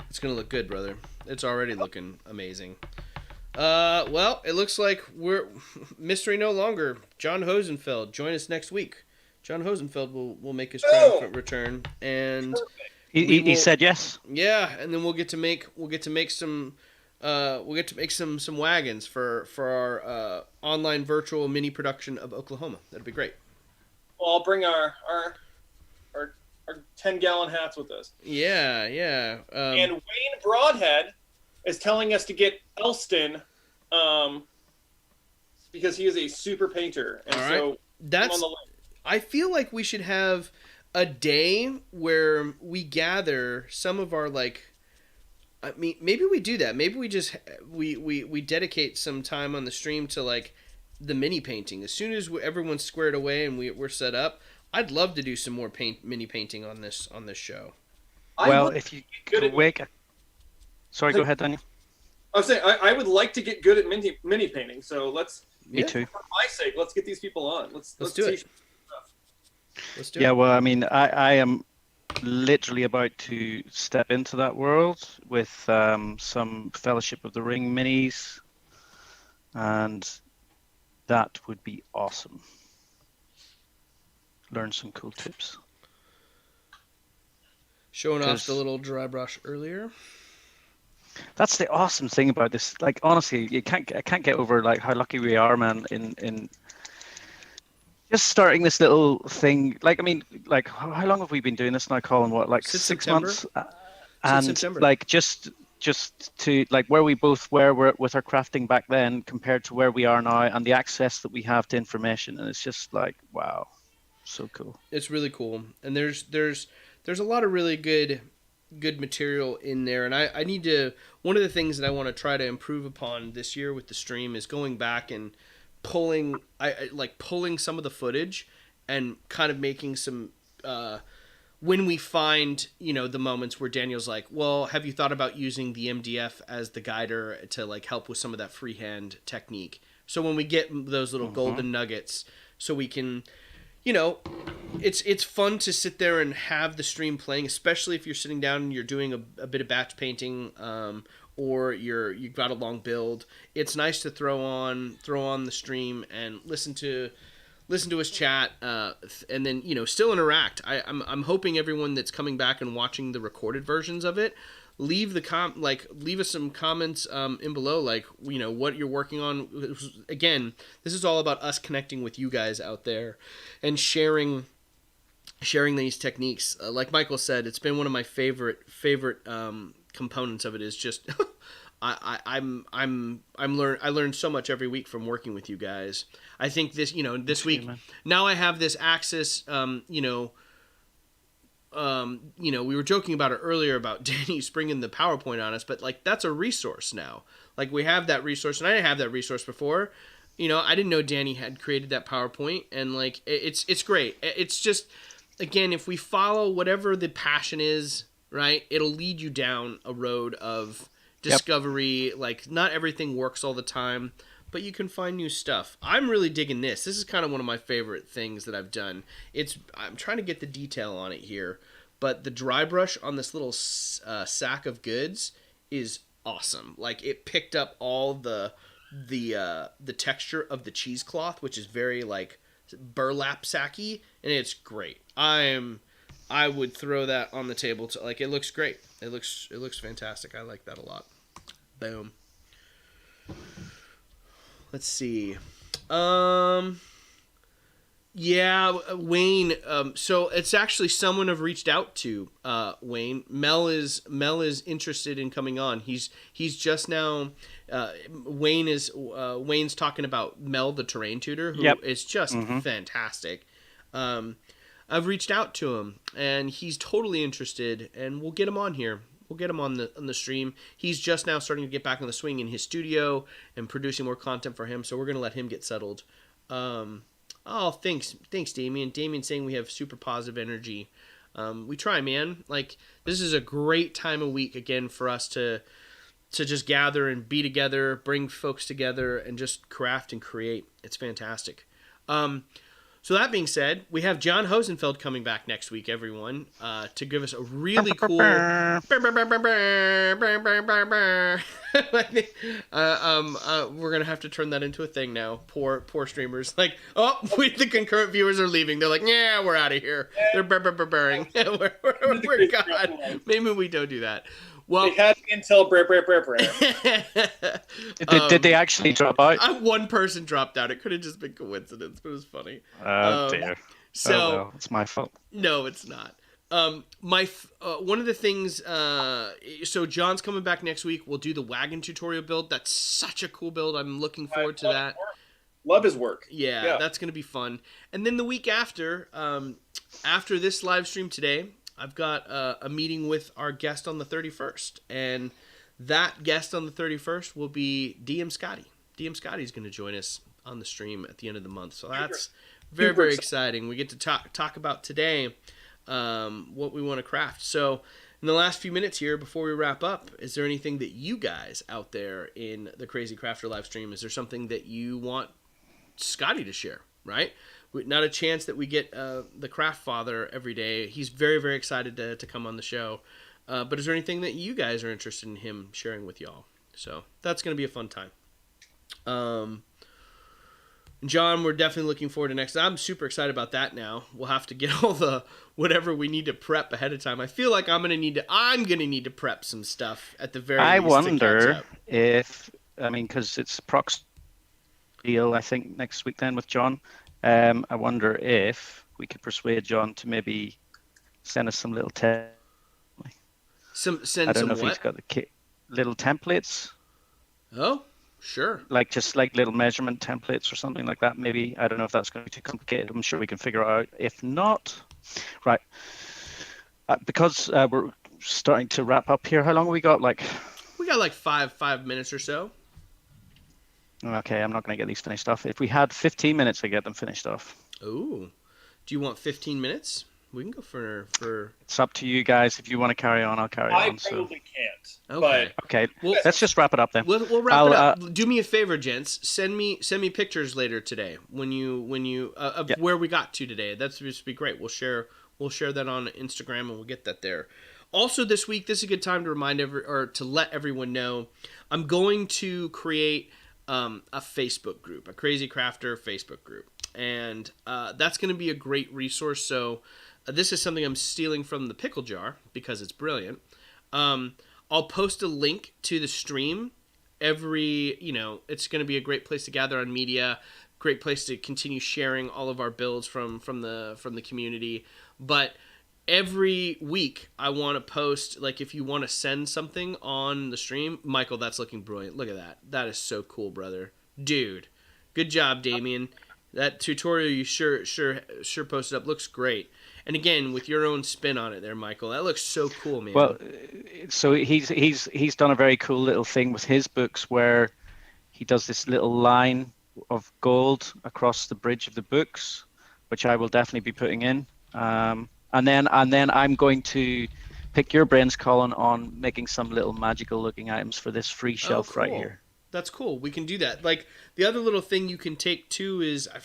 [SPEAKER 1] It's gonna look good, brother. It's already looking amazing. Well, it looks like we're mystery no longer. John Hosenfeld, join us next week. John Hosenfeld will make his triumphant return, and
[SPEAKER 2] he said yes.
[SPEAKER 1] Yeah, and then we'll get to make some wagons for our online virtual mini production of Oklahoma. That'd be great.
[SPEAKER 3] Well, I'll bring our 10-gallon hats with us.
[SPEAKER 1] Yeah.
[SPEAKER 3] And Wayne Broadhead is telling us to get Elston, because he is a super painter, and so
[SPEAKER 1] that's
[SPEAKER 3] on the list.
[SPEAKER 1] I feel like we should have a day where we gather some of our maybe we do that. Maybe we just we dedicate some time on the stream to the mini painting. As soon as everyone's squared away and we're set up, I'd love to do some more mini painting on this show.
[SPEAKER 2] Well, if you could wake. Sorry, go ahead, Daniel.
[SPEAKER 3] I was saying I would like to get good at mini painting. So let's.
[SPEAKER 2] Me too.
[SPEAKER 3] For my sake, let's get these people on. Let's
[SPEAKER 1] do it. Let's do it.
[SPEAKER 2] Yeah, well, I mean, I am literally about to step into that world with some Fellowship of the Ring minis, and that would be awesome. Learn some cool tips.
[SPEAKER 1] Showing off the little dry brush earlier.
[SPEAKER 2] That's the awesome thing about this. Honestly, I can't get over how lucky we are, man, in just starting this little thing. How long have we been doing this now, Colin? What,
[SPEAKER 1] since
[SPEAKER 2] 6
[SPEAKER 1] September?
[SPEAKER 2] months?
[SPEAKER 1] Since
[SPEAKER 2] And
[SPEAKER 1] September.
[SPEAKER 2] just to where we both were with our crafting back then compared to where we are now, and the access that we have to information, and it's just wow, so cool.
[SPEAKER 1] It's really cool, and there's a lot of really good material in there, and I need to. One of the things that I want to try to improve upon this year with the stream is going back and pulling some of the footage and kind of making some when we find the moments where Daniel's like, well, have you thought about using the MDF as the guider to help with some of that freehand technique? So when we get those little golden nuggets, so we can it's fun to sit there and have the stream playing, especially if you're sitting down and you're doing a bit of batch painting, or you've got a long build. It's nice to throw on the stream and listen to listen to us chat, and then still interact. I'm hoping everyone that's coming back and watching the recorded versions of it, leave us some comments in below, what you're working on. Again, this is all about us connecting with you guys out there and sharing these techniques. Like Michael said, it's been one of my favorite components of it. Is just I learn so much every week from working with you guys. I think this week now I have this access. We were joking about it earlier about Danny springing the PowerPoint on us, but that's a resource now. We have that resource, and I didn't have that resource before. I didn't know Danny had created that PowerPoint, and it's great. It's just, again, if we follow whatever the passion is, right, it'll lead you down a road of discovery. Yep. Not everything works all the time, but you can find new stuff. I'm really digging this. This is kind of one of my favorite things that I've done. I'm trying to get the detail on it here, but the dry brush on this little sack of goods is awesome. It picked up all the texture of the cheesecloth, which is very burlap sacky, and it's great. I would throw that on the table it looks great. It looks fantastic. I like that a lot. Boom. Let's see. Yeah, Wayne. So it's actually someone I've reached out to. Wayne. Mel is interested in coming on. He's just now. Wayne's talking about Mel, the terrain tutor, who is just fantastic. I've reached out to him, and he's totally interested, and we'll get him on here. We'll get him on the stream. He's just now starting to get back on the swing in his studio and producing more content for him, so we're going to let him get settled. Thanks, Damien. Damien's saying we have super positive energy. We try, man. This is a great time of week, again, for us to just gather and be together, bring folks together, and just craft and create. It's fantastic. So that being said, we have John Hosenfeld coming back next week, everyone, to give us a really cool... We're going to have to turn that into a thing now. Poor streamers. The concurrent viewers are leaving. They're yeah, we're out of here. They're burring. We're gone. Maybe we don't do that. Well,
[SPEAKER 3] they had until
[SPEAKER 2] Did they actually drop out?
[SPEAKER 1] One person dropped out. It could have just been coincidence, but it was funny.
[SPEAKER 2] Oh dear.
[SPEAKER 1] So
[SPEAKER 2] it's my fault.
[SPEAKER 1] No, it's not. One of the things. So John's coming back next week. We'll do the wagon tutorial build. That's such a cool build. I'm looking forward to that.
[SPEAKER 3] Love his work.
[SPEAKER 1] Yeah, that's going to be fun. And then the week after, after this live stream today, I've got a meeting with our guest on the 31st, and that guest on the 31st will be DM Scotty. DM Scotty is going to join us on the stream at the end of the month, so that's very, very exciting. We get to talk about today what we want to craft. So in the last few minutes here, before we wrap up, is there anything that you guys out there in the Crazy Crafter live stream, is there something that you want Scotty to share, right? Not a chance that we get the Craft Father every day. He's very, very excited to come on the show. But is there anything that you guys are interested in him sharing with y'all? So that's going to be a fun time. John, we're definitely looking forward to next. I'm super excited about that now. We'll have to get all the whatever we need to prep ahead of time. I feel like I'm going to need to prep some stuff at the very least.
[SPEAKER 2] I wonder if, because it's prox deal, I think, next week then with John. I wonder if we could persuade John to maybe send us some little I don't know if he's got the little templates.
[SPEAKER 1] Oh, sure.
[SPEAKER 2] Just little measurement templates or something like that. Maybe, I don't know if that's going to be too complicated. I'm sure we can figure it out. If not, right. Because we're starting to wrap up here. How long have we got?
[SPEAKER 1] We got 5 minutes or so.
[SPEAKER 2] Okay, I'm not going to get these finished off. If we had 15 minutes, I'd get them finished off.
[SPEAKER 1] Ooh. Do you want 15 minutes? We can go for...
[SPEAKER 2] It's up to you guys. If you want to carry on, I'll carry on.
[SPEAKER 3] I probably can't.
[SPEAKER 1] Okay.
[SPEAKER 2] Okay, let's just wrap it up then.
[SPEAKER 1] We'll wrap it up. Do me a favor, gents. Send me pictures later today when you where we got to today. That's just be great. We'll share that on Instagram and we'll get that there. Also this week, this is a good time to remind to let everyone know I'm going to create a Facebook group, a Crazy Crafter Facebook group. and that's going to be a great resource. So this is something I'm stealing from the Pickle Jar because it's brilliant. I'll post a link to the stream it's going to be a great place to gather on media, great place to continue sharing all of our builds from the community. But every week I want to post, like, if you want to send something on the stream, Michael, that's looking brilliant. Look at that. That is so cool, brother. Dude, good job, Damien. That tutorial you sure posted up looks great. And again, with your own spin on it there, Michael, that looks so cool, man.
[SPEAKER 2] Well, so he's done a very cool little thing with his books where he does this little line of gold across the bridge of the books, which I will definitely be putting in. And then I'm going to pick your brains, Colin, on making some little magical looking items for this free shelf
[SPEAKER 1] cool.
[SPEAKER 2] right here.
[SPEAKER 1] That's cool. We can do that. Like, the other little thing you can take too is, I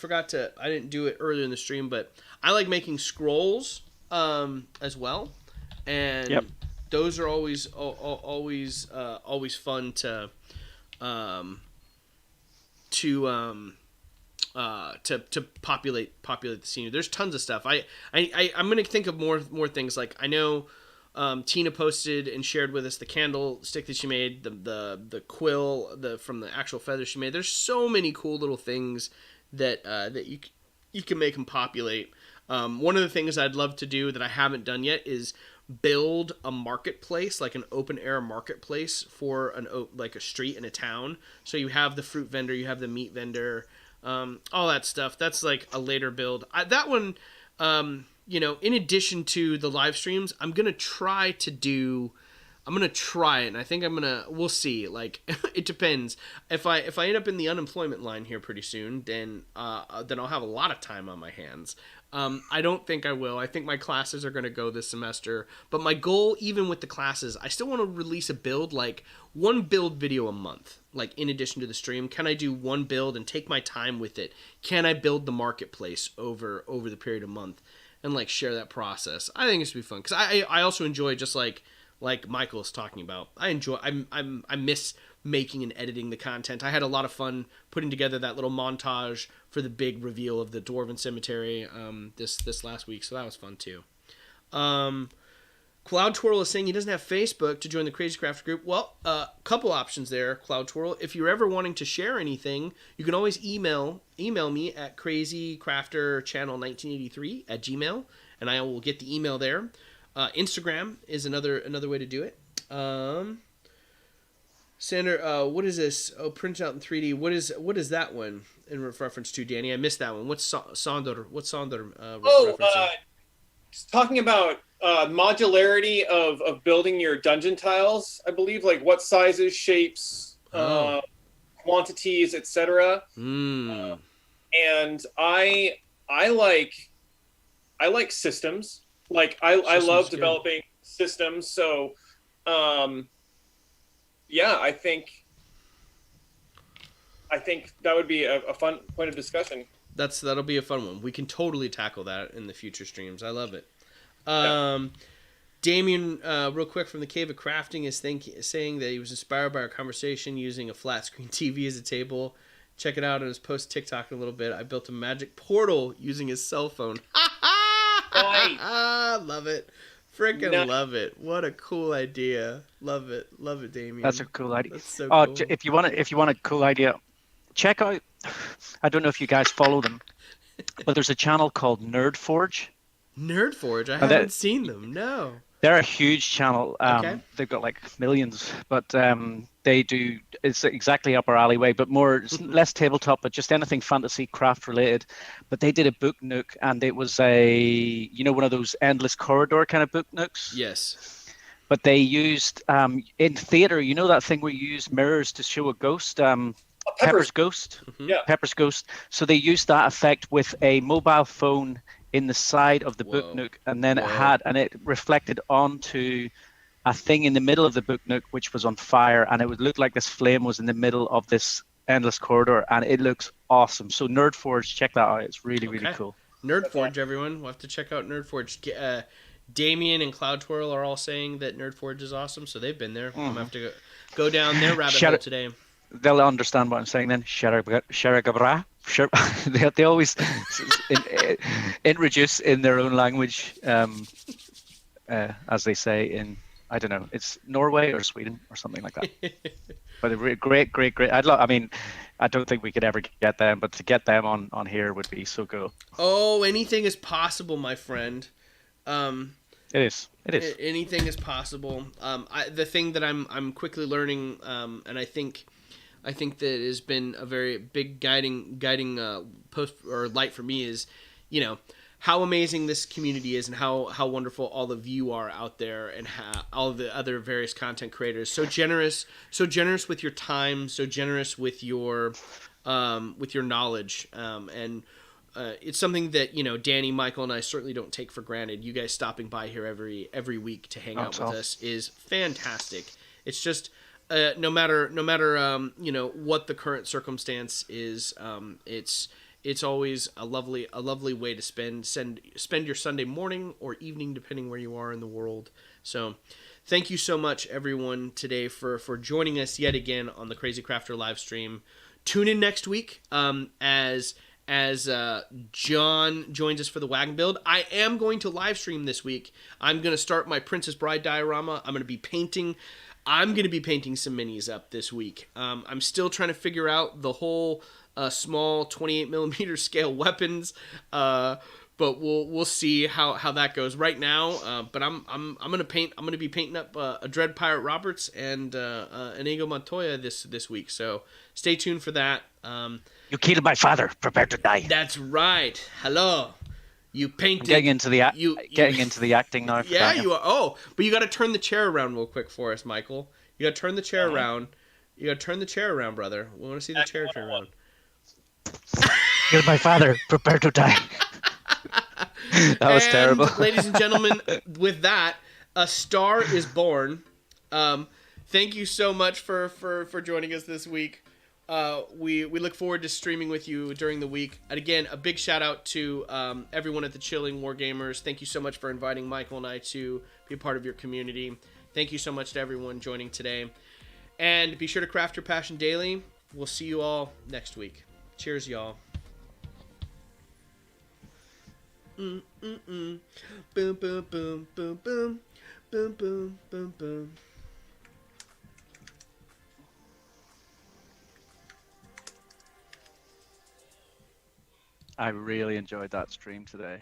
[SPEAKER 1] didn't do it earlier in the stream, but I like making scrolls as well, and those are always fun to populate the scenery. There's tons of stuff. I'm gonna think of more things. Like, I know Tina posted and shared with us the candlestick that she made, the quill from the actual feathers she made. There's so many cool little things that you can make and populate. One of the things I'd love to do that I haven't done yet is build a marketplace, like an open air marketplace for like a street in a town. So you have the fruit vendor, you have the meat vendor, all that stuff. That's like a later build. That one, in addition to the live streams, I'm going to try it, and I think we'll see. Like, it depends. If I end up in the unemployment line here pretty soon, then I'll have a lot of time on my hands. I don't think I will. I think my classes are going to go this semester. But my goal, even with the classes, I still want to release a build, like one build video a month. Like, in addition to the stream, can I do one build and take my time with it? Can I build the marketplace over the period of a month and, like, share that process? I think it's going to be fun. Because I also enjoy, just like Michael's talking about, I miss making and editing the content. I had a lot of fun putting together that little montage for the big reveal of the Dwarven Cemetery this last week, so that was fun too. Cloud Twirl is saying he doesn't have Facebook to join the Crazy Crafter group. Well, couple options there, Cloud Twirl. If you're ever wanting to share anything, you can always email me at crazycrafterchannel1983@gmail, and I will get the email there. Instagram is another way to do it. Sander, what is this? Oh, print out in 3D. What is that one in reference to, Danny? I missed that one. What's Sonder? What's Sonder referencing?
[SPEAKER 3] Talking about modularity of building your dungeon tiles, I believe, like what sizes, shapes, quantities, etc. And I like systems. Like, I love developing systems. So, yeah, I think that would be a fun point of discussion.
[SPEAKER 1] That'll be a fun one. We can totally tackle that in the future streams. I love it. Damien, real quick, from the Cave of Crafting, is saying that he was inspired by our conversation using a flat screen TV as a table. Check it out on his post TikTok in a little bit. I built a magic portal using his cell phone.
[SPEAKER 3] Nice.
[SPEAKER 1] Love it. Freaking love it. What a cool idea. Love it, Damien.
[SPEAKER 2] That's a cool idea.
[SPEAKER 1] That's so cool.
[SPEAKER 2] If you want a cool idea, check out, I don't know if you guys follow them, but there's a channel called Nerdforge.
[SPEAKER 1] Nerdforge? I haven't seen them. No.
[SPEAKER 2] They're a huge channel.
[SPEAKER 1] Okay.
[SPEAKER 2] They've got like millions, but it's exactly up our alleyway, but less tabletop, but just anything fantasy craft related. But they did a book nook, and it was one of those endless corridor kind of book nooks.
[SPEAKER 1] Yes.
[SPEAKER 2] But they used in theater, that thing where you use mirrors to show a ghost. Pepper's Ghost.
[SPEAKER 1] Mm-hmm.
[SPEAKER 3] Yeah.
[SPEAKER 2] Pepper's Ghost. So they used that effect with a mobile phone in the side of the book nook, and then it reflected onto a thing in the middle of the book nook, which was on fire, and it would look like this flame was in the middle of this endless corridor, and it looks awesome. So Nerdforge, check that out. It's really, really cool.
[SPEAKER 1] Nerdforge, everyone. We'll have to check out Nerdforge. Damien and Cloud Twirl are all saying that Nerdforge is awesome, so they've been there. I'm going to have to go down their rabbit hole today.
[SPEAKER 2] they'll understand what I'm saying then. Sheragabra. They always introduce in their own language, as they say in, I don't know, it's Norway or Sweden or something like that. But great. I mean, I don't think we could ever get them, but to get them on here would be so cool.
[SPEAKER 1] Oh, anything is possible, my friend.
[SPEAKER 2] It is.
[SPEAKER 1] Anything is possible. The thing that I'm quickly learning, and I think that has been a very big guiding post or light for me is, how amazing this community is and how wonderful all of you are out there, and how all the other various content creators, so generous with your time, so generous with your knowledge, and it's something that Danny, Michael, and I certainly don't take for granted. You guys stopping by here every week to hang out with us is fantastic. It's just no matter what the current circumstance is, it's always a lovely way to spend your Sunday morning or evening, depending where you are in the world. So thank you so much, everyone, today for joining us yet again on the Crazy Crafter live stream. Tune in next week as John joins us for the wagon build. I am going to live stream this week. I'm going to start my Princess Bride diorama. I'm going to be painting some minis up this week. I'm still trying to figure out the whole small 28mm scale weapons, but we'll see how that goes. Right now, but I'm gonna be painting up a Dread Pirate Roberts and an Inigo Montoya this week. So stay tuned for that.
[SPEAKER 2] You killed my father. Prepare to die.
[SPEAKER 1] That's right. Hello. You painted.
[SPEAKER 2] I'm getting into the acting now.
[SPEAKER 1] Yeah,
[SPEAKER 2] Daniel.
[SPEAKER 1] you are. Oh, but you got to turn the chair around real quick for us, Michael. You got to turn the chair around. You got to turn the chair around, brother. We want to see the chair turn around.
[SPEAKER 2] Killed my father. Prepare to die. That was terrible.
[SPEAKER 1] Ladies and gentlemen, with that, a star is born. Thank you so much for joining us this week. We look forward to streaming with you during the week. And again, a big shout out to everyone at the Chilling Wargamers. Thank you so much for inviting Michael and I to be a part of your community. Thank you so much to everyone joining today. And be sure to craft your passion daily. We'll see you all next week. Cheers, y'all. Boom, boom, boom, boom, boom, boom, boom, boom, boom.
[SPEAKER 2] I really enjoyed that stream today.